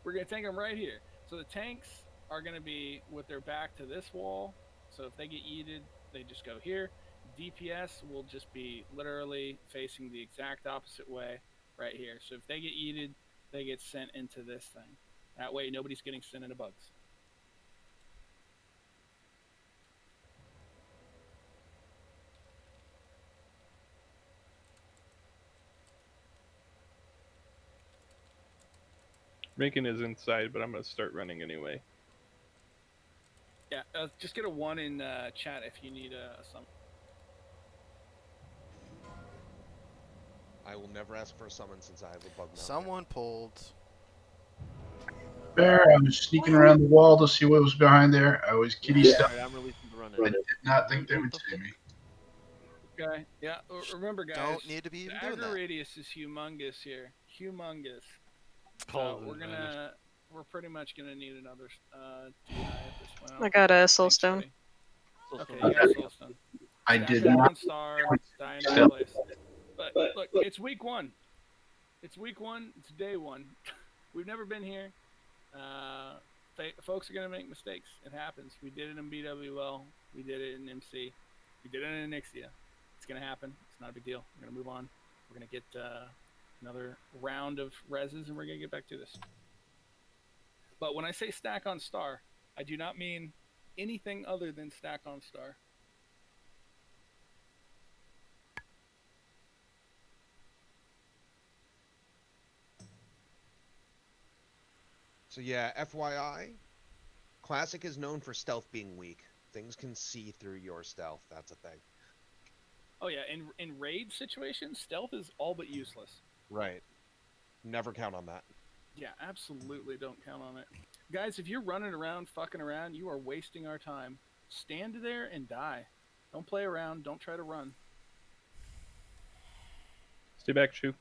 We're gonna tank them right here. So the tanks are gonna be with their back to this wall. So if they get yeeted, they just go here. DPS will just be literally facing the exact opposite way right here. So if they get yeeted, they get sent into this thing. That way nobody's getting sent into bugs.
Rankin is inside, but I'm gonna start running anyway.
Yeah, just get a 1 in chat if you need some.
I will never ask for a summon since I have a bug mount.
Someone pulled.
Bear, I was sneaking around the wall to see what was behind there. I was kitty stepping.
Alright, I'm releasing the run
I did not think they would see me.
Okay, yeah, remember guys,
Don't need to be
the
even doing
aggro
that.
radius is humongous here. Humongous.
Paul's
So
advantage.
we're pretty much gonna need another DI at this point.
I got a soulstone.
Okay, you got a soulstone.
I
Stack
did
up
not.
on star, die in another place. But look, it's week 1. It's week 1. It's day 1. We've never been here. Folks are gonna make mistakes. It happens. We did it in BWL. We did it in MC. We did it in Ixia. It's gonna happen. It's not a big deal. We're gonna move on. We're gonna get another round of reses, and we're gonna get back to this. But when I say stack on star, I do not mean anything other than stack on star.
So yeah, FYI, Classic is known for stealth being weak. Things can see through your stealth. That's a thing.
Oh yeah, in raid situations, stealth is all but useless.
Right. Never count on that.
Yeah, absolutely don't count on it. Guys, if you're running around, fucking around, you are wasting our time. Stand there and die. Don't play around. Don't try to run.
Stay back, Shu.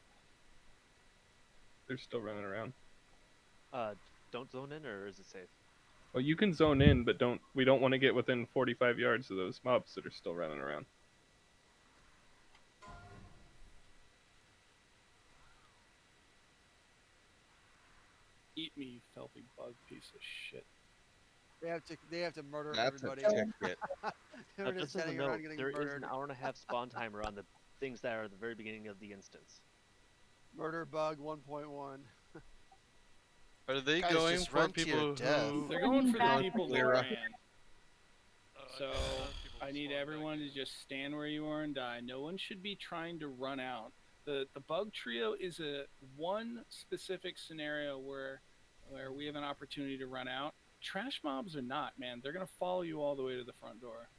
They're still running around.
Don't zone in, or is it safe?
Well, you can zone in, but we don't want to get within 45 yards of those mobs that are still running around.
Eat me, you filthy bug piece of shit.
They have to murder
That's
everybody.
a ticket.
They're just
Just as a
standing
note,
around getting
there is
murdered.
an hour-and-a-half spawn timer on the things that are at the very beginning of the instance.
Murder bug 1.1.
Are they
Guys,
going
just
for
run to your
people
death.
who?
They're going for the
Going
people that
Lyra.
ran. So I need everyone to just stand where you are and die. No one should be trying to run out. The bug trio is a one specific scenario where we have an opportunity to run out. Trash mobs are not, man. They're gonna follow you all the way to the front door.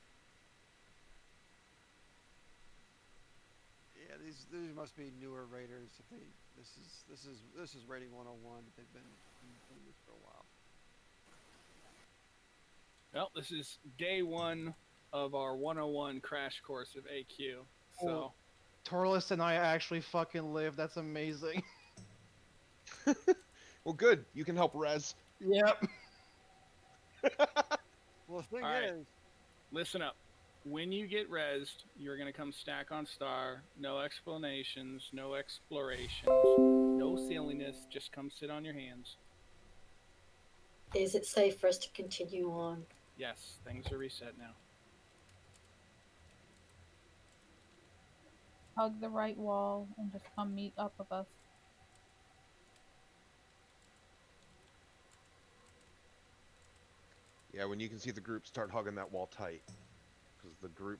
Yeah, these must be newer raiders. If they this is raiding 101. They've been doing this for a while.
Well, this is day 1 of our 101 crash course of AQ. So.
Oh, Torless and I actually fucking live. That's amazing.
Well, good. You can help res.
Yep.
Well, the thing
All right.
is,
Listen up. When you get rezzed, you're going to come stack on star. No explanations, no explorations, no silliness. Just come sit on your hands.
Is it safe for us to continue on?
Yes, things are reset now.
Hug the right wall and just come meet up with us.
Yeah, when you can see the group start hugging that wall tight. Because the group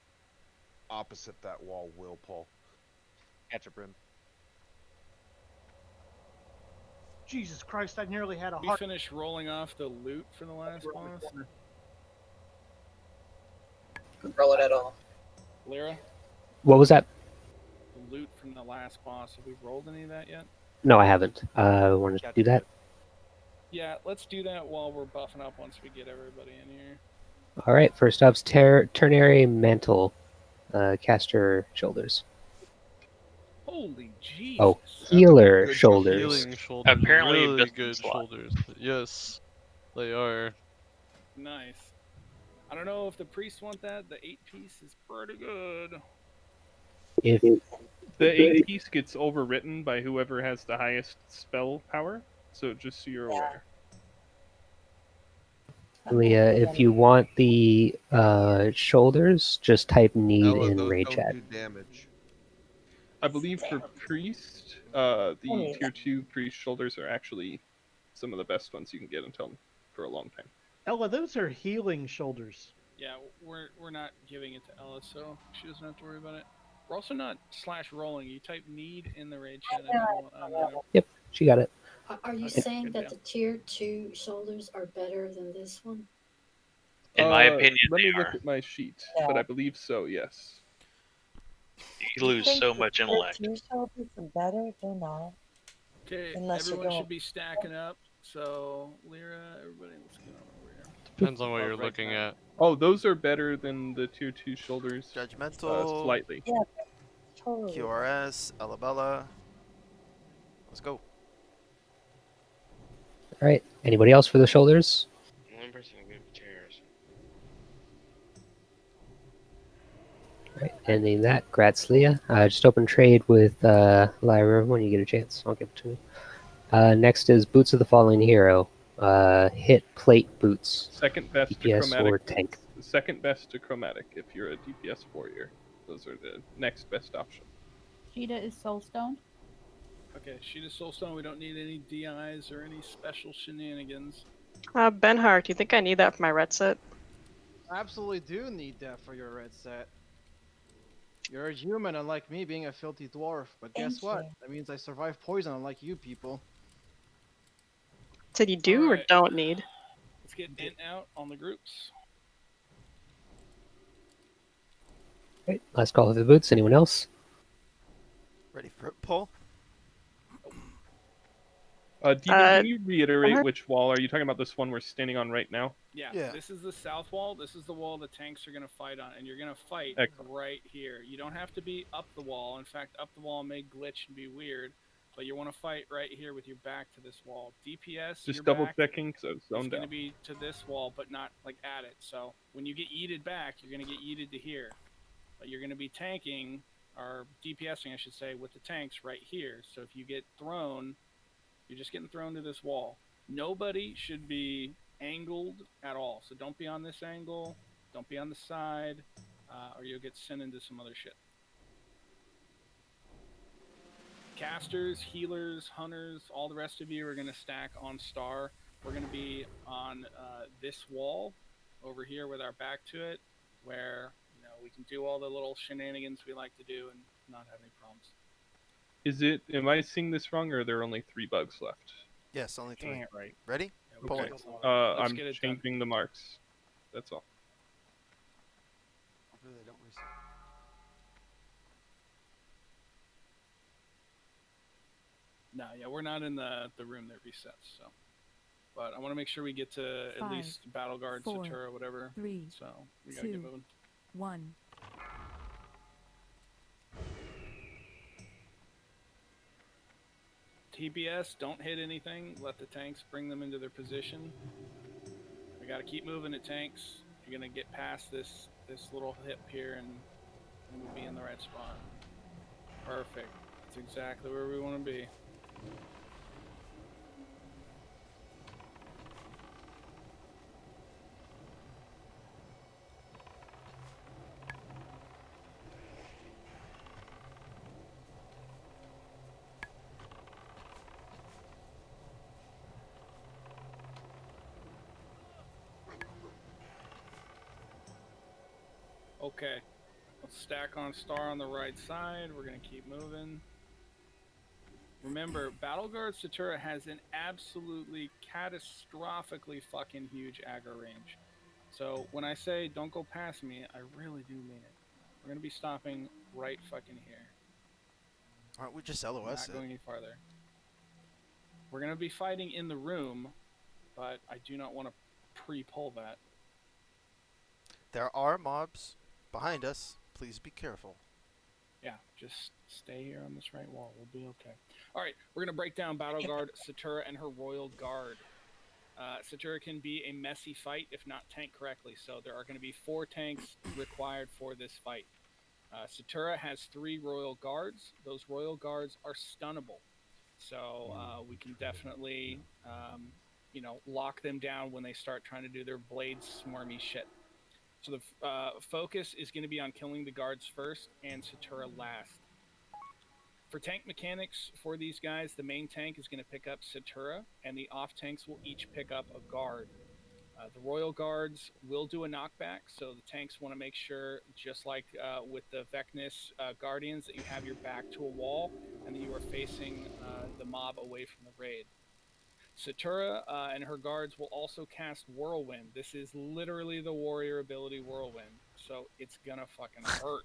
opposite that wall will pull.
Catch a brim.
Jesus Christ, I nearly had a
We
heart.
finished rolling off the loot for the last boss.
Roll it at all.
Lyra,
What was that?
the loot from the last boss. Have we rolled any of that yet?
No, I haven't. Want to do that?
Yeah, let's do that while we're buffing up once we get everybody in here.
All right. First up's Ternary Mantle, caster shoulders.
Holy Jesus.
Oh, healer shoulders.
Healing shoulders.
Apparently
really
best
good
slot.
shoulders. Yes, they are.
Nice. I don't know if the priests want that. The 8-piece is pretty good.
If
The 8 piece gets overwritten by whoever has the highest spell power, so just so you're aware.
Leah, if you want the shoulders, just type need
Ella,
in
those
raid
don't
chat.
do damage.
I believe for priest, the tier 2 priest shoulders are actually some of the best ones you can get until for a long time.
Ella, those are healing shoulders.
Yeah, we're not giving it to Ella, so she doesn't have to worry about it. We're also not /rolling. You type need in the raid chat if you want.
Yep, she got it.
Are you
Okay,
saying
good
that
deal.
the tier 2 shoulders are better than this one?
In my opinion,
let me
they
look
are.
at my sheet, but I believe so. Yes.
You lose
think
so
the
much
tier
intellect.
2 shoulders are better? They're not.
Okay,
Unless you're
everyone
going.
should be stacking up. So, Lyra, everybody, let's get on over here.
Depends on what you're looking at.
Oh, those are better than the tier 2 shoulders.
Judgmental.
Slightly.
Yeah, totally.
QRS, Alabella. Let's go.
All right. Anybody else for the shoulders?
One person can give chairs.
All right. Ending that. Grats, Leah. Just open trade with Lyra when you get a chance. I'll give it to me. Next is Boots of the Fallen Hero. Hit plate boots.
Second best to
DPS
chromatic.
or tank.
Second best to chromatic if you're a DPS warrior. Those are the next best option.
Sheeta is soulstoned.
Okay, Sheeta Soulstone. We don't need any DIs or any special shenanigans.
Benhart, do you think I need that for my red set?
I absolutely do need that for your red set. You're a human, unlike me being a filthy dwarf. But guess what? That means I survive poison, unlike you people.
Said you do or
Alright.
don't need?
Let's get Int out on the groups.
All right. Last call for the boots. Anyone else?
Ready for it, Paul?
Demon, can you reiterate which wall? Are you talking about this one we're standing on right now?
Yeah, this is the south wall. This is the wall the tanks are going to fight on, and you're going to fight right here. You don't have to be up the wall. In fact, up the wall may glitch and be weird, but you want to fight right here with your back to this wall. DPS,
Just
your
double
back
checking, so it's
is
zoned
going to
out.
be to this wall, but not like at it. So when you get yeeted back, you're going to get yeeted to here. But you're going to be tanking, or DPSing, I should say, with the tanks right here. So if you get thrown, you're just getting thrown to this wall. Nobody should be angled at all. So don't be on this angle. Don't be on the side, or you'll get sent into some other shit. Casters, healers, hunters, all the rest of you are going to stack on star. We're going to be on this wall over here with our back to it, where we can do all the little shenanigans we like to do and not have any problems.
Am I seeing this wrong, or are there only 3 bugs left?
Yes, only 3.
Right.
Ready?
Yeah,
Pull
okay.
it.
I'm changing the marks. That's all.
Hopefully they don't reset.
No, yeah, we're not in the room that resets, so. But I want to make sure we get to at least Battle Guard, Satura, whatever.
3,
so we gotta get
2,
moving.
1.
TPS, don't hit anything. Let the tanks bring them into their position. We got to keep moving the tanks. You're going to get past this little hip here, and we'll be in the right spot. Perfect. That's exactly where we want to be. Okay, let's stack on star on the right side. We're going to keep moving. Remember, Battle Guard Satura has an absolutely catastrophically fucking huge aggro range. So when I say don't go past me, I really do mean it. We're going to be stopping right fucking here.
Aren't we just LOS
Not going any farther. We're going to be fighting in the room, but I do not want to pre-pull that.
There are mobs behind us. Please be careful.
Yeah, just stay here on this right wall. We'll be okay. All right, we're going to break down Battle Guard Satura and her Royal Guard. Satura can be a messy fight if not tanked correctly, so there are going to be 4 tanks required for this fight. Satura has 3 royal guards. Those royal guards are stunnable, so we can definitely, lock them down when they start trying to do their blade swarmy shit. So the focus is going to be on killing the guards first and Satura last. For tank mechanics for these guys, the main tank is going to pick up Satura, and the off tanks will each pick up a guard. The Royal Guards will do a knockback, so the tanks want to make sure, just like with the Vecnus Guardians, that you have your back to a wall and that you are facing the mob away from the raid. Satura and her guards will also cast Whirlwind. This is literally the warrior ability Whirlwind, so it's gonna fucking hurt.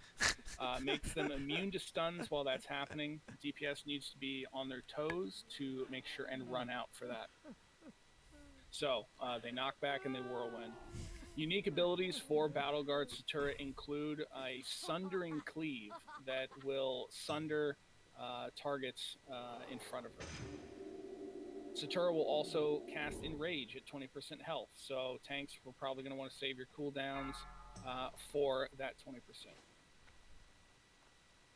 Makes them immune to stuns while that's happening. DPS needs to be on their toes to make sure and run out for that. So they knock back and they Whirlwind. Unique abilities for Battle Guard Satura include a Sundering Cleave that will sunder targets in front of her. Satura will also cast Enrage at 20% health, so tanks were probably going to want to save your cooldowns for that 20%.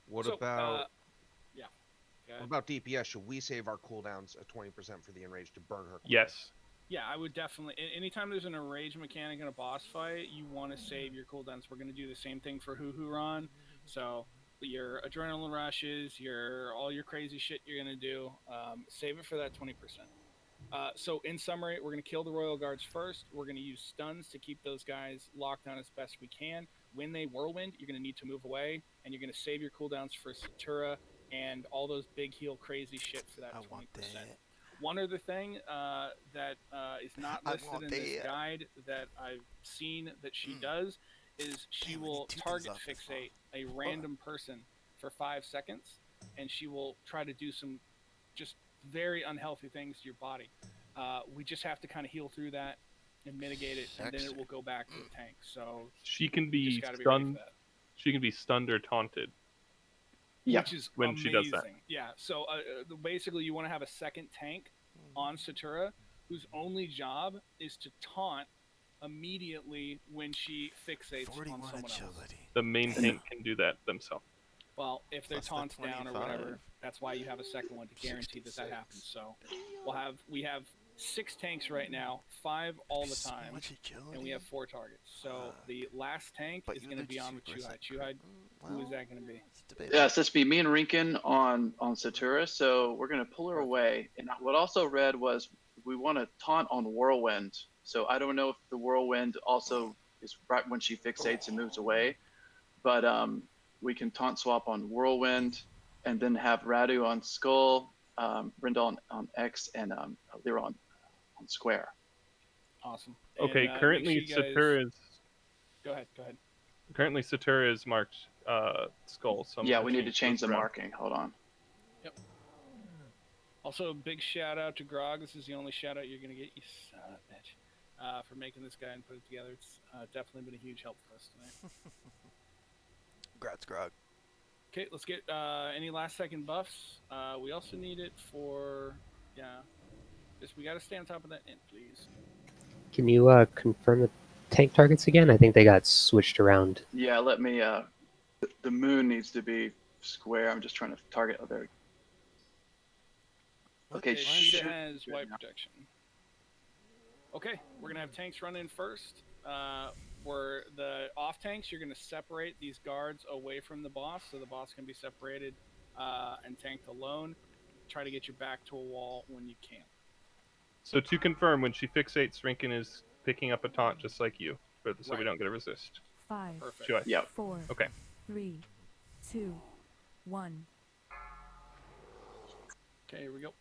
What about DPS? Should we save our cooldowns at 20% for the Enrage to burn her?
Yes.
Yeah, I would definitely. Anytime there's an Enrage mechanic in a boss fight, you want to save your cooldowns. We're going to do the same thing for Huhuron. So your adrenaline rushes, all your crazy shit you're going to do, save it for that 20%. So in summary, we're going to kill the Royal Guards first. We're going to use stuns to keep those guys locked down as best we can. When they Whirlwind, you're going to need to move away, and you're going to save your cooldowns for Satura and all those big heal crazy shit for that 20%. One other thing that is not listed in this guide that I've seen that she does is she will target fixate a random person for 5 seconds, and she will try to do some just very unhealthy things to your body. We just have to kind of heal through that and mitigate it, and then it will go back to the tank. So
she can be
just
stunned. She can be stunned or taunted.
Which is
when
amazing.
she does that.
Yeah. So basically, you want to have a second tank on Satura whose only job is to taunt immediately when she fixates on someone else.
The main tank can do that themselves.
Well, if they're taunts down or whatever, that's why you have a second one to guarantee that happens. So we have 6 tanks right now, 5 all the time, and we have 4 targets. So the last tank is going to be on with Chuhai. Chuhai, who is that going to be?
Yeah, it's just be me and Rinken on Satura, so we're going to pull her away. And what I also read was we want to taunt on Whirlwind. So I don't know if the Whirlwind also is right when she fixates and moves away, but we can taunt swap on Whirlwind and then have Radu on Skull, Brindle on X, and Lyra on Square.
Awesome.
Okay,
And,
currently
make sure you guys...
Satura is...
Go ahead.
Currently Satura is marked Skull. So
yeah, we need to change the marking. Hold on.
Yep. Also, a big shout out to Grog. This is the only shout out you're going to get, you son of a bitch, for making this guy and put it together. It's definitely been a huge help for us tonight.
Congrats, Grog.
Okay, let's get any last second buffs. We also need it for, we got to stay on top of that int, please.
Can you confirm the tank targets again? I think they got switched around.
Yeah, let me, the moon needs to be square. I'm just trying to target, oh, there. Okay,
she has white protection. Okay, we're going to have tanks run in first. Where the off tanks, you're going to separate these guards away from the boss, so the boss can be separated and tanked alone. Try to get your back to a wall when you can.
So to confirm, when she fixates, Rinken is picking up a taunt just like you, so we don't get a resist.
5,
Perfect.
Yep.
4,
okay.
3, 2, 1.
Okay, here we go.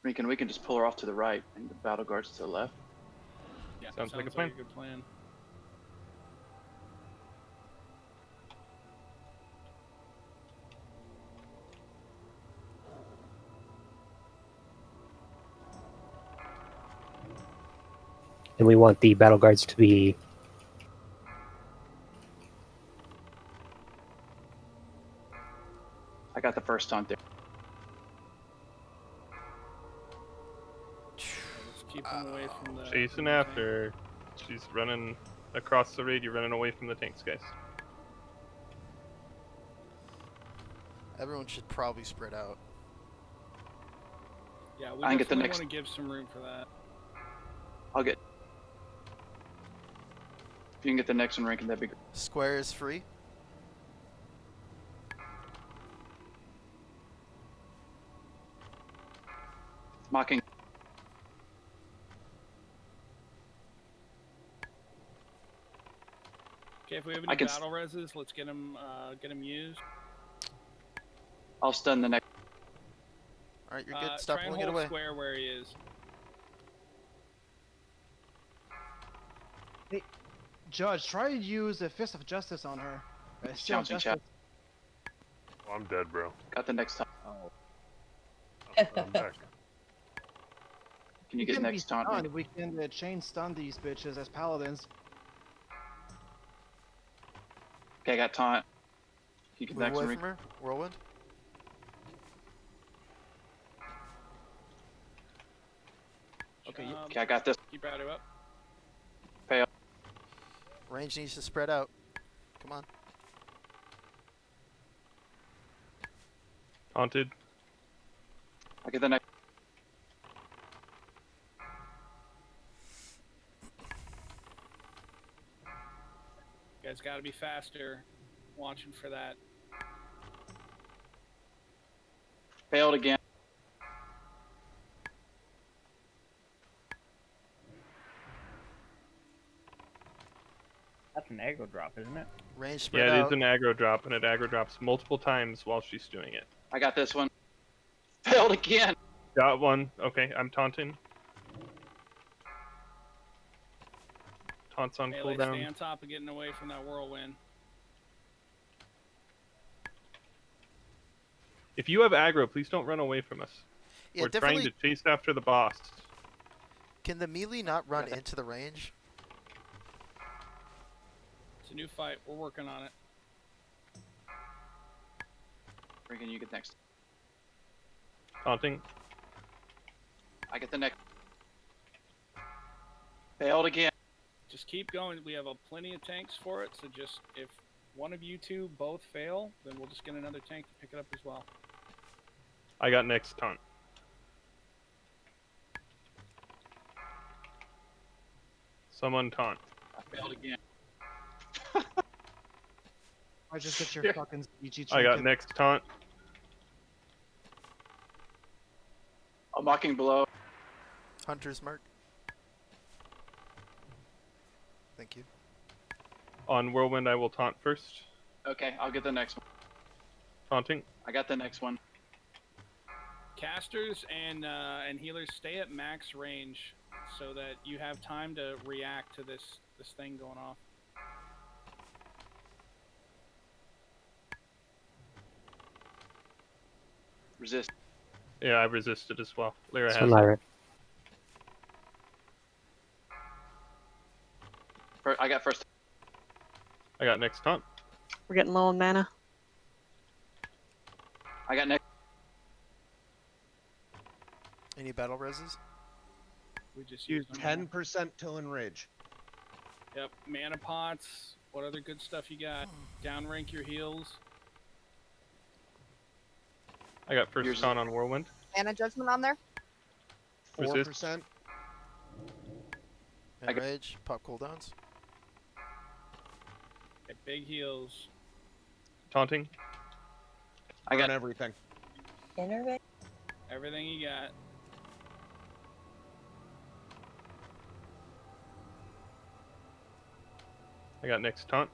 Rinken, we can just pull her off to the right and the battle guards to the left.
Yeah,
sounds like a plan.
Good plan.
And we want the battle guards to be...
I got the first taunt there.
Let's keep them away from the...
Chasing after. She's running across the raid. You're running away from the tanks, guys.
Everyone should probably spread out.
Yeah, we
I can get the
definitely
next.
want to give some room for that.
I'll get. If you can get the next one ranking, that'd be great.
Square is free.
Mocking.
Okay, if we have
I
any
can
battle reses, let's get them used.
I'll stun the next.
All right, you're good. Stop
try and
pulling it
hold
away.
square where he is.
Hey, Judge, try to use a Fist of Justice on her. Seal
Johnson
Justice.
Oh, I'm dead, bro.
Got the next time.
Oh.
I'm back.
Can you get
can
next
be
taunt?
stunned. We can chain stun these bitches as paladins.
Okay, I got taunt. You can
Move
next
away
one.
from her. Whirlwind.
Okay, okay, I got this.
Keep Adu up.
Pay up.
Range needs to spread out. Come on.
Haunted.
I get the next.
You guys got to be faster. Watching for that.
Failed again.
That's an aggro drop, isn't it?
Range spread
Yeah, it
out.
is an aggro drop, and it aggro drops multiple times while she's doing it.
I got this one. Failed again.
Got one. Okay, I'm taunting. Taunts on
Melee,
cooldown.
stay on top of getting away from that whirlwind.
If you have aggro, please don't run away from us.
Yeah,
We're trying to chase after the boss.
Can the melee not run into the range?
It's a new fight. We're working on it.
Regan, you get next.
Taunting.
I get the next. Failed again.
Just keep going. We have plenty of tanks for it. So just if one of you two both fail, then we'll just get another tank to pick it up as well.
I got next taunt. Someone taunt.
I failed again.
I just get your fucking CG.
I got next taunt.
I'm mocking below.
Hunter's mark. Thank you.
On Whirlwind, I will taunt first.
Okay, I'll get the next one.
Taunting.
I got the next one.
Casters and healers stay at max range so that you have time to react to this thing going off.
Resist.
Yeah, I resisted as well. Lyra
So
has
Lyra.
I got first.
I got next taunt.
We're getting low on mana.
I got next.
Any battle reses?
We just
Use
used them all.
10% till in rage.
Yep, mana pots. What other good stuff you got? Down rank your heals.
I got first taunt on Whirlwind.
Mana judgment on there?
Resist.
4%.
And rage. Pop cooldowns.
Okay, big heals.
Taunting.
I got
everything.
Innervate?
Everything you got.
I got next taunt.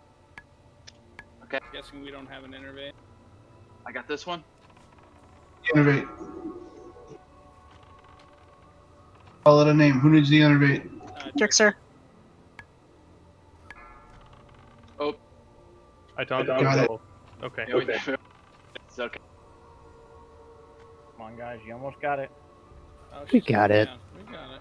Okay.
Guessing we don't have an innervate.
I got this one.
Innervate. Call it a name. Who needs the innervate?
Drixer.
Oh.
I taunted
Got it.
both. Okay.
Yeah, okay. It's okay.
Come on, guys, you almost got it.
Oh,
We
she's
got
going
it.
down. We got it.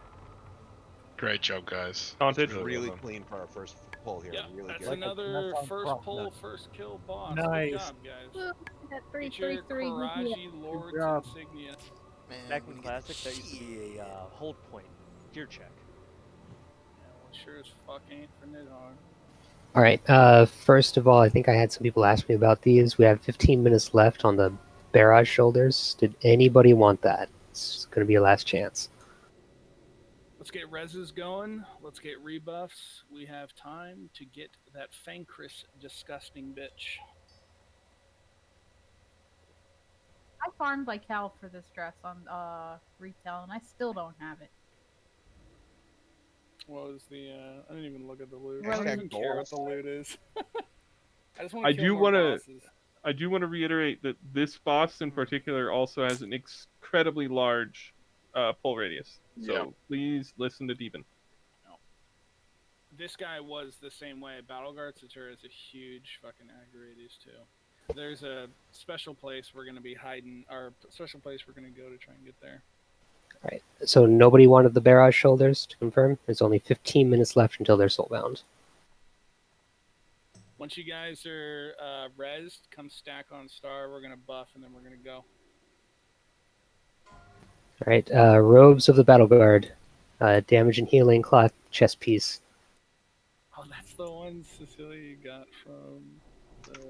Great job, guys.
Taunted.
Really clean for our first pull here.
Yeah,
Really
that's
good.
another
That's on
first
crop
pull,
nut.
first kill boss.
Nice.
Good job, guys.
Well, I got three,
Get your
three, three.
Karaji Lords
job.
insignia.
Man,
Back
we
in
need to get
Classic, that used to be a hold point gear check.
Yeah, we'll sure as fuck ain't for Nidhogg.
All right. First of all, I think I had some people ask me about these. We have 15 minutes left on the barrage shoulders. Did anybody want that? It's going to be a last chance.
Let's get reses going. Let's get rebuffs. We have time to get that Fankris disgusting bitch.
I farmed like hell for this dress on retail, and I still don't have it.
What was the? I didn't even look at the loot.
Hashtag
I don't even care what
goals.
the loot is. I just want
I
to kill
do
more
want to.
bosses.
I do want to reiterate that this boss in particular also has an incredibly large pull radius. So
Yeah.
please listen to Deben.
This guy was the same way. Battleguard Satura is a huge fucking aggro radius too. There's a special place we're gonna be hiding, or special place we're gonna go to try and get there.
All right. So nobody wanted the barrage shoulders, to confirm. There's only 15 minutes left until they're soulbound.
Once you guys are rezzed, come stack on star. We're gonna buff and then we're gonna go.
All right. Robes of the Battle Guard. Damage and healing cloth chest piece.
Oh, that's the one Cecilia got from.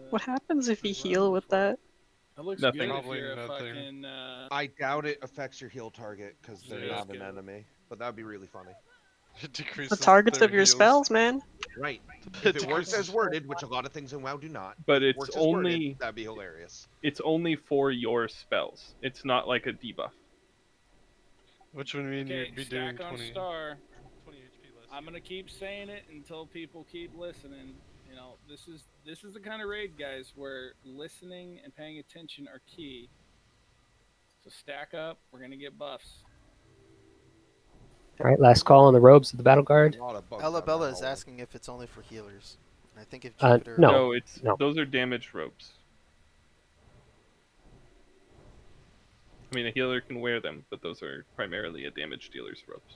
What happens if you heal with that?
That looks
Nothing.
good if
Probably
you're a
nothing.
fucking.
I doubt it affects your heal target because they're
Yeah,
not
it's
an
good.
enemy. But that'd be really funny.
It
The
decreases
targets
their
of your
heals.
spells, man.
Right.
It
If it works as
decreases-
worded, which a lot of things in WoW do not.
But it's
works as worded,
only
that'd be hilarious.
it's only for your spells. It's not like a debuff.
Which would mean
Okay,
you'd be doing
stack on
20,
star.
20 HP less.
I'm gonna keep saying it until people keep listening. You know, this is the kind of raid, guys, where listening and paying attention are key. So stack up. We're gonna get buffs.
All right. Last call on the robes of the Battle Guard.
A lot of bugs
Ella
out in
Bella
that
is
hallway.
asking if it's only for healers. I think if
No.
Jupiter.
No, it's
no.
those are damaged robes. I mean, a healer can wear them, but those are primarily a damage dealer's robes.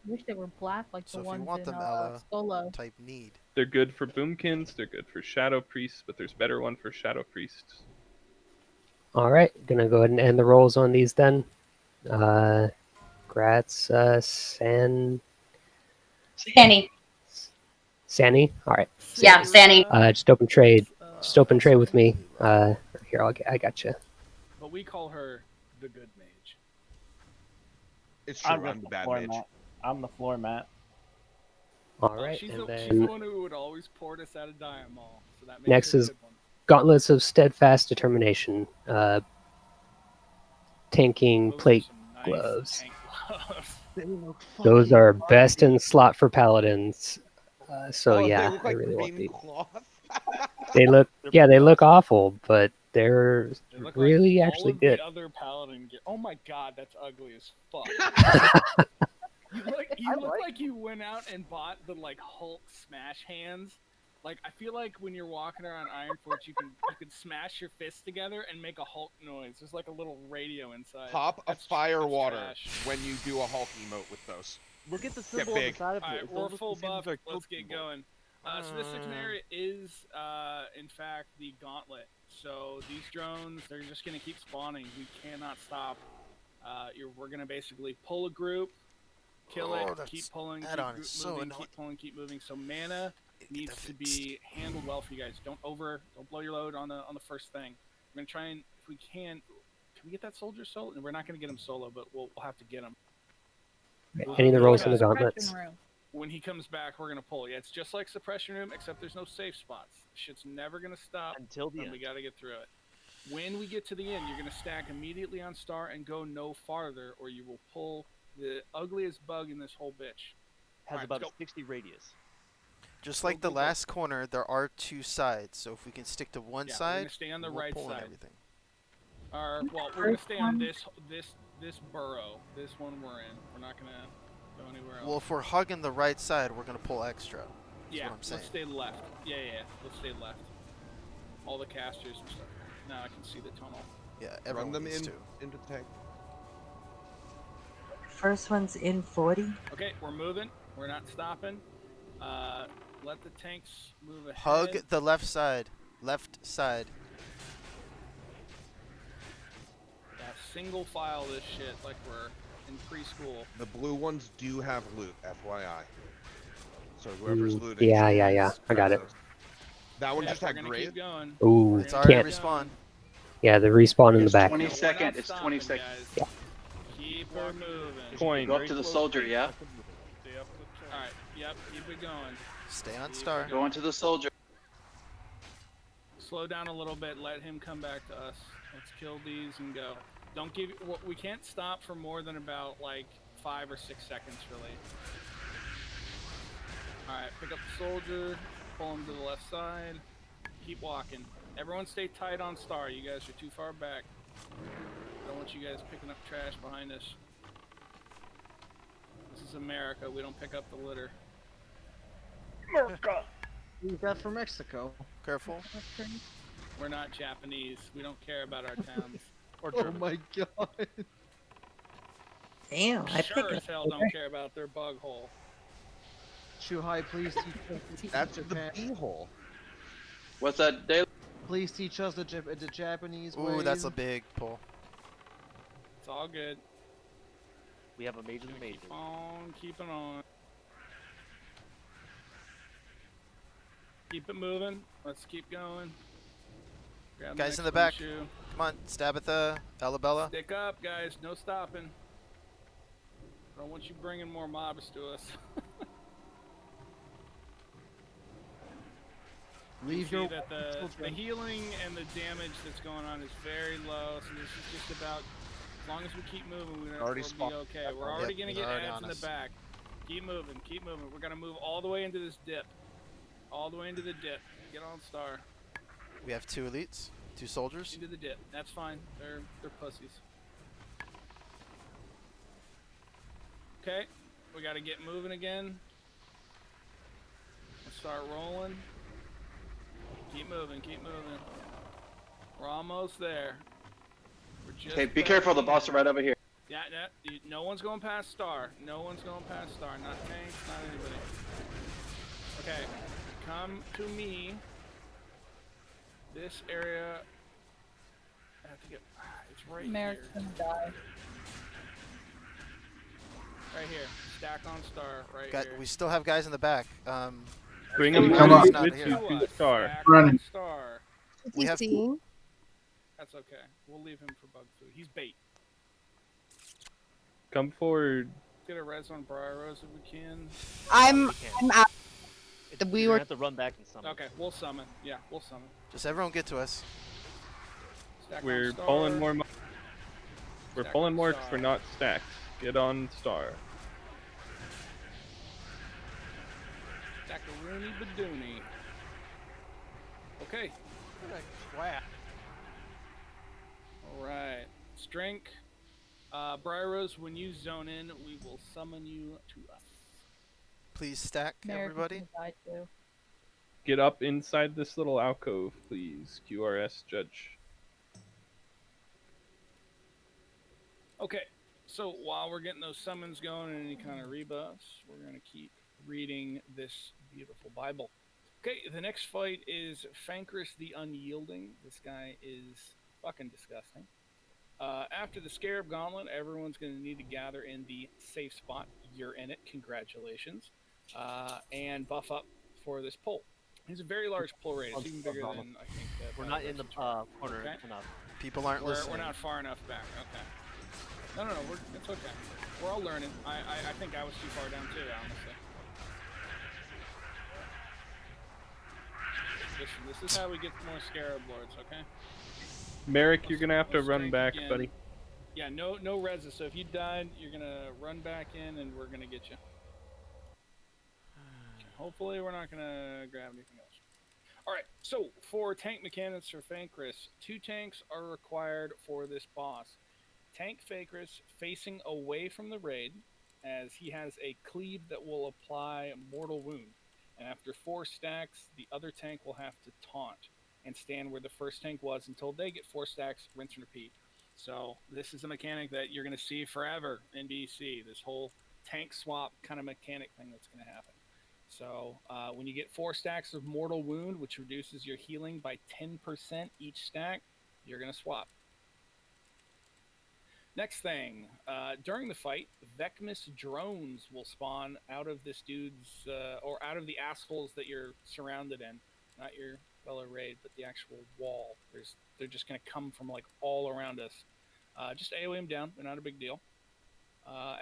I wish they were black like
So
the
if you
ones
want
in
them, Ella,
Solo.
type need.
They're good for boomkins. They're good for shadow priests, but there's better one for shadow priests.
All right. Gonna go ahead and end the rolls on these then. Grats, Sanny. All right.
Yeah, Sanny.
Just open trade. Just open trade with me. Here, I got you.
But we call her the good mage.
It's true.
I'm
I'm
just
the
the
bad
floor
mage.
mat. I'm the floor mat.
All right.
She's
And
the
then
one who would always port us out of Diamol. So that makes
next
her the
is
good one.
Gauntlets of Steadfast Determination. Tanking
Those are
plate
some nice
gloves.
tank gloves.
Those are best in slot for paladins. So
Oh,
yeah,
they look like
I really want
green
these.
cloth.
They look, yeah, they look awful, but they're
They look
really
like
actually
all of
good.
the other paladin gear. Oh my god, that's ugly as fuck. You look like you went out and bought the like Hulk smash hands. Like I feel like when you're walking around Ironforge, you can smash your fists together and make a Hulk noise. There's like a little radio inside.
Pop a
That's
fire
that's
water
trash.
when you do a Hulk emote with those.
Look at the
Get
symbol on the
big.
side of it.
Alright,
It's
we're
almost
full
the same as
buff.
our
Let's
cloak
get
symbol.
going. So this second area is, in fact, the gauntlet. So these drones, they're just going to keep spawning. We cannot stop. We're going to basically pull a group, kill it, keep pulling, keep
add-on is so
moving,
annoying.
keep pulling, keep moving. So mana needs to be handled well for you guys. Don't blow your load on the first thing. We're going to try and, if we can we get that soldier solo? We're not going to get him solo, but we'll have to get him.
Any of the rolls in the gauntlets.
When he comes back, we're gonna pull. Yeah, it's just like suppression room, except there's no safe spots. Shit's never gonna stop
until the end.
We gotta get through it. When we get to the end, you're gonna stack immediately on star and go no farther, or you will pull the ugliest bug in this whole bitch.
Has about a 60 radius.
Just like the last corner, there are two sides. So if we can stick to one
Yeah, we're
side,
gonna stay on the
we're
right
pulling
side.
everything.
Well, we're gonna stay on this burrow. This one we're in. We're not gonna go anywhere else.
Well, if we're hugging the right side, we're gonna pull extra. That's
Yeah,
what I'm saying.
let's stay left. Yeah. Let's stay left. All the casters and stuff. Now I can see the tunnel.
Yeah,
Run
everyone
them
needs to.
into the tank.
First one's in 40.
Okay, we're moving. We're not stopping. Let the tanks move ahead.
Hug the left side. Left side.
Yeah, single file this shit like we're in preschool.
The blue ones do have loot, FYI. So whoever's
Ooh,
looting.
yeah,
should
yeah, yeah.
use
I got it.
Kratos. That one
Yep,
just
we're
had
gonna
grave.
keep going.
Ooh,
It's already
can't.
respawned.
Yeah, the respawn in the
It's
back.
20
We're not
seconds. It's
stopping,
20 seconds.
guys.
Yeah.
Keep her moving.
Coin.
Go up to the soldier, yeah?
Stay up in the train.
Alright, yep, keep it going.
Stay on
Keep
star.
it
Go into the soldier.
Slow down a little bit, let him come back to us. Let's kill these and go. Don't give. Well, we can't stop for more than about like 5 or 6 seconds, really. Alright, pick up the soldier, pull him to the left side, keep walking. Everyone stay tight on star, you guys are too far back. I don't want you guys picking up trash behind us. This is America, we don't pick up the litter.
America! Who's that from Mexico?
Careful.
We're not Japanese, we don't care about our towns.
Or
Oh
German.
my god.
Damn, I
Sure
think
as hell don't care about their bug hole.
Shuhai, please teach us
That's the
Japan.
B-hole.
What's that, Dale?
Please teach us the Japanese
Ooh,
ways.
that's a big pull.
It's all good.
We have a major major.
Keep on keeping on. Keep it moving. Let's keep going. Grab
Guys in
next
the back.
shoe.
Come on, stab at the Alabella.
Stick up, guys. No stopping. I don't want you bringing more mobs to us.
Leave
see
your
that the healing and the damage that's going on is very low, so this is just about, as long as we keep moving, we'll be okay. We're already going to get ads in the back. Keep moving, keep moving. We're going to move all the way into this dip. All the way into the dip. Get on star.
We have 2 elites, 2 soldiers.
Into the dip. That's fine. They're pussies. Okay, we got to get moving again. Let's start rolling. Keep moving, keep moving. We're almost there. We're just
Okay, be careful. The boss are right over here.
Yeah, no one's going past star. No one's going past star. Not tanks, not anybody. Okay, come to me. This area. I have to get. It's right
America's
here.
gonna die.
Right here. Stack on star. Right
Got,
here.
we still have guys in the back.
Bring
Philly
them
Ward
on
is not
with
here.
you to star.
Stack
Running.
on star.
We have
That's okay. We'll leave him for bug food. He's bait.
Come forward.
Get a res on Briar Rose if we can.
I'm out. We
You're
were
gonna have to run back and summon.
Okay, we'll summon. Yeah, we'll summon.
Just everyone get to us.
Stack on
We're
star.
pulling more. We're
Stack
pulling
on
more 'cause
star.
we're not stacked. Get on star.
Stackaroony badoony. Okay.
Wow.
Alright. Strink. Briar Rose, when you zone in, we will summon you to us.
Please stack,
America's
everybody.
gonna die too.
Get up inside this little alcove, please. QRS judge.
Okay. So while we're getting those summons going and any kind of rebuffs, we're going to keep reading this beautiful Bible. Okay, the next fight is Fankris the Unyielding. This guy is fucking disgusting. After the Scarab Gauntlet, everyone's going to need to gather in the safe spot. You're in it. Congratulations. And buff up for this pull. He's a very large pull rate. It's even bigger than, I think,
We're not in the corner
Okay.
enough.
People aren't
We're
listening.
not far enough back. Okay. No, it's okay. We're all learning. I think I was too far down too, honestly. Listen, this is how we get more Scarab Lords, okay?
Merrick, you're gonna have to
Let's
run
strike
back,
again.
buddy.
Yeah, no reses. So if you died, you're gonna run back in, and we're gonna get you. Hopefully, we're not gonna grab anything else. All right. So for tank mechanics for Fankris, 2 tanks are required for this boss. Tank Fankris facing away from the raid, as he has a cleave that will apply mortal wound. And after 4 stacks, the other tank will have to taunt and stand where the first tank was until they get 4 stacks, rinse and repeat. So this is a mechanic that you're going to see forever in BC, this whole tank swap kind of mechanic thing that's going to happen. So when you get 4 stacks of mortal wound, which reduces your healing by 10% each stack, you're going to swap. Next thing, during the fight, Vecmus drones will spawn out of this dude's, or out of the assholes that you're surrounded in. Not your fellow raid, but the actual wall. They're just going to come from like all around us. Just AoE them down. They're not a big deal.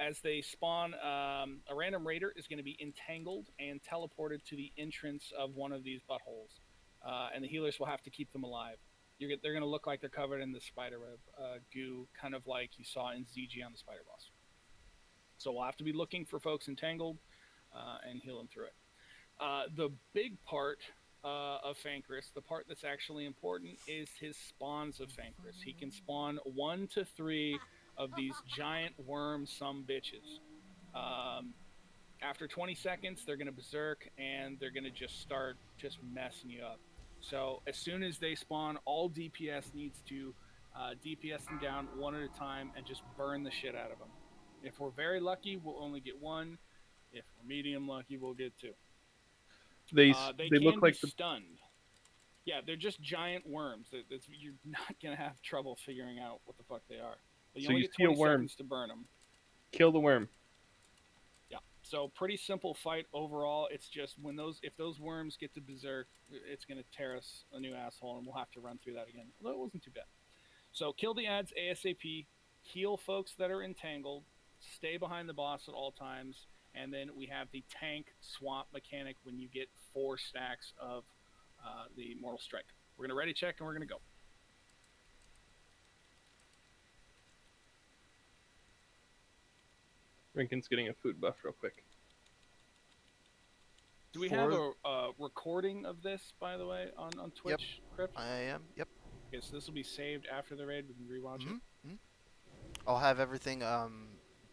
As they spawn, a random raider is going to be entangled and teleported to the entrance of one of these buttholes. And the healers will have to keep them alive. They're going to look like they're covered in the spider web goo, kind of like you saw in ZG on the spider boss. So we'll have to be looking for folks entangled and heal them through it. The big part of Fankris, the part that's actually important, is his spawns of Fankris. He can spawn 1 to 3 of these giant worm bitches. After 20 seconds, they're going to berserk and they're going to just start messing you up. So as soon as they spawn, all DPS needs to DPS them down one at a time and just burn the shit out of them. If we're very lucky, we'll only get 1. If we're medium lucky, we'll get 2.
They
can
look like
be stunned. Yeah, they're just giant worms. You're not going to have trouble figuring out what the fuck they are. But you
So
only
you
get
see a
20
worm.
seconds to burn them.
Kill the worm.
Yeah, so pretty simple fight overall. It's just if those worms get to berserk, it's going to tear us a new asshole, and we'll have to run through that again. Although it wasn't too bad. So kill the ads ASAP, heal folks that are entangled, stay behind the boss at all times, and then we have the tank swap mechanic when you get 4 stacks of the Mortal Strike. We're going to ready check, and we're going to go.
Rinkin's getting a food buff real quick.
Do we have a recording of this, by the way, on Twitch, Crypt?
I am, yep.
Okay, so this will be saved after the raid. We can rewatch it.
I'll have everything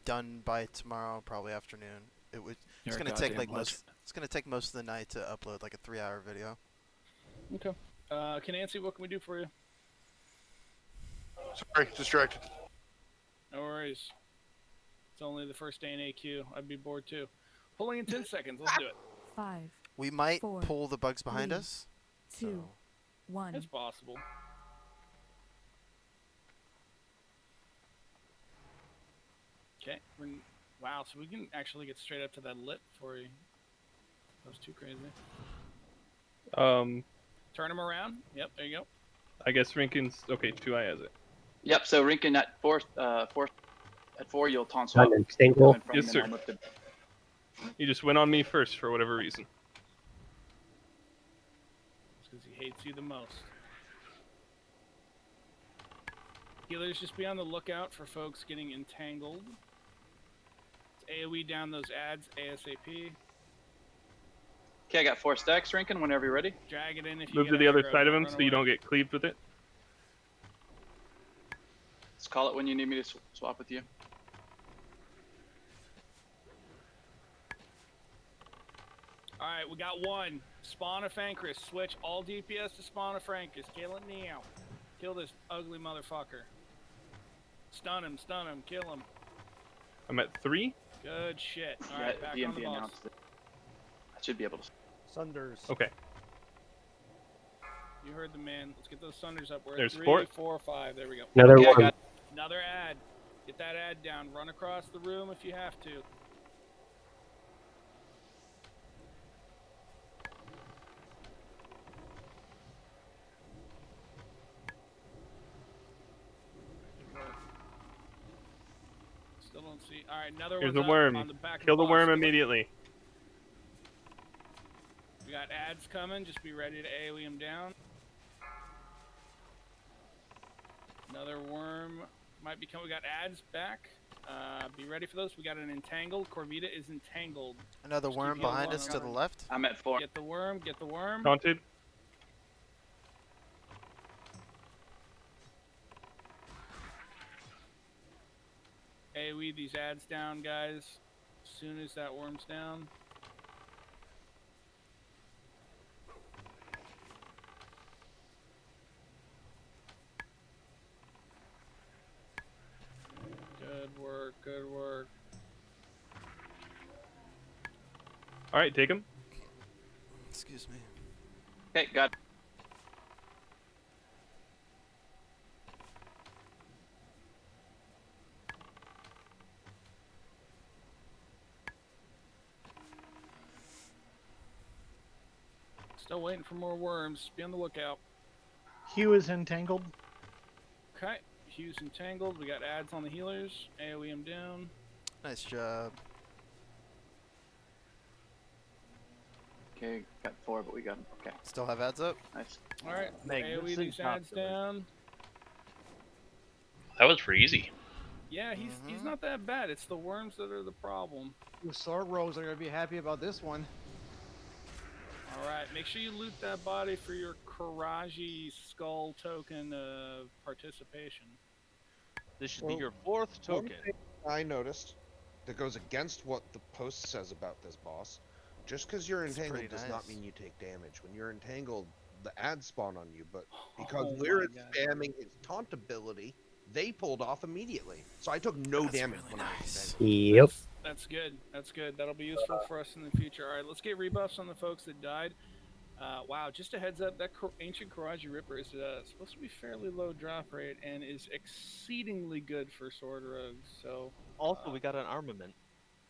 done by tomorrow, probably afternoon. It's gonna take like it's gonna take most of the night to upload like a 3-hour video.
Okay. Nancy, what can we do for you?
Sorry, distracted.
No worries. It's only the first day in AQ. I'd be bored too. Pulling in 10 seconds. Let's do it.
5.
We might
4,
pull the bugs behind
3,
us.
2, 1.
It's possible. Okay. Wow, so we can actually get straight up to that lip before he goes too crazy. Turn him around. Yep, there you go.
I guess Rinkin's okay. 2i has it.
Yep. So Rinkin at 4, at 4 you'll taunt swap.
Yes, sir. You just went on me first for whatever reason.
It's because he hates you the most. Healers, just be on the lookout for folks getting entangled. It's AoE down those ads ASAP.
Okay, I got 4 stacks, Rinkin, whenever you're ready.
Drag it in if you
Move
get
to the other
aggro,
side of him
run
so you
away.
don't get cleaved with it.
Just call it when you need me to swap with you.
Alright, we got 1. Spawn of Fankris. Switch all DPS to Spawn of Fankris. Kill it now. Kill this ugly motherfucker. Stun him, kill him.
I'm at 3.
Good shit. Alright, back on the
DMP
boss.
announced it. I should be able to.
Sunders.
Okay.
You heard the man. Let's get those Sunders up. We're
There's
at 3,
4.
4, 5. There we go.
Another
Okay, I
one.
got
Another ad. Get that ad down. Run across the room if you have to. Still don't see. All right, another
Here's
one's
a
up
worm.
on the back of
Kill the
boss.
worm
Go.
immediately.
We got ads coming. Just be ready to AoE them down. Another worm might be coming. We got ads back. Be ready for those. We got an entangled. Corvita is entangled.
Another
Just
worm
keep healing
behind
on
us
her.
to the left.
I'm at 4.
Get the worm. Get the worm.
Taunted.
AoE these ads down, guys. As soon as that worm's down. Good work, good work.
All right, take him.
Excuse me.
Okay, got it.
Still waiting for more worms. Be on the lookout.
Hugh is entangled.
Okay. Hugh's entangled. We got ads on the healers. AoE him down.
Nice job.
Okay, got 4, but we got them. Okay.
Still have ads up?
Nice.
All right. AoE these ads down.
That was pretty easy.
Yeah, he's not that bad. It's the worms that are the problem.
Your sword rogues are gonna be happy about this one.
All right, make sure you loot that body for your Karaji skull token of participation.
This should be your 4th token.
One thing I noticed that goes against what the post says about this boss. Just because you're entangled does not mean you take damage. When you're entangled, the ads spawn on you, but because we're spamming his taunt ability, they pulled off immediately. So I took no damage when I was entangled.
Yep.
That's good. That's good. That'll be useful for us in the future. All right, let's get rebuffs on the folks that died. Wow, just a heads up, that Ancient Karaji Ripper is supposed to be fairly low drop rate and is exceedingly good for sword rogues. So
also, we got an armament.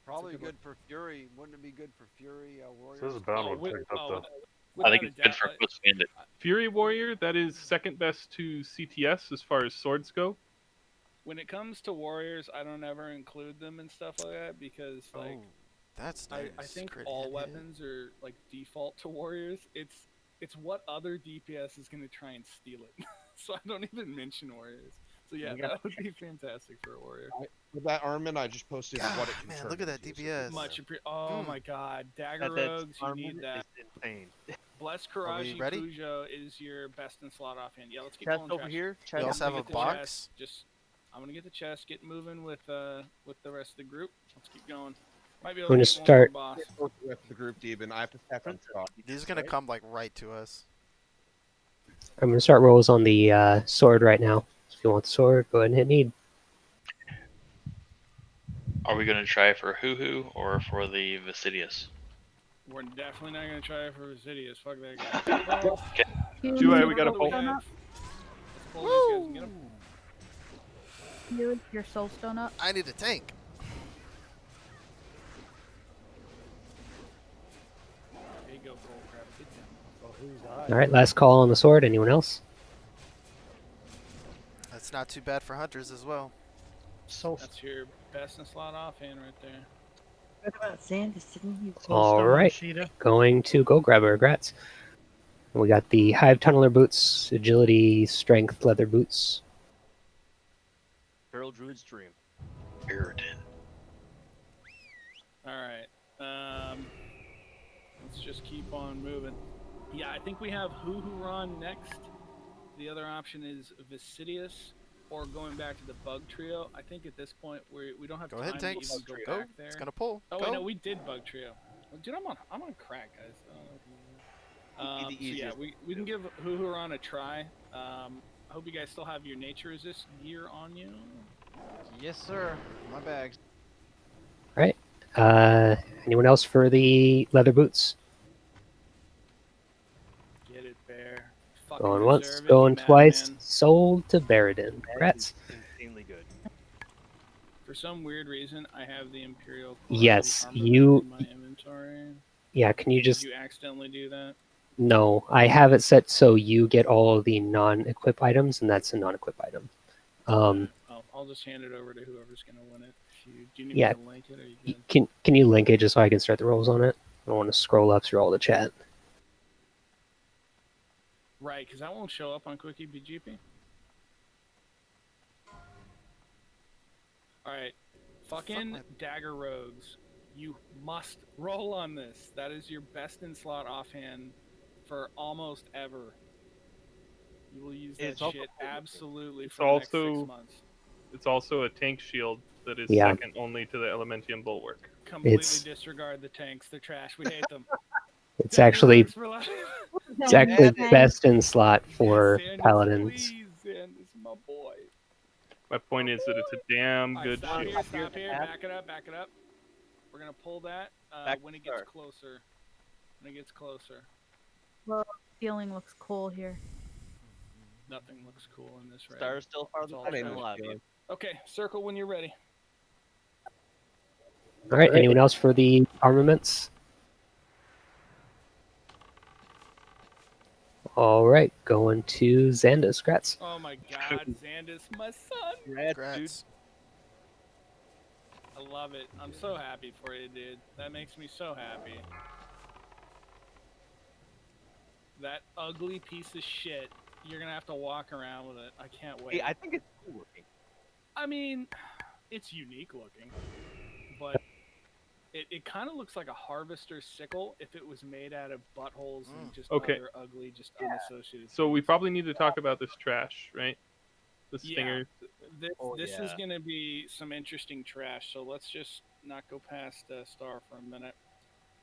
Probably good for Fury. Wouldn't it be good for Fury Warriors?
This is bound one picked up though.
I think it's good for Post Bandit.
Fury Warrior, that is second best to CTS as far as swords go.
When it comes to warriors, I don't ever include them and stuff like that because like
that's nice.
I think
Crit
all
hit.
weapons are like default to warriors. It's what other DPS is going to try and steal it. So I don't even mention warriors. So yeah, that would be fantastic for a warrior.
With that armament, I just posted what it can
Man,
turn
look at that
into, so
DPS.
Oh my god, Dagger Rogues, you need that.
Insane.
Bless
Are we
Karaji
ready?
Cujo is your best in slot offhand. Yeah, let's get
Chest
pulling
over
trash.
here.
We
Chest
also have a
Get the
box.
chest. Just I'm gonna get the chest, get moving with the rest of the group. Let's keep going. Might be able
We're
to
gonna
get one
start-
more boss.
The rest of the group, Deben. I have to stack on Scott.
These are gonna come like right to us.
I'm going to start rolls on the sword right now. So if you want the sword, go ahead and hit need.
Are we gonna try for Hoo or for the Vasidius?
We're definitely not gonna try for Residius. Fuck that guy. Well,
Joy, we got a
what do we
pull.
have? Let's pull these guys and get 'em.
You, your soulstone up.
I need a tank.
There you go, Cole. Grab it. Get down.
So who's
All right, last call on the sword. Anyone else?
That's not too bad for hunters as well.
So
That's your best in slot offhand right there.
What about Sandus? Didn't you?
All right, going to go grab our grats. We got the Hive Tunneler boots, agility, strength, leather boots.
Feral Druid's Dream.
Irritant.
Alright. Let's just keep on moving. Yeah, I think we have Huhuran next. The other option is Vasidius, or going back to the Bug Trio. I think at this point we don't have
Go
time
ahead,
to
tanks.
even go
Go.
back there.
It's gonna pull.
Oh
Go.
wait, no, we did Bug Trio. Dude, I'm on crack, guys. So yeah, we can give Huhuran a try. I hope you guys still have your nature resist gear on you.
Yes, sir. My bags.
All right. Anyone else for the leather boots?
Get it, Bear. Fucking
Going once,
deserve it,
going
you
twice.
madman.
Sold to Baradin. Congrats.
Insanely good.
For some weird reason, I have the Imperial.
Yes,
armament
you-
in my inventory.
Yeah, can you just...
Did you accidentally do that?
No, I have it set so you get all the non-equip items, and that's a non-equip item.
I'll just hand it over to whoever's gonna win it. Do you need
Yeah.
me to link it, or you good?
Can you link it just so I can start the rolls on it? I don't want to scroll up through all the chat.
Right, because that won't show up on Quickie BGP. Alright. Fucking Dagger Rogues. You must roll on this. That is your best in slot offhand for almost ever. You will use that
It's also-
shit absolutely
It's
for the next 6
also
months.
it's also a tank shield that is
Yeah.
second only to the Elementium Bulwark.
Completely
It's-
disregard the tanks. They're trash. We hate them.
It's actually
For life.
it's actually best in slot for
Sandus,
paladins.
Please, Sandus, my boy.
My point is that it's a damn
Alright,
good
stop
shield.
here, stop here. Back it up, back it up. We're gonna pull that when it gets closer. When it gets closer.
Well, ceiling looks cool here.
Nothing looks cool in this raid.
Stars still farther
It's all
than
trash.
lobby.
Okay, circle when you're ready.
All right. Anyone else for the armaments? All right, going to Xandus. Grats.
Oh my god, Xandus, my son!
Congrats.
I love it. I'm so happy for you, dude. That makes me so happy. That ugly piece of shit. You're gonna have to walk around with it. I can't wait.
Hey, I think it's cool looking.
I mean, it's unique looking, but it kind of looks like a harvester's sickle if it was made out of buttholes and just
Okay.
other ugly, just unassociated.
So we probably need to talk about this trash, right? The
Yeah,
stinger.
this is going to be some interesting trash. So let's just not go past Star for a minute.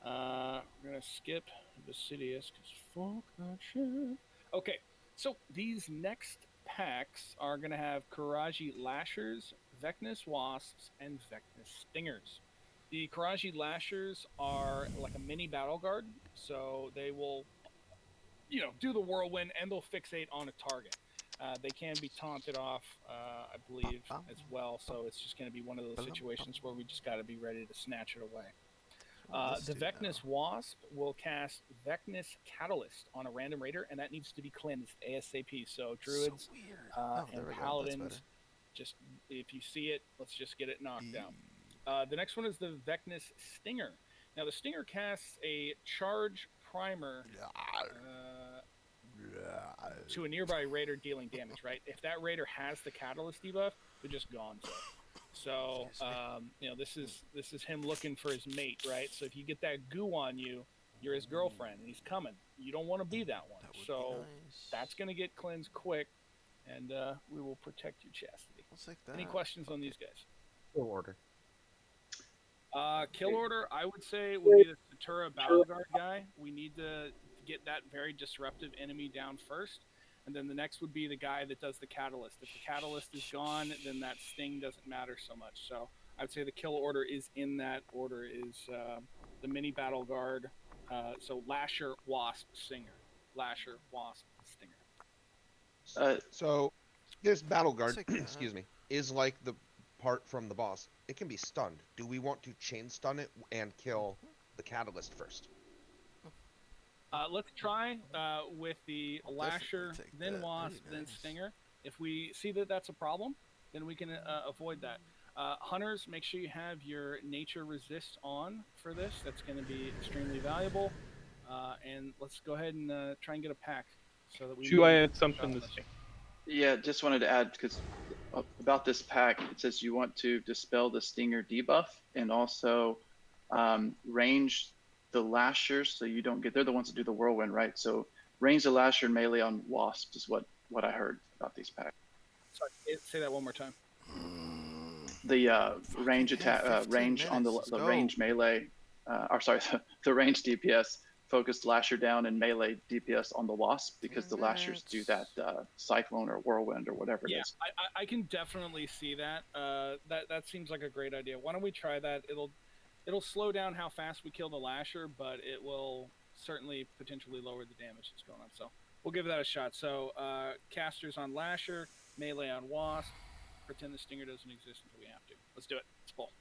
We're going to skip Basidius because fuck that shit. Okay, so these next packs are going to have Karaji Lashers, Vecnus Wasps, and Vecnus Stingers. The Karaji Lashers are like a mini battle guard, so they will, do the whirlwind and they'll fixate on a target. They can be taunted off, I believe, as well. So it's just going to be one of those situations where we just got to be ready to snatch it away. The Vecnus Wasp will cast Vecnus Catalyst on a random raider, and that needs to be cleansed ASAP. So Druids and Paladins, just if you see it, let's just get it knocked out. The next one is the Vecnus Stinger. Now, the Stinger casts a charge primer to a nearby raider dealing damage, right? If that raider has the Catalyst debuff, they're just gone. So, this is him looking for his mate, right? So if you get that goo on you, you're his girlfriend, and he's coming. You don't want to be that one. So that's going to get cleansed quick, and we will protect your chastity. Any questions on these guys?
Kill order.
Kill order, I would say, would be the Satura Battle Guard guy. We need to get that very disruptive enemy down first. And then the next would be the guy that does the Catalyst. If the Catalyst is gone, then that Sting doesn't matter so much. So I would say the kill order is in that order is the mini Battle Guard. So Lasher, Wasp, Stinger. Lasher, Wasp, Stinger.
So this Battle Guard, excuse me, is like the part from the boss. It can be stunned. Do we want to chain stun it and kill the Catalyst first?
Let's try with the Lasher, then Wasp, then Stinger. If we see that that's a problem, then we can avoid that. Hunters, make sure you have your Nature Resist on for this. That's going to be extremely valuable. And let's go ahead and try and get a pack so that we.
Should I add something to say?
Yeah, just wanted to add because about this pack, it says you want to dispel the Stinger debuff and also range the Lashers so you don't get. They're the ones that do the whirlwind, right? So range the Lasher and melee on Wasps is what I heard about these packs.
Sorry, say that one more time.
The range attack, range on the range melee, the range DPS focused Lasher down and melee DPS on the Wasp because the Lashers do that Cyclone or Whirlwind or whatever it is.
I can definitely see that. That seems like a great idea. Why don't we try that? It'll slow down how fast we kill the Lasher, but it will certainly potentially lower the damage that's going on. So we'll give that a shot. So casters on Lasher, melee on Wasp. Pretend the Stinger doesn't exist until we have to. Let's do it. Let's pull.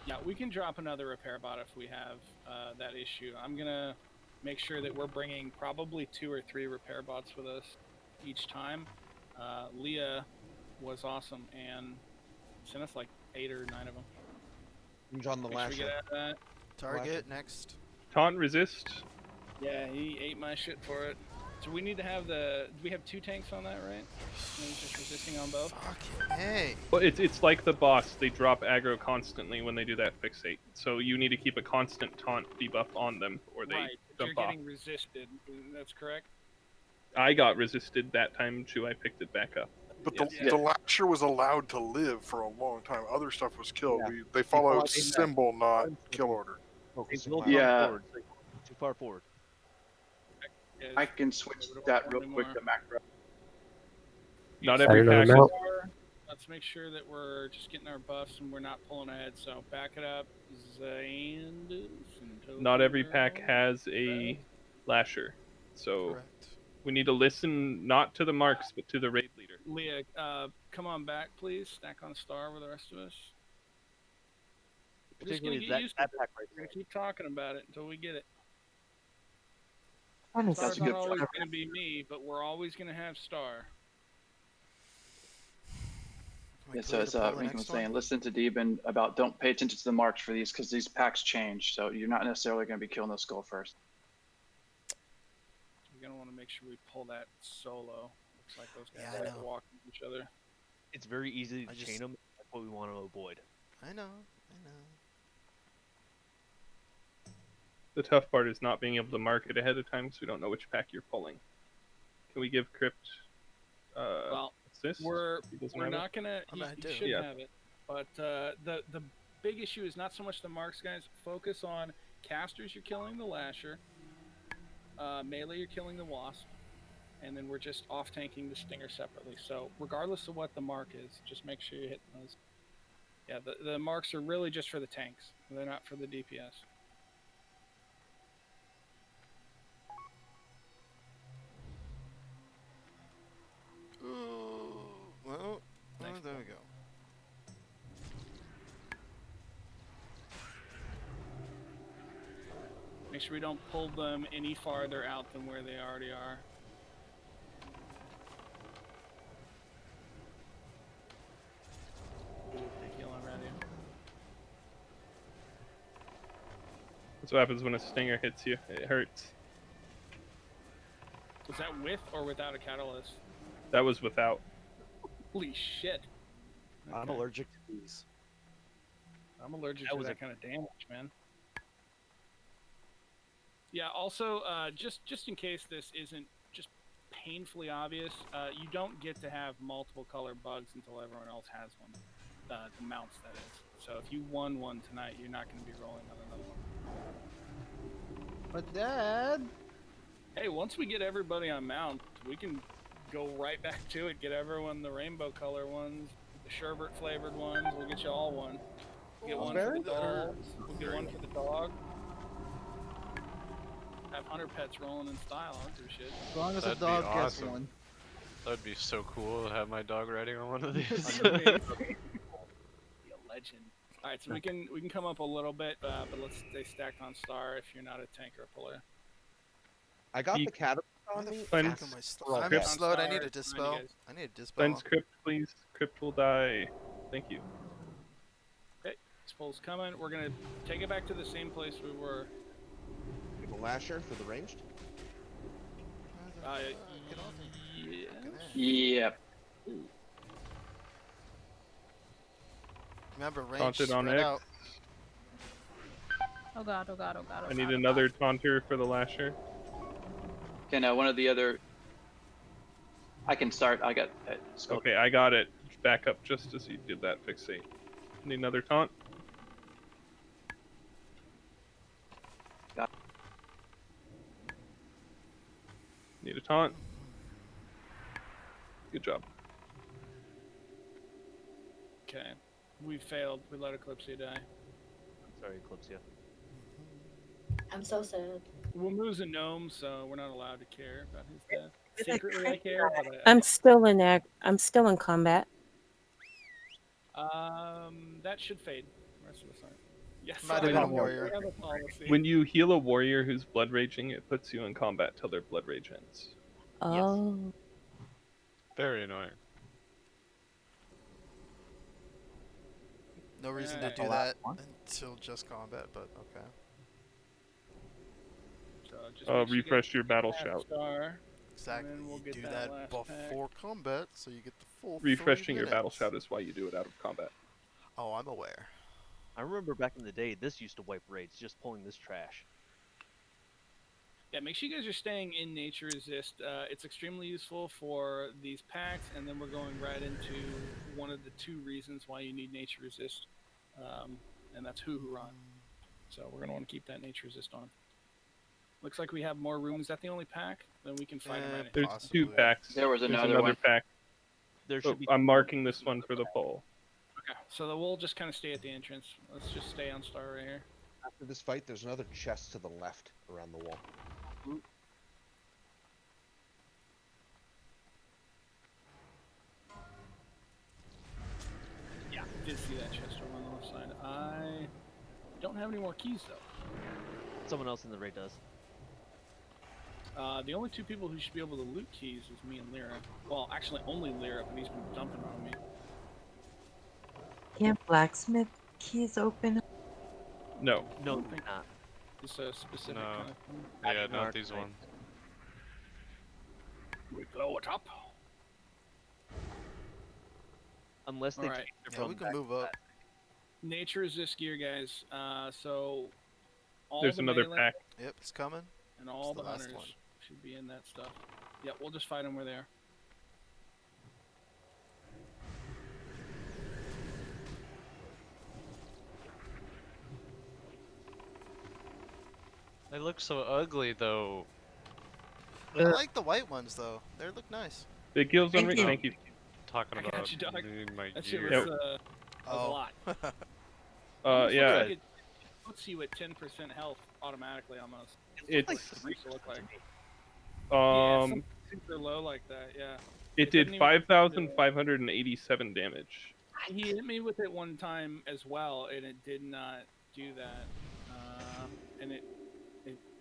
Yeah, we can drop another repair bot if we have that issue. I'm going to make sure that we're bringing probably 2 or 3 repair bots with us each time. Leah was awesome and sent us like 8 or 9 of them.
John the Lasher.
Target next.
Taunt resist.
Yeah, he ate my shit for it. So we need to have do we have 2 tanks on that, right? Maybe just resisting on both?
Hey.
Well, it's like the boss. They drop aggro constantly when they do that fixate. So you need to keep a constant taunt debuff on them, or they
right, but
jump
you're
off.
getting resisted. That's correct?
I got resisted that time too. I picked it back up.
But the Lasher was allowed to live for a long time. Other stuff was killed. They followed symbol, not kill order.
Yeah.
Too far forward.
I can switch that real quick to macro.
Not every pack.
Let's make sure that we're just getting our buffs and we're not pulling ahead. So back it up.
Not every pack has a Lasher. So We need to listen not to the marks, but to the raid leader.
Leah, come on back, please. Stack on star with the rest of us. We're just gonna
Particularly
get
that,
used
that
to it.
pack right
We're
there.
gonna keep talking about it until we get it.
That is
Star's
a good
not always
point.
gonna be me, but we're always gonna have Star.
Yeah, so as Rinkin was saying, listen to Deben about don't pay attention to the marks for these because these packs change. So you're not necessarily going to be killing the skull first.
We're gonna want to make sure we pull that solo. Looks like those guys
Yeah, I
are
know.
walking each other.
It's very easy to chain them. That's what we want to avoid.
I know.
The tough part is not being able to mark it ahead of time because we don't know which pack you're pulling. Can we give Crypt
Well,
assist?
we're
He doesn't
we're
have it?
not gonna.
I mean, I
He
do.
should
Yeah.
have it, but the big issue is not so much the marks, guys. Focus on casters. You're killing the Lasher. Melee, you're killing the Wasp, and then we're just off tanking the Stinger separately. So regardless of what the mark is, just make sure you're hitting those. Yeah, the marks are really just for the tanks. They're not for the DPS.
Ooh, well, there we go.
Make sure we don't pull them any farther out than where they already are. Ooh, big heal already.
That's what happens when a stinger hits you. It hurts.
Was that with or without a catalyst?
That was without.
Holy shit.
I'm allergic to these.
I'm allergic
That
to
was
that kind of damage, man. Yeah, also, just in case this isn't just painfully obvious, you don't get to have multiple color bugs until everyone else has one. The mounts, that is. So if you won one tonight, you're not going to be rolling on another one.
But Dad.
Hey, once we get everybody on mount, we can go right back to it. Get everyone the rainbow color ones, the sherbet flavored ones. We'll get you all one. We'll get one for the dolls. We'll get one for the dog. Have hunter pets rolling in style. I don't give a shit.
As long as
That'd
the dog
be
gets
awesome.
one.
That'd be so cool to have my dog riding on one of these.
Be a legend. All right, so we can come up a little bit, but let's stay stacked on star if you're not a tank or a puller.
I got the catalyst on me.
Cleanse.
I'm slowed. I need a dispel. I need a dispel.
Cleanse Crypt, please. Crypt will die. Thank you.
Okay, dispel's coming. We're gonna take it back to the same place we were.
The Lasher for the ranged.
Yep.
Remember, range
Taunted on
spread
X.
out.
Oh god, oh god, oh god, oh
I
god.
need
oh
another taunter for the Lasher.
Okay, now one of the other. I can start. I got.
Okay, I got it. Back up just as you did that fixate. Need another taunt?
Got
Need a taunt? Good job.
Okay, we failed. We let Eclipsia die.
I'm sorry, Eclipsia.
I'm so sad.
We'll lose a gnome, so we're not allowed to care about his death. Secretly, I care, but
I'm still in act. I'm still in combat.
that should fade. The rest of us aren't. Yes,
Might have been a warrior.
we have a policy.
When you heal a warrior who's blood raging, it puts you in combat till their blood rage ends.
Oh.
Very annoying.
No reason to
Alright.
do that until just combat, but okay.
So just make sure you
Refresh
get
your battle
that
shout.
star,
Exactly.
and then we'll
You
get
do
that
that
last
before combat, so you get the full. 3
Refreshing your battle
minutes.
shout is why you do it out of combat.
Oh, I'm aware.
I remember back in the day, this used to wipe raids, just pulling this trash.
Yeah, make sure you guys are staying in Nature Resist. It's extremely useful for these packs, and then we're going right into one of the 2 reasons why you need Nature Resist, and that's Huron. So we're going to want to keep that Nature Resist on. Looks like we have more rooms. Is that the only pack? Then we can fight them right
There's
Possibly.
2 packs.
There was
There's
another one.
pack.
There
Oh,
should be.
I'm marking this one for the poll.
Okay, so we'll just kind of stay at the entrance. Let's just stay on star right here.
After this fight, there's another chest to the left around the wall.
have any more keys though.
Someone else in the raid does.
The only two people who should be able to loot keys is me and Lyra. Well, actually only Lyra, but he's been dumping on me.
Can't blacksmith keys open?
No.
No,
I think
not.
it's a specific
No.
kind of thing.
Yeah,
Not
not these
tonight.
ones.
We blow it up.
Unless they
Alright.
change it
Yeah,
from
we can move up.
Nature resist gear, guys. So all
There's
the
another
melee
pack.
Yep, it's coming.
and all
It's
the
the last
hunters
one.
should be in that stuff. Yep, we'll just fight them where they are.
They look so ugly though.
I like the white ones though. They look nice.
Big gills on
Thank
Rick.
you.
Thank you.
Talking
I
about
got you, dog.
losing my
That shit
gear.
was, that was a
Oh.
lot.
Yeah.
Like it puts you at 10% health automatically almost.
It's
Supposed to look like. Super low like that, yeah.
It did
doesn't even-
5,587 damage.
He hit me with it one time as well, and it did not do that. And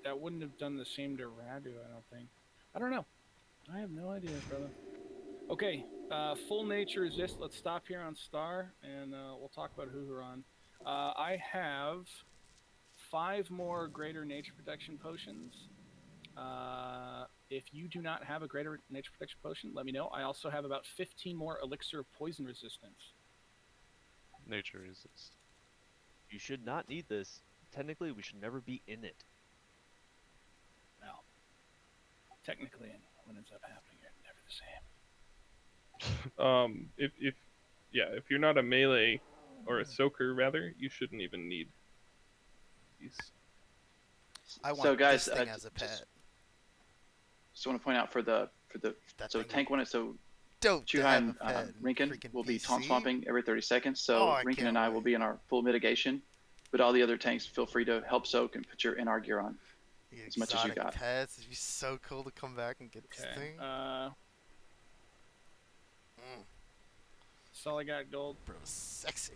that wouldn't have done the same to Radu, I don't think. I don't know. I have no idea, brother. Okay, full nature resist. Let's stop here on Star, and we'll talk about Huhuron. I have 5 more greater nature protection potions. If you do not have a greater nature protection potion, let me know. I also have about 15 more elixir of poison resistance.
Nature resist.
You should not need this. Technically, we should never be in it.
Well, technically, and what ends up happening are never the same.
If you're not a melee or a soaker rather, you shouldn't even need these.
I want
So guys,
this thing as a pet.
Just want to point out for the so tank one. So
Dope to
Chuhai
have
and
a pet in
Rinkin
freaking
will be taunt
PC.
swamping every 30 seconds. So
Oh, I
Rinkin
can't
and I will
wait.
be in our full mitigation, but all the other tanks feel free to help soak and put your NR gear on
The
as much as you
exotic
got.
pets. It'd be so cool to come back and get this thing.
That's all I got, Gold.
Bro, sexy.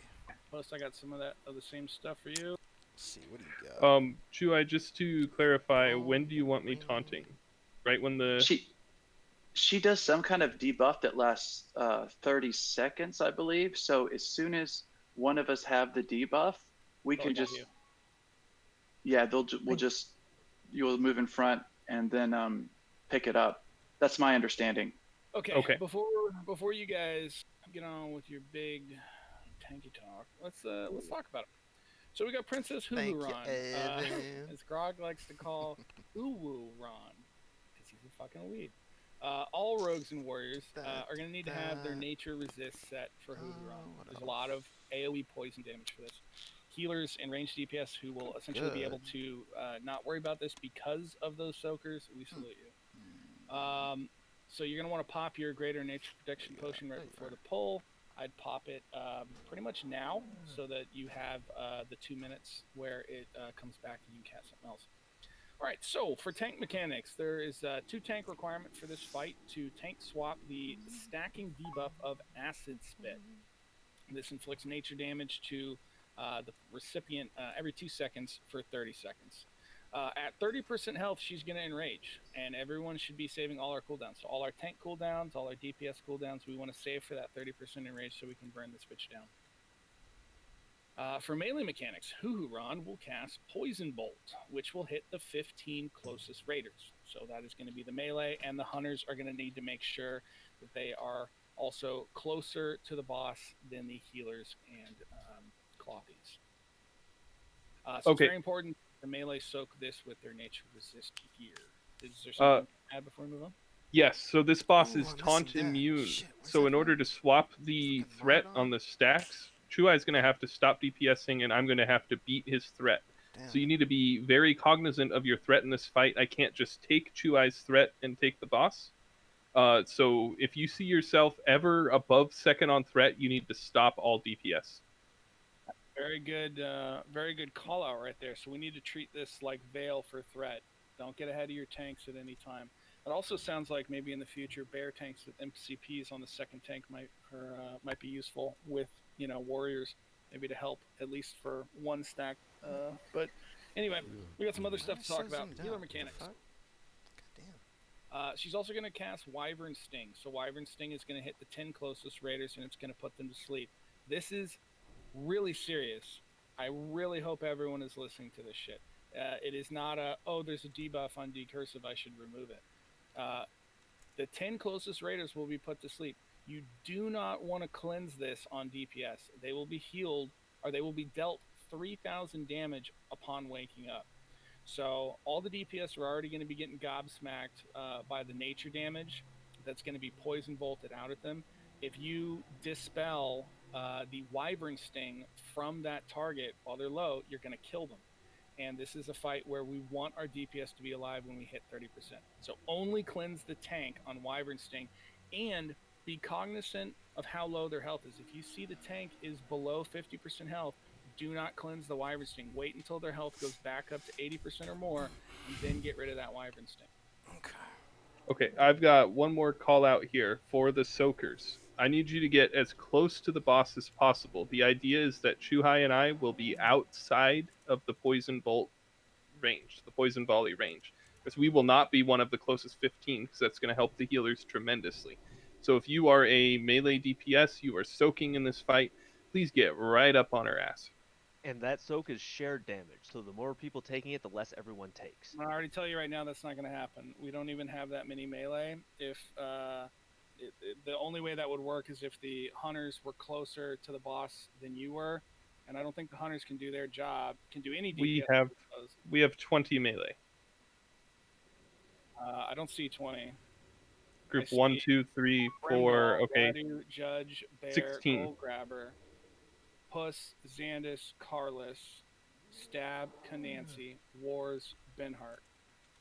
Plus, I got some of the same stuff for you.
Let's see, what do you got?
Chuai, just to clarify, when do you want me taunting? Right when the
She does some kind of debuff that lasts 30 seconds, I believe. So as soon as one of us have the debuff, we can just you'll move in front and then pick it up. That's my understanding.
Okay. Before you guys get on with your big tanky talk, let's talk about it. So we got Princess Huhuron, as Grog likes to call Uwu-Ron, because he's a fucking weed. All rogues and warriors are going to need to have their nature resist set for Huhuron. There's a lot of AoE poison damage for this. Healers and ranged DPS who will essentially be able to not worry about this because of those soakers, we salute you. So you're going to want to pop your greater nature protection potion right before the pull. I'd pop it pretty much now so that you have the 2 minutes where it comes back and you can cast something else. Alright, so for tank mechanics, there is 2 tank requirement for this fight to tank swap the stacking debuff of Acid Spit. This inflicts nature damage to the recipient every 2 seconds for 30 seconds. At 30% health, she's going to enrage, and everyone should be saving all our cooldowns. So all our tank cooldowns, all our DPS cooldowns, we want to save for that 30% enrage so we can burn this bitch down. For melee mechanics, Huhuron will cast Poison Bolt, which will hit the 15 closest raiders. So that is going to be the melee, and the hunters are going to need to make sure that they are also closer to the boss than the healers and clothies. So it's very important the melee soak this with their nature resist gear. Is there something to add before we move on?
Yes, so this boss is taunt immune. So in order to swap the threat on the stacks, Chuai is going to have to stop DPSing and I'm going to have to beat his threat. So you need to be very cognizant of your threat in this fight. I can't just take Chuai's threat and take the boss. So if you see yourself ever above second on threat, you need to stop all DPS.
Very good call out right there. So we need to treat this like Veil for threat. Don't get ahead of your tanks at any time. It also sounds like maybe in the future bear tanks with MCPs on the second tank might be useful with warriors maybe to help at least for one stack. But anyway, we got some other stuff to talk about. Healer mechanics. She's also going to cast Wyvern Sting. So Wyvern Sting is going to hit the 10 closest raiders, and it's going to put them to sleep. This is really serious. I really hope everyone is listening to this shit. It is not there's a debuff on decursive, I should remove it. The 10 closest raiders will be put to sleep. You do not want to cleanse this on DPS. They will be healed, or they will be dealt 3,000 damage upon waking up. So all the DPS are already going to be getting gobsmacked by the nature damage that's going to be poison bolted out at them. If you dispel the Wyvern Sting from that target while they're low, you're going to kill them. And this is a fight where we want our DPS to be alive when we hit 30%. So only cleanse the tank on Wyvern Sting, and be cognizant of how low their health is. If you see the tank is below 50% health, do not cleanse the Wyvern Sting. Wait until their health goes back up to 80% or more, and then get rid of that Wyvern Sting.
Okay, I've got one more call out here for the soakers. I need you to get as close to the boss as possible. The idea is that Chuhai and I will be outside of the poison bolt range, the poison volley range, because we will not be one of the closest 15, because that's going to help the healers tremendously. So if you are a melee DPS, you are soaking in this fight, please get right up on her ass.
And that soak is shared damage, so the more people taking it, the less everyone takes.
I already tell you right now that's not going to happen. We don't even have that many melee. If the only way that would work is if the hunters were closer to the boss than you were, and I don't think the hunters can do their job, can do any DPS.
We have 20 melee.
I don't see 20.
Group 1, 2, 3, 4. Okay.
Radu, Judge, Bear,
16.
Gold Grabber, Puss, Xandus, Carlos, Stab, Canancy, Wars, Benhart.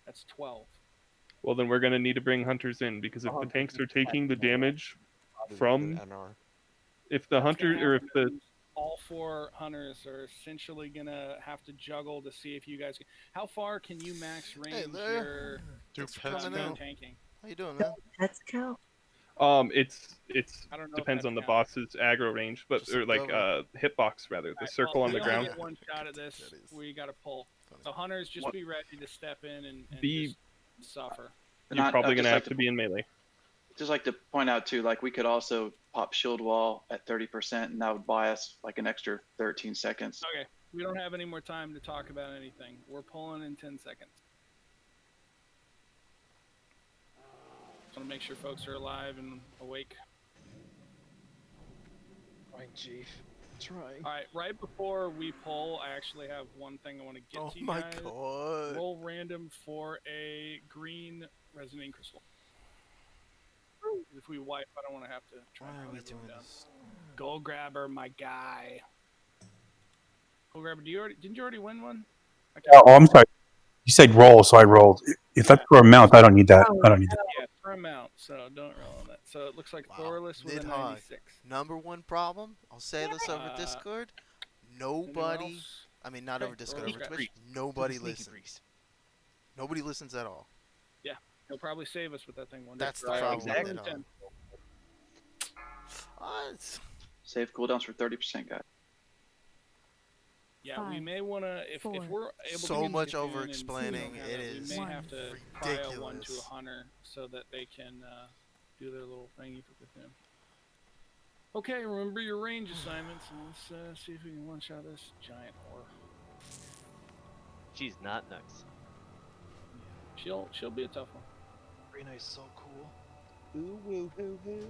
That's 12.
Well, then we're going to need to bring hunters in, because if the tanks are taking the damage from... If the hunter, or if the...
All 4 hunters are essentially going to have to juggle to see if you guys can... How far can you max range your tanking?
How you doing, man?
Let's go.
It's depends on the boss's aggro range, but or like hitbox rather, the circle on the ground.
Get one shot at this. We got to pull. So hunters, just be ready to step in and just suffer.
You're probably gonna have to be in melee.
Just like to point out too, like we could also pop shield wall at 30%, and that would buy us like an extra 13 seconds.
Okay, we don't have any more time to talk about anything. We're pulling in 10 seconds. Just want to make sure folks are alive and awake.
Right, Chief. Trying.
All right, right before we pull, I actually have one thing I want to get to you guys.
Oh my god.
Roll random for a green resonating crystal. If we wipe, I don't want to have to try to hunt everyone down. Gold Grabber, my guy. Gold Grabber, didn't you already win one?
Oh, I'm sorry. You said roll, so I rolled. If that's for a mount, I don't need that. I don't need that.
Yeah, for a mount, so don't roll on that. So it looks like Thorless with a
Nidhogg.
96.
Number one problem, I'll say this over Discord, nobody, I mean not over Discord, over Twitch, nobody listens. Nobody listens at all.
Yeah, he'll probably save us with that thing one day.
That's the problem with Nidhogg.
Save cooldowns for 30%, guys.
Yeah, we may want to, if we're able
so
to get
much
into
over explaining, it is
we may have to
ridiculous.
pry one to a hunter so that they can do their little thingy for Cocoon. Okay, remember your range assignments, and let's see if we can one-shot this giant whore.
She's not nice.
She'll be a tough one.
Rena is so cool.
Ooh, woo, hoo, hoo.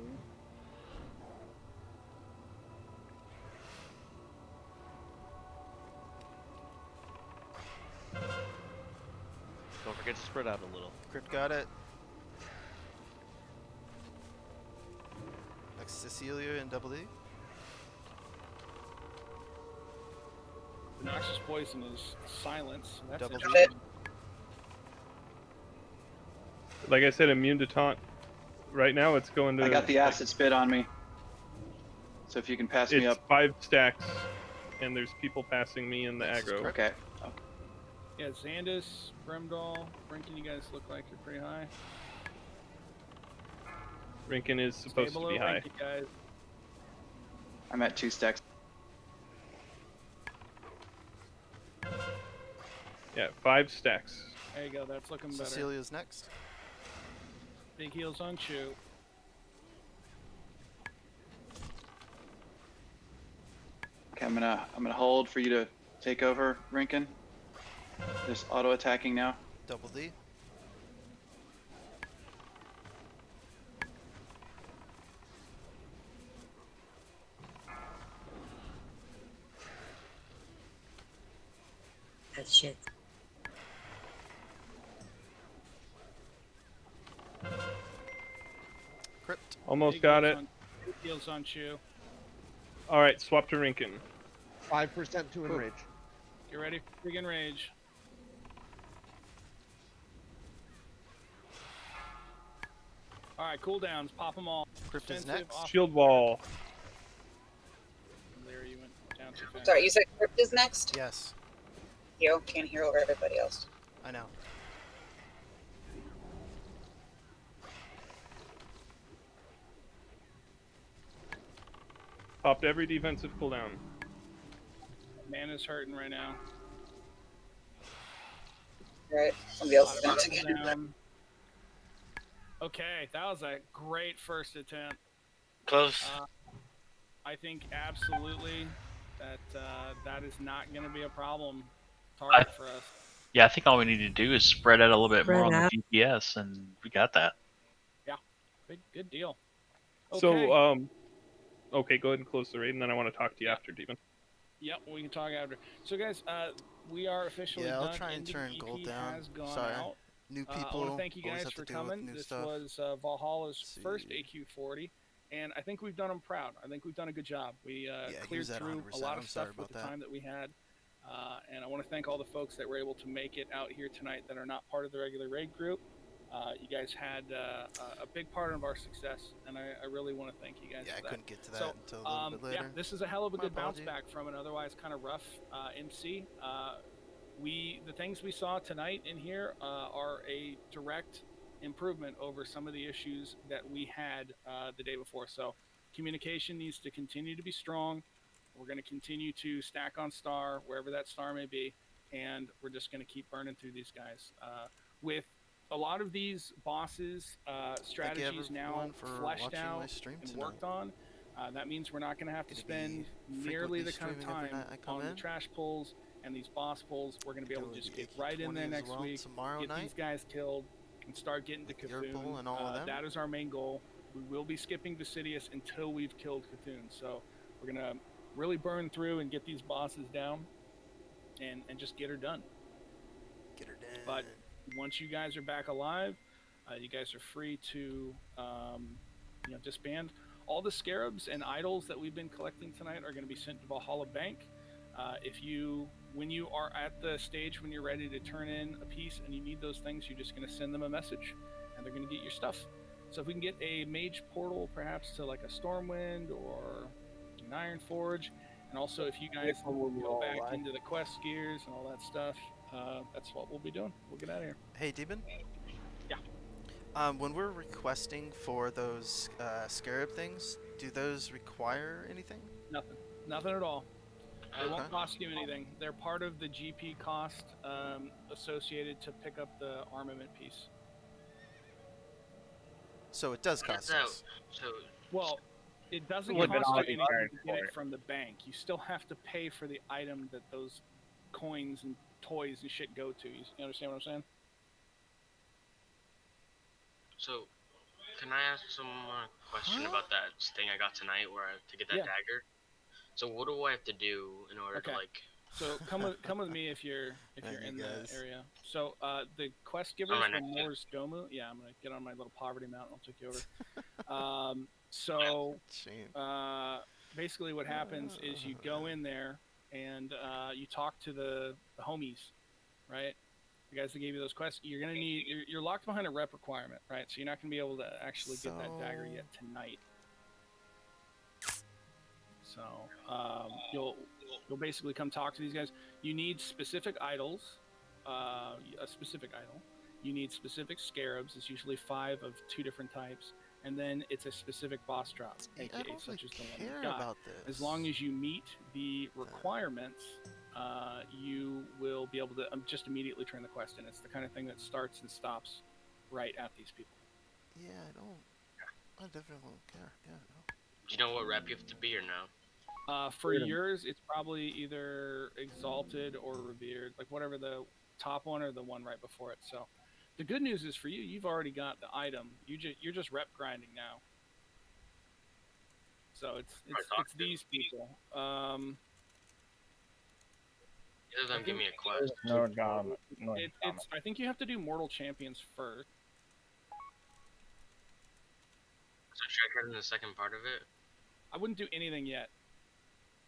Don't forget to spread out a little.
Crypt got it. Next Cecilia and Double D.
The noxious poison is silence. So that's
Double D.
interesting.
Like I said, immune to taunt. Right now, it's going to.
I got the acid spit on me. So if you can pass me up.
It's 5 stacks, and there's people passing me in the aggro.
Okay.
Yeah, Xandus, Brimdall, Brinken, you guys look like you're pretty high.
Rinken is supposed to be high.
Guys.
I'm at 2 stacks.
Yeah, 5 stacks.
There you go. That's looking better.
Cecilia's next.
Big heals on Chew.
Okay, I'm gonna hold for you to take over, Rinkin. Just auto attacking now.
Double D.
That shit.
Crypt.
Almost got it.
Big heals on Chew.
All right, swap to Rinkin.
5% to enrage.
Get ready for big enrage. All right, cooldowns. Pop them all.
Crypt is
Defensive,
next.
Shield wall.
There you went down too fast.
Sorry, you said Crypt is next?
Yes.
You can't hear over everybody else.
I know.
Popped every defensive cooldown.
Mana's hurting right now.
Right. Somebody else is going to get it.
Okay, that was a great first attempt.
Close.
I think absolutely that that is not going to be a problem for us.
Yeah, I think all we need to do is spread out a little bit more on
Spread
the GPS, and we got that.
Yeah, good deal. Okay.
So, okay, go ahead and close the raid, and then I want to talk to you after, Demon.
Yep, we can talk after. So, guys, we are officially done.
I'll try and turn
EP
gold down.
has gone
Sorry.
out.
New
I
people.
want to thank you
always
guys
have
for
to deal with
coming.
new
This
stuff.
was Valhalla's first AQ40, and I think we've done them proud. I think we've done a good job. We cleared through a lot of stuff with the time that we had. And I want to thank all the folks that were able to make it out here tonight that are not part of the regular raid group. You guys had a big part of our success, and I really want to thank you guys for that.
I couldn't get to that until a little bit later.
Yeah, this is a hell of a
My
good bounce
apology.
back from an otherwise kind of rough MC. The things we saw tonight in here are a direct improvement over some of the issues that we had the day before. So communication needs to continue to be strong. We're going to continue to stack on star, wherever that star may be, and we're just going to keep burning through these guys. With a lot of these bosses' strategies now fleshed out and worked on, that means we're not going to have to spend nearly the kind of time on the trash pulls and these boss pulls. We're going to be able to just get right in there next week, get these guys killed, and start getting to Cthulhu.
and all of them.
That is our main goal. We will be skipping Vasidius until we've killed Cthulhu. So we're going to really burn through and get these bosses down and just get her done.
Get her done.
But once you guys are back alive, you guys are free to disband. All the scarabs and idols that we've been collecting tonight are going to be sent to Valhalla Bank. When you are at the stage when you're ready to turn in a piece and you need those things, you're just going to send them a message and they're going to get your stuff. So if we can get a mage portal perhaps to like a Stormwind or an Iron Forge, and also if you guys go back into the quest gears and all that stuff, that's what we'll be doing. We'll get out of here.
Hey, Demon?
Yeah.
When we're requesting for those scarab things, do those require anything?
Nothing at all. They won't cost you anything. They're part of the GP cost associated to pick up the armament piece.
So it does cost us.
Well, it doesn't
Would
cost
not
you
be
anything
charged
to get
for
it
it.
from the bank. You still have to pay for the item that those coins and toys and shit go to. You understand what I'm saying?
So, can I ask some question about that thing I got tonight to get that dagger? So what do I have to do in order to like?
So come with me if you're in the area. So the quest givers
right
from
next to you.
Moore's Domu. Yeah, I'm gonna get on my little poverty mountain. I'll take you over. Basically what happens is you go in there and you talk to the homies, right? The guys that gave you those quests. You're gonna need. You're locked behind a rep requirement, right? So you're not gonna be able to actually get that dagger yet tonight. So you'll basically come talk to these guys. You need specific idols, a specific idol. You need specific scarabs. It's usually 5 of 2 different types, and then it's a specific boss drop, aka such as the one you got. As long as you meet the requirements you will be able to just immediately turn the quest in. It's the kind of thing that starts and stops right at these people.
Yeah, I definitely won't care. Yeah. No.
Do you know what rep you have to be or no?
For yours, it's probably either exalted or revered, like whatever the top one or the one right before it. So, the good news is for you, you've already got the item. You're just rep grinding now. So it's these people.
It doesn't give me a quest.
No god. No.
It's. I think you have to do Mortal Champions first.
So check out in the second part of it.
I wouldn't do anything yet.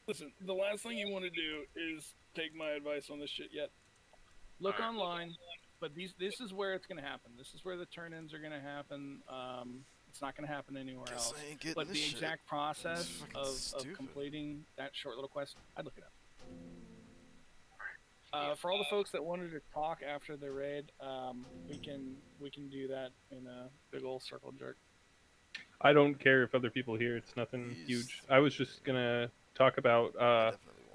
Listen, the last thing you want to do is take my advice on this shit yet. Look online, but this is where it's going to happen. This is where the turn-ins are going to happen. It's not going to happen anywhere else. But the exact process of completing that short little quest, I'd look it up. For all the folks that wanted to talk after the raid, we can do that in a big old circle jerk.
I don't care if other people hear. It's nothing huge. I was just gonna talk about.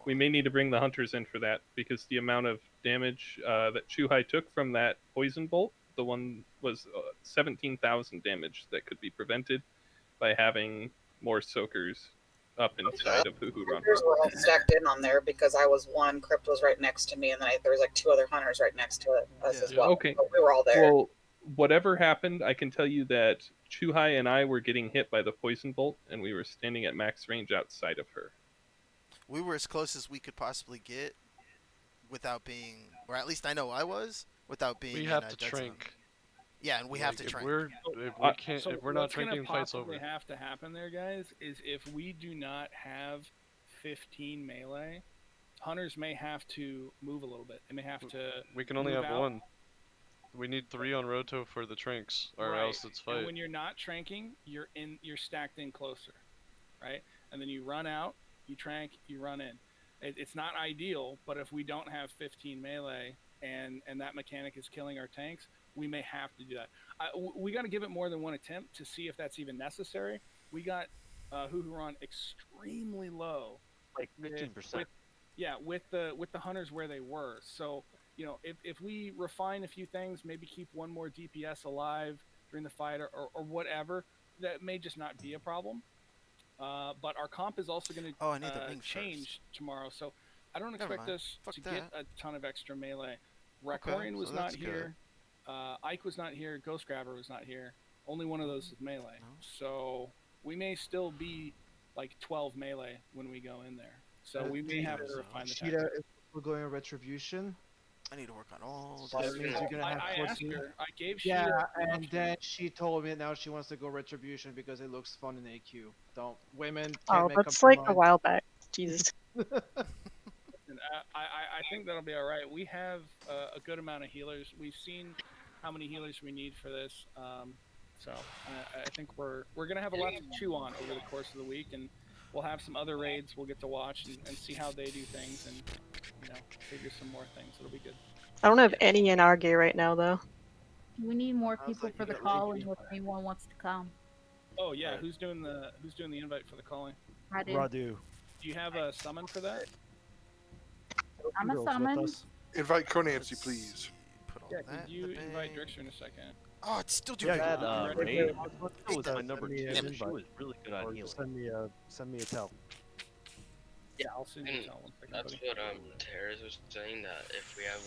We may need to bring the hunters in for that because the amount of damage that Chuhai took from that poison bolt, the one was 17,000 damage that could be prevented by having more soakers up inside of Huhuran.
Hunters were all stacked in on there because I was one, Crypt was right next to me, and then there was like 2 other hunters right next to us as well.
Okay.
But we were all there.
Well, whatever happened, I can tell you that Chuhai and I were getting hit by the poison bolt, and we were standing at max range outside of her.
We were as close as we could possibly get without being, or at least I know I was, without being.
We have to trink.
Yeah, and we have to trink.
If we're not drinking, fight's over.
What's going to have to happen there, guys, is if we do not have 15 melee, hunters may have to move a little bit. They may have to.
We can only have
out.
one. We need 3 on Roto for the trinks, or
right.
else it's fight.
And when you're not tranking, you're stacked in closer, right? And then you run out, you trank, you run in. It's not ideal, but if we don't have 15 melee and that mechanic is killing our tanks, we may have to do that. We got to give it more than one attempt to see if that's even necessary. We got Huhuran extremely low,
like 15%.
With the hunters where they were. So if we refine a few things, maybe keep one more DPS alive during the fight or whatever, that may just not be a problem. But our comp is also going to change tomorrow, so I don't expect us to get a ton of extra melee. Rakorian was not here. Ike was not here. Ghost Grabber was not here. Only one of those is melee. No. So we may still be like 12 melee when we go in there. So we may have to refine the tactics.
If we're going on Retribution,
I need to work on all.
So that means you're gonna have
I asked her. I gave
and then she told me now she wants to go Retribution because it looks fun in AQ. Don't women.
Oh, that's like a while back. Jesus.
I think that'll be all right. We have a good amount of healers. We've seen how many healers we need for this, so I think we're gonna have a lot to chew on over the course of the week, and we'll have some other raids we'll get to watch and see how they do things, and figure some more things. It'll be good.
I don't have any in our gear right now, though.
We need more people for the calling if anyone wants to come.
Oh yeah, who's doing the invite for the calling?
Radu.
Do you have a summon for that?
I'm a summon.
Invite Konancy, please.
Yeah, could you invite Drixer in a second?
Oh, it's still doing
it. That was my number 2. She was really good on healing.
Send me a tell.
Yeah, I'll send you a tell.
That's what Terrace was saying, that if we have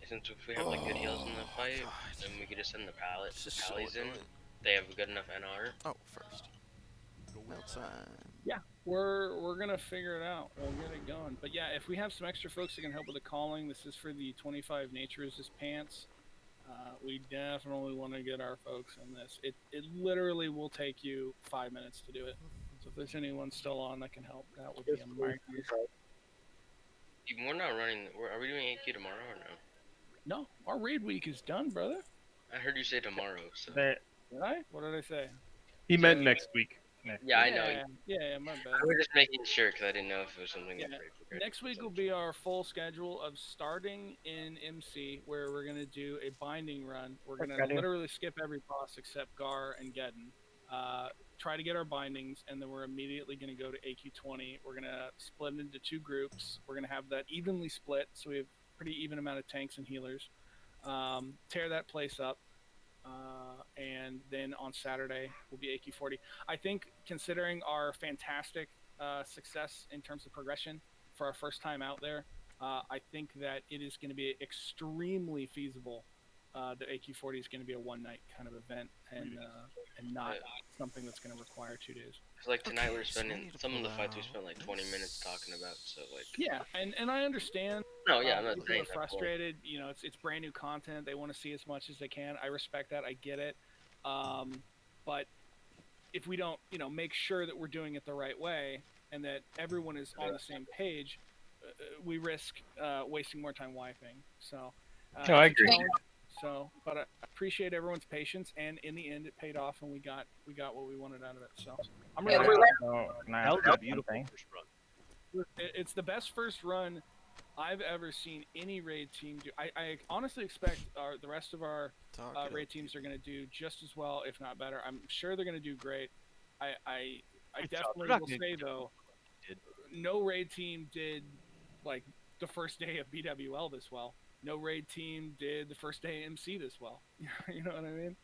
if we have good heals in the fight, then we could just send the pallies in. They have good enough NR.
Oh, first.
Yeah, we're gonna figure it out. We'll get it going. But yeah, if we have some extra folks that can help with the calling, this is for the 25 Nature Resist pants. We definitely want to get our folks in this. It literally will take you 5 minutes to do it. So if there's anyone still on that can help, that would be amazing.
We're not running. Are we doing AQ tomorrow or no?
No, our raid week is done, brother.
I heard you say tomorrow. So.
Did I? What did I say?
He meant next week.
Yeah, I know.
Yeah, my bad.
I was just making sure because I didn't know if it was something.
Yeah. Next week will be our full schedule of starting in MC, where we're gonna do a binding run. We're gonna literally skip every boss except Gar and Geddon. try to get our bindings, and then we're immediately going to go to AQ20. We're going to split into 2 groups. We're going to have that evenly split, so we have pretty even amount of tanks and healers. Tear that place up, and then on Saturday will be AQ40. I think, considering our fantastic success in terms of progression for our first time out there, I think that it is going to be extremely feasible that AQ40 is going to be a one-night kind of event, and not something that's going to require 2 days.
Like tonight we're spending some of the fights we spent like 20 minutes talking about. So like.
Yeah, and I understand.
No, yeah, I'm not
people
saying
are frustrated. You know, it's brand new content. They want to see as much as they can. I respect that. I get it. But if we don't, make sure that we're doing it the right way and that everyone is on the same page, we risk wasting more time wiping. So,
no, I agree.
So, but I appreciate everyone's patience, and in the end, it paid off, and we got what we wanted out of it. So, I'm really happy.
That was a beautiful first run.
It's the best first run I've ever seen any raid team do. I honestly expect the rest of our raid teams are going to do just as well, if not better. I'm sure they're going to do great. I definitely will say though, no raid team did like the first day of BWL this well. No raid team did the first day MC this well. You know what I mean?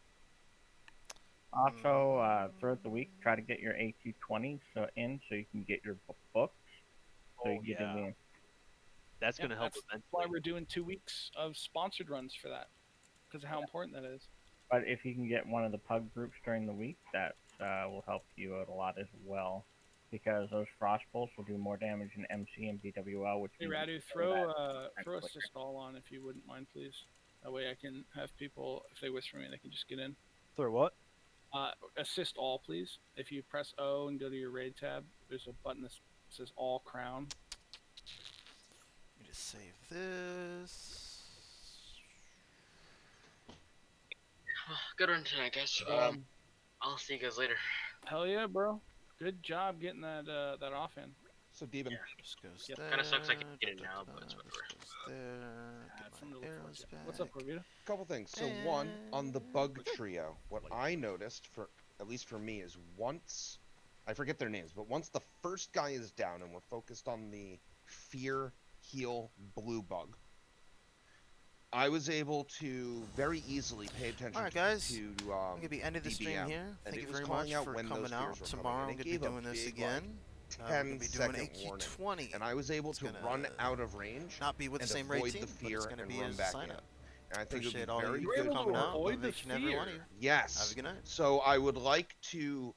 Also, throughout the week, try to get your AQ20 so you can get your books. So you get in there.
That's going to help
That's
immensely.
why we're doing 2 weeks of sponsored runs for that, because of how important that is.
But if you can get one of the pug groups during the week, that will help you out a lot as well. Because those frost bolts will do more damage in MC and BWL, which
Hey Radu, throw assist all on if you wouldn't mind, please. That way I can have people, if they wish for me, they can just get in.
Throw what?
Assist all, please. If you press O and go to your raid tab, there's a button that says all crown.
Let me just save this.
Good run tonight, guys. I'll see you guys later.
Hell yeah, bro. Good job getting that off in.
So Demon.
Just goes
Yep.
there.
Kind of sucks I can't get it now, but it's whatever.
What's up, Corvita?
Couple things. So one, on the bug trio, what I noticed, for at least for me, is once, I forget their names, but once the first guy is down and we're focused on the fear, heal, blue bug, I was able to very easily pay attention
All right, guys.
to
I'm going to be ending the stream
DBM,
here.
and
Thank
it
you
was
very
calling
much
out
for
when
coming
those
out.
fears were
Tomorrow
coming,
I'm
and
going
it
to be
gave a
doing this
big,
again.
like,
I'm going to be doing
10-second warning.
AQ20.
And I was able to run out of range
not be with the
and
same raid
avoid
team,
the
but
fear
it's going to
and
be
run
as a
back
sign
in.
up.
And I think it
Appreciate
would
all
be very
you
good
coming out.
avoid
Love
the
each and every one of you.
Yes.
Have a good night.
So I would like to